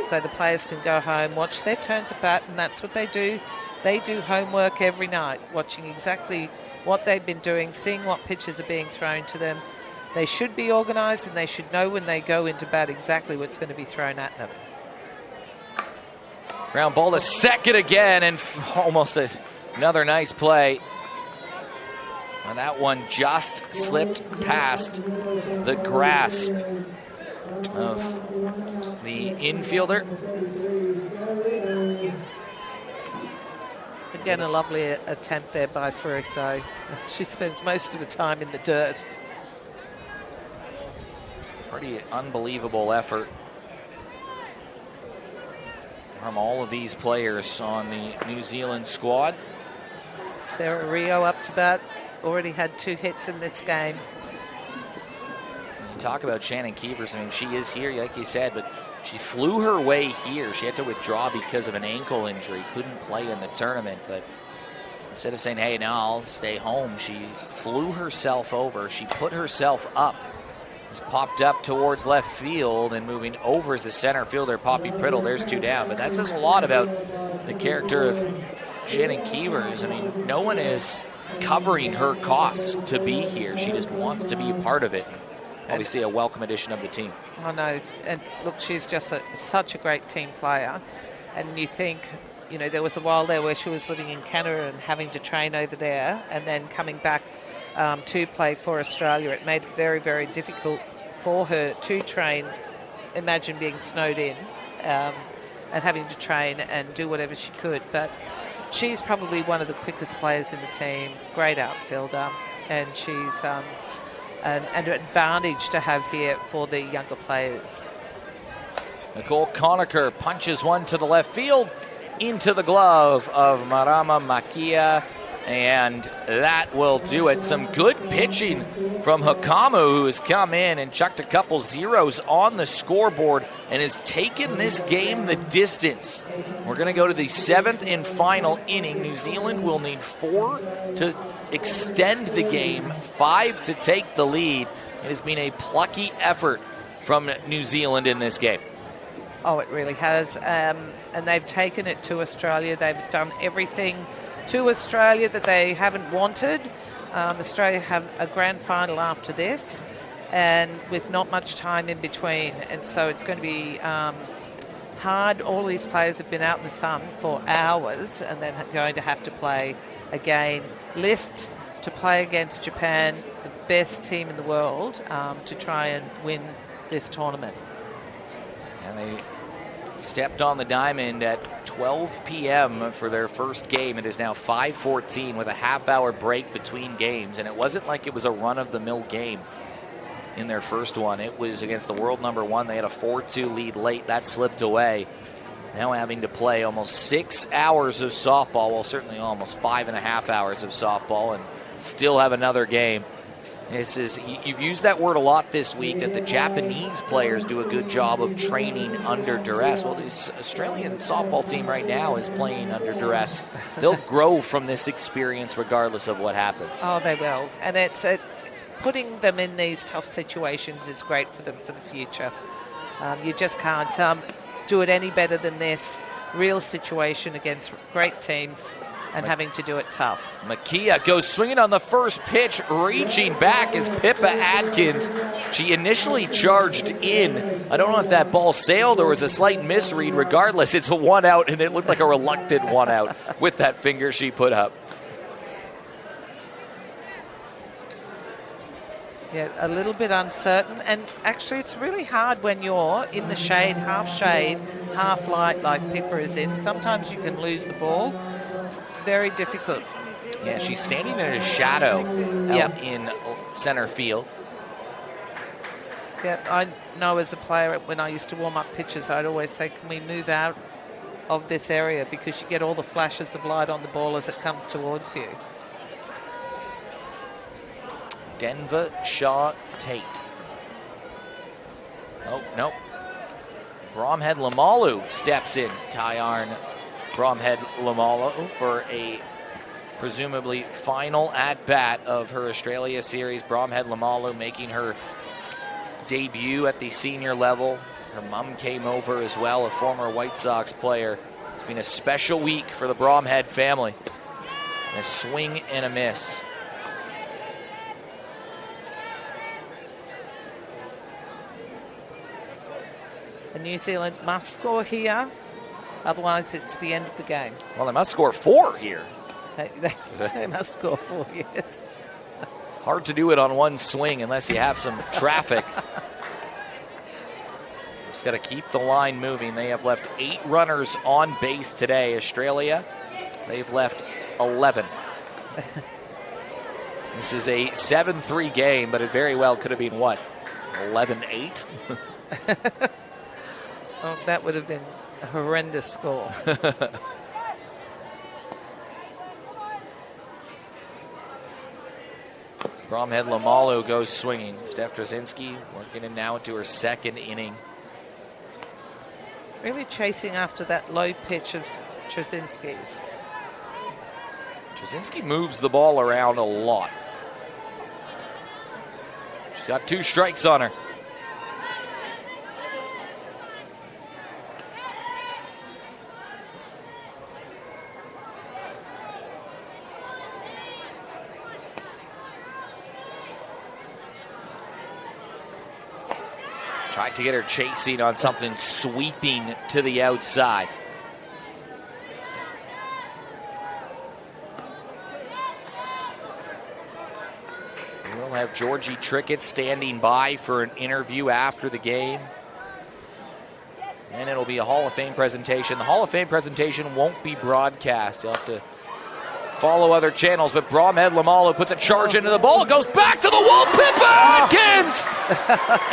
so the players can go home, watch their turns at bat, and that's what they do. They do homework every night, watching exactly what they've been doing, seeing what pitches are being thrown to them. They should be organised, and they should know when they go into bat exactly what's going to be thrown at them. Ground ball to second again, and almost another nice play. And that one just slipped past the grasp of the infielder. Again, a lovely attempt there by Fariso. She spends most of the time in the dirt. Pretty unbelievable effort from all of these players on the New Zealand squad. Sarah Rio up to bat. Already had 2 hits in this game. You talk about Shannon Keevers. I mean, she is here, like you said, but she flew her way here. She had to withdraw because of an ankle injury. Couldn't play in the tournament, but instead of saying, hey, no, I'll stay home, she flew herself over. She put herself up. Just popped up towards left field, and moving over is the center fielder, Poppy Priddle. There's 2 down. But that says a lot about the character of Shannon Keevers. I mean, no one is covering her costs to be here. She just wants to be a part of it. Obviously a welcome addition of the team. I know, and look, she's just such a great team player. And you think, you know, there was a while there where she was living in Canada and having to train over there, and then coming back to play for Australia. It made it very, very difficult for her to train. Imagine being snowed in and having to train and do whatever she could. But she's probably one of the quickest players in the team, great outfielder, and she's an advantage to have here for the younger players. Nicole Conacher punches one to the left field into the glove of Marama Makia, and that will do it. Some good pitching from Hakamu, who has come in and chucked a couple zeros on the scoreboard and has taken this game the distance. We're going to go to the 7th and final inning. New Zealand will need 4 to extend the game, 5 to take the lead. It has been a plucky effort from New Zealand in this game. Oh, it really has. And they've taken it to Australia. They've done everything to Australia that they haven't wanted. Australia have a grand final after this, and with not much time in between. And so it's going to be hard. All these players have been out in the sun for hours, and then going to have to play again. Lift to play against Japan, the best team in the world, to try and win this tournament. And they stepped on the diamond at 12 p.m. for their first game. It is now 5:14 with a half-hour break between games. And it wasn't like it was a run-of-the-mill game in their first one. It was against the world number 1. They had a 4-2 lead late. That slipped away. Now having to play almost 6 hours of softball, well, certainly almost 5.5 hours of softball, and still have another game. This is, you've used that word a lot this week, that the Japanese players do a good job of training under duress. Well, this Australian softball team right now is playing under duress. They'll grow from this experience regardless of what happens. Oh, they will. And it's putting them in these tough situations is great for them for the future. You just can't do it any better than this. real situation against great teams and having to do it tough. Makia goes swinging on the first pitch, reaching back is Pippa Adkins. She initially charged in. I don't know if that ball sailed or was a slight misread. Regardless, it's a 1 out, and it looked like a reluctant 1 out with that finger she put up. Yeah, a little bit uncertain, and actually it's really hard when you're in the shade, half light like Pippa is in. Sometimes you can lose the ball. It's very difficult. Yeah, she's standing in a shadow out in center field. Yeah, I know as a player, when I used to warm up pitches, I'd always say, can we move out of this area, because you get all the flashes of light on the ball as it comes towards you. Denver Shaw Tate. Oh, no. Bromhead Lamalu steps in. Tyarn Bromhead Lamalu for a presumably final at-bat of her Australia series. Bromhead Lamalu making her debut at the senior level. Her mom came over as well, a former White Sox player. It's been a special week for the Bromhead family. And a swing and a miss. And New Zealand must score here, otherwise it's the end of the game. Well, they must score 4 here. They must score 4, yes. Hard to do it on one swing unless you have some traffic. Just got to keep the line moving. They have left 8 runners on base today. Australia, they've left 11. This is a 7-3 game, but it very well could have been, what, 11-8? Oh, that would have been a horrendous score. Bromhead Lamalu goes swinging. Steph Trzynski working him now into her 2nd inning. Really chasing after that low pitch of Trzynski's. Trzynski moves the ball around a lot. She's got 2 strikes on her. Tried to get her chasing on something sweeping to the outside. We'll have Georgie Trickett standing by for an interview after the game. And it'll be a Hall of Fame presentation. The Hall of Fame presentation won't be broadcast. You'll have to follow other channels, but Bromhead Lamalu puts a charge into the ball. It goes back to the wall. Pippa Adkins!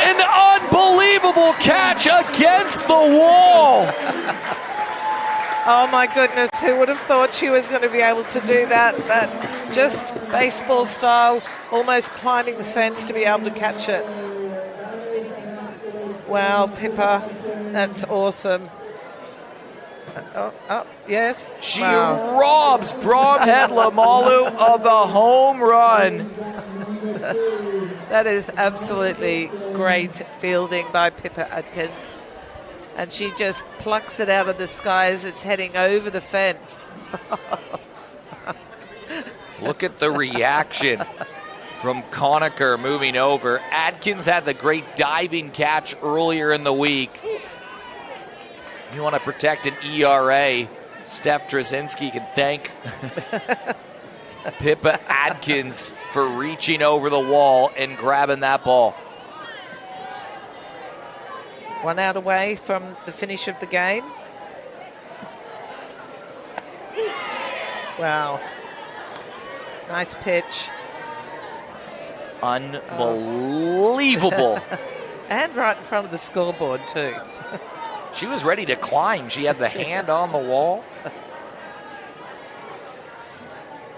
An unbelievable catch against the wall. Oh my goodness, who would have thought she was going to be able to do that? But just baseball style, almost climbing the fence to be able to catch it. Wow, Pippa, that's awesome. Oh, yes. She robs Bromhead Lamalu of a home run. That is absolutely great fielding by Pippa Adkins. And she just plucks it out of the sky as it's heading over the fence. Look at the reaction from Conacher moving over. Adkins had the great diving catch earlier in the week. You want to protect an ERA, Steph Trzynski can thank Pippa Adkins for reaching over the wall and grabbing that ball. 1 out away from the finish of the game. Wow. Nice pitch. Unbelievable. And right in front of the scoreboard too. She was ready to climb. She had the hand on the wall.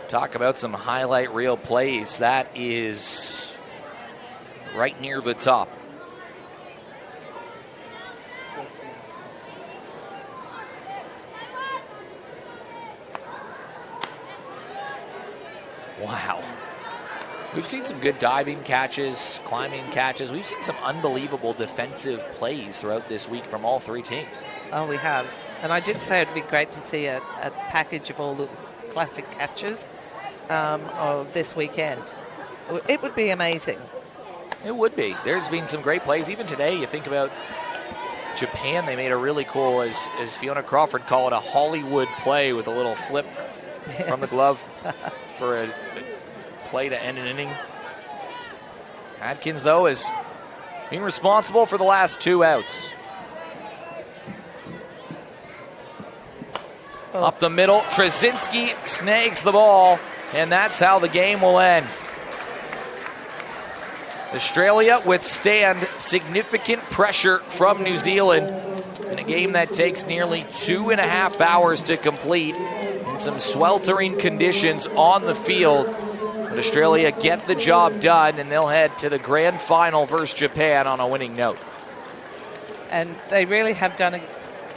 Talk about some highlight reel plays. That is right near the top. Wow. We've seen some good diving catches, climbing catches. We've seen some unbelievable defensive plays throughout this week from all 3 teams. Oh, we have. And I did say it would be great to see a package of all the classic catches of this weekend. It would be amazing. It would be. There's been some great plays. Even today, you think about Japan, they made a really cool, as Fiona Crawford called it, a Hollywood play with a little flip from the glove for a play to end an inning. Adkins, though, has been responsible for the last 2 outs. Up the middle, Trzynski snags the ball, and that's how the game will end. Australia withstand significant pressure from New Zealand in a game that takes nearly 2.5 hours to complete in some sweltering conditions on the field. But Australia get the job done, and they'll head to the grand final versus Japan on a winning note. And they really have done a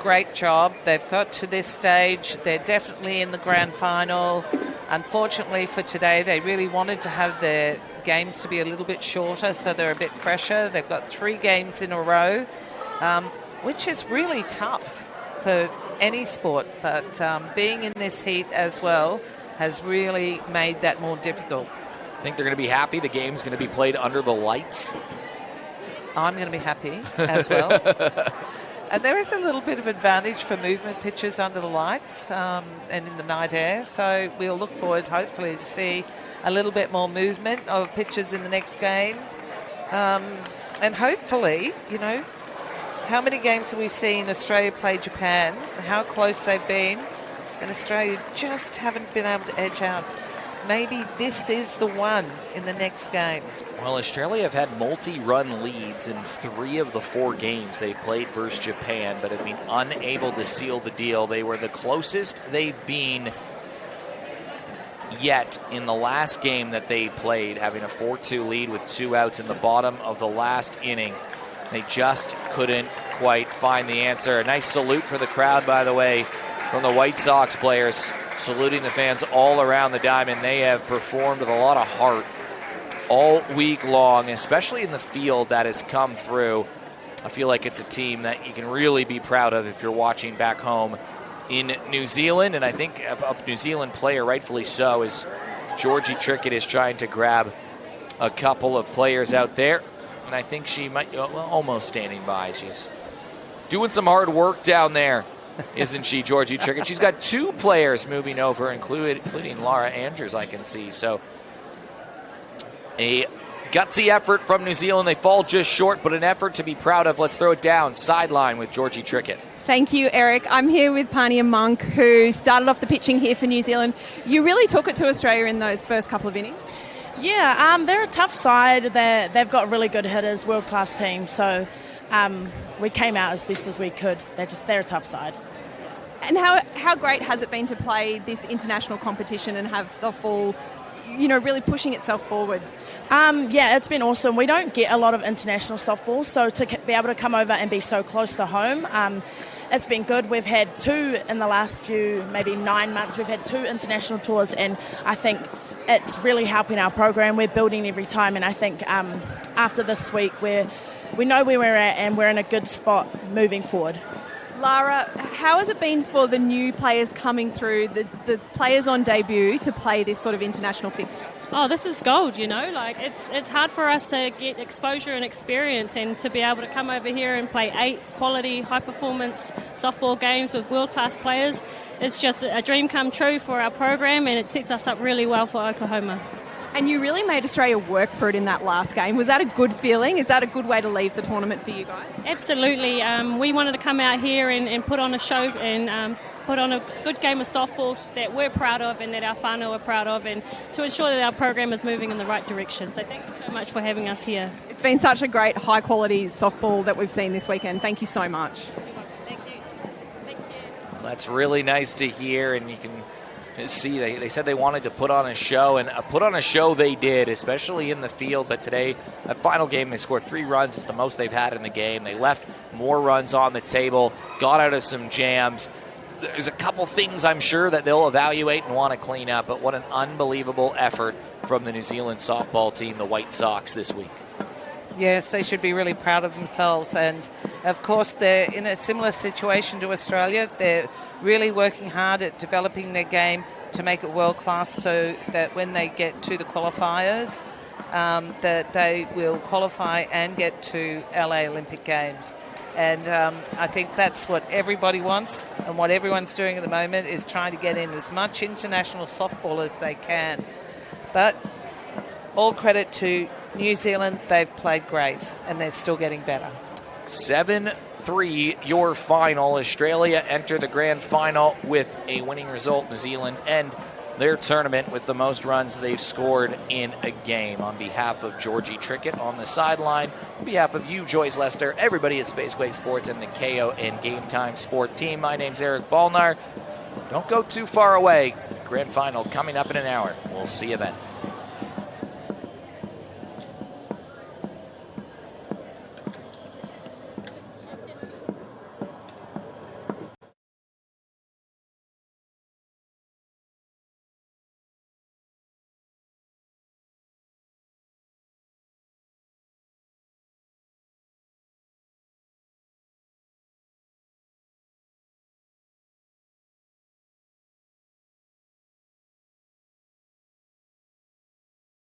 great job. They've got to this stage. They're definitely in the grand final. Unfortunately for today, they really wanted to have their games to be a little bit shorter, so they're a bit fresher. They've got 3 games in a row, which is really tough for any sport. But being in this heat as well has really made that more difficult. I think they're going to be happy the game's going to be played under the lights. I'm going to be happy as well. And there is a little bit of advantage for movement pitches under the lights and in the night air. So we'll look forward, hopefully, to see a little bit more movement of pitches in the next game. And hopefully, how many games have we seen Australia play Japan, how close they've been, and Australia just haven't been able to edge out. Maybe this is the one in the next game. Well, Australia have had multi-run leads in 3 of the 4 games they played versus Japan, but have been unable to seal the deal. They were the closest they've been yet in the last game that they played, having a 4-2 lead with 2 outs in the bottom of the last inning. They just couldn't quite find the answer. A nice salute for the crowd, by the way, from the White Sox players, saluting the fans all around the diamond. They have performed with a lot of heart all week long, especially in the field that has come through. I feel like it's a team that you can really be proud of if you're watching back home in New Zealand. And I think a New Zealand player, rightfully so, is Georgie Trickett is trying to grab a couple of players out there. And I think she might, almost standing by. She's doing some hard work down there, isn't she, Georgie Trickett? She's got 2 players moving over, including Laura Andrews, I can see. So a gutsy effort from New Zealand. They fall just short, but an effort to be proud of. Let's throw it down, sideline with Georgie Trickett. Thank you, Eric. I'm here with Pania Monk, who started off the pitching here for New Zealand. You really took it to Australia in those first couple of innings. Yeah, they're a tough side. They've got really good hitters, world-class team. So we came out as best as we could. They're a tough side. And how great has it been to play this international competition and have softball, really pushing itself forward? Yeah, it's been awesome. We don't get a lot of international softball, so to be able to come over and be so close to home, it's been good. We've had 2 in the last few, maybe 9 months. We've had 2 international tours, and I think it's really helping our program. We're building every time, and I think after this week, we know where we're at, and we're in a good spot moving forward. Lara, how has it been for the new players coming through, the players on debut, to play this sort of international fixture? Oh, this is gold, it's hard for us to get exposure and experience, and to be able to come over here and play 8 quality, high-performance softball games with world-class players. It's just a dream come true for our program, and it sets us up really well for Oklahoma. And you really made Australia work for it in that last game. Was that a good feeling? Is that a good way to leave the tournament for you guys? Absolutely. We wanted to come out here and put on a show and put on a good game of softball that we're proud of and that our whānau are proud of, and to ensure that our program is moving in the right direction. So thank you so much for having us here. It's been such a great high-quality softball that we've seen this weekend. Thank you so much. Thank you. Thank you. Well, that's really nice to hear, and you can see they said they wanted to put on a show, and put on a show they did, especially in the field. But today, that final game, they scored 3 runs. It's the most they've had in the game. They left more runs on the table, got out of some jams. There's a couple things I'm sure that they'll evaluate and want to clean up, but what an unbelievable effort from the New Zealand softball team, the White Sox, this week. Yes, they should be really proud of themselves. And, of course, they're in a similar situation to Australia. They're really working hard at developing their game to make it world-class so that when they get to the qualifiers, that they will qualify and get to LA Olympic Games. And I think that's what everybody wants, and what everyone's doing at the moment is trying to get in as much international softball as they can. But all credit to New Zealand, they've played great, and they're still getting better. 7-3 your final. Australia enter the grand final with a winning result. New Zealand end their tournament with the most runs they've scored in a game. On behalf of Georgie Trickett on the sideline, on behalf of you, Joyce Lester, everybody at Spaceway Sports and the KO and Game Time Sport team, my name's Eric Balnar. Don't go too far away. Grand final coming up in an hour. We'll see you then.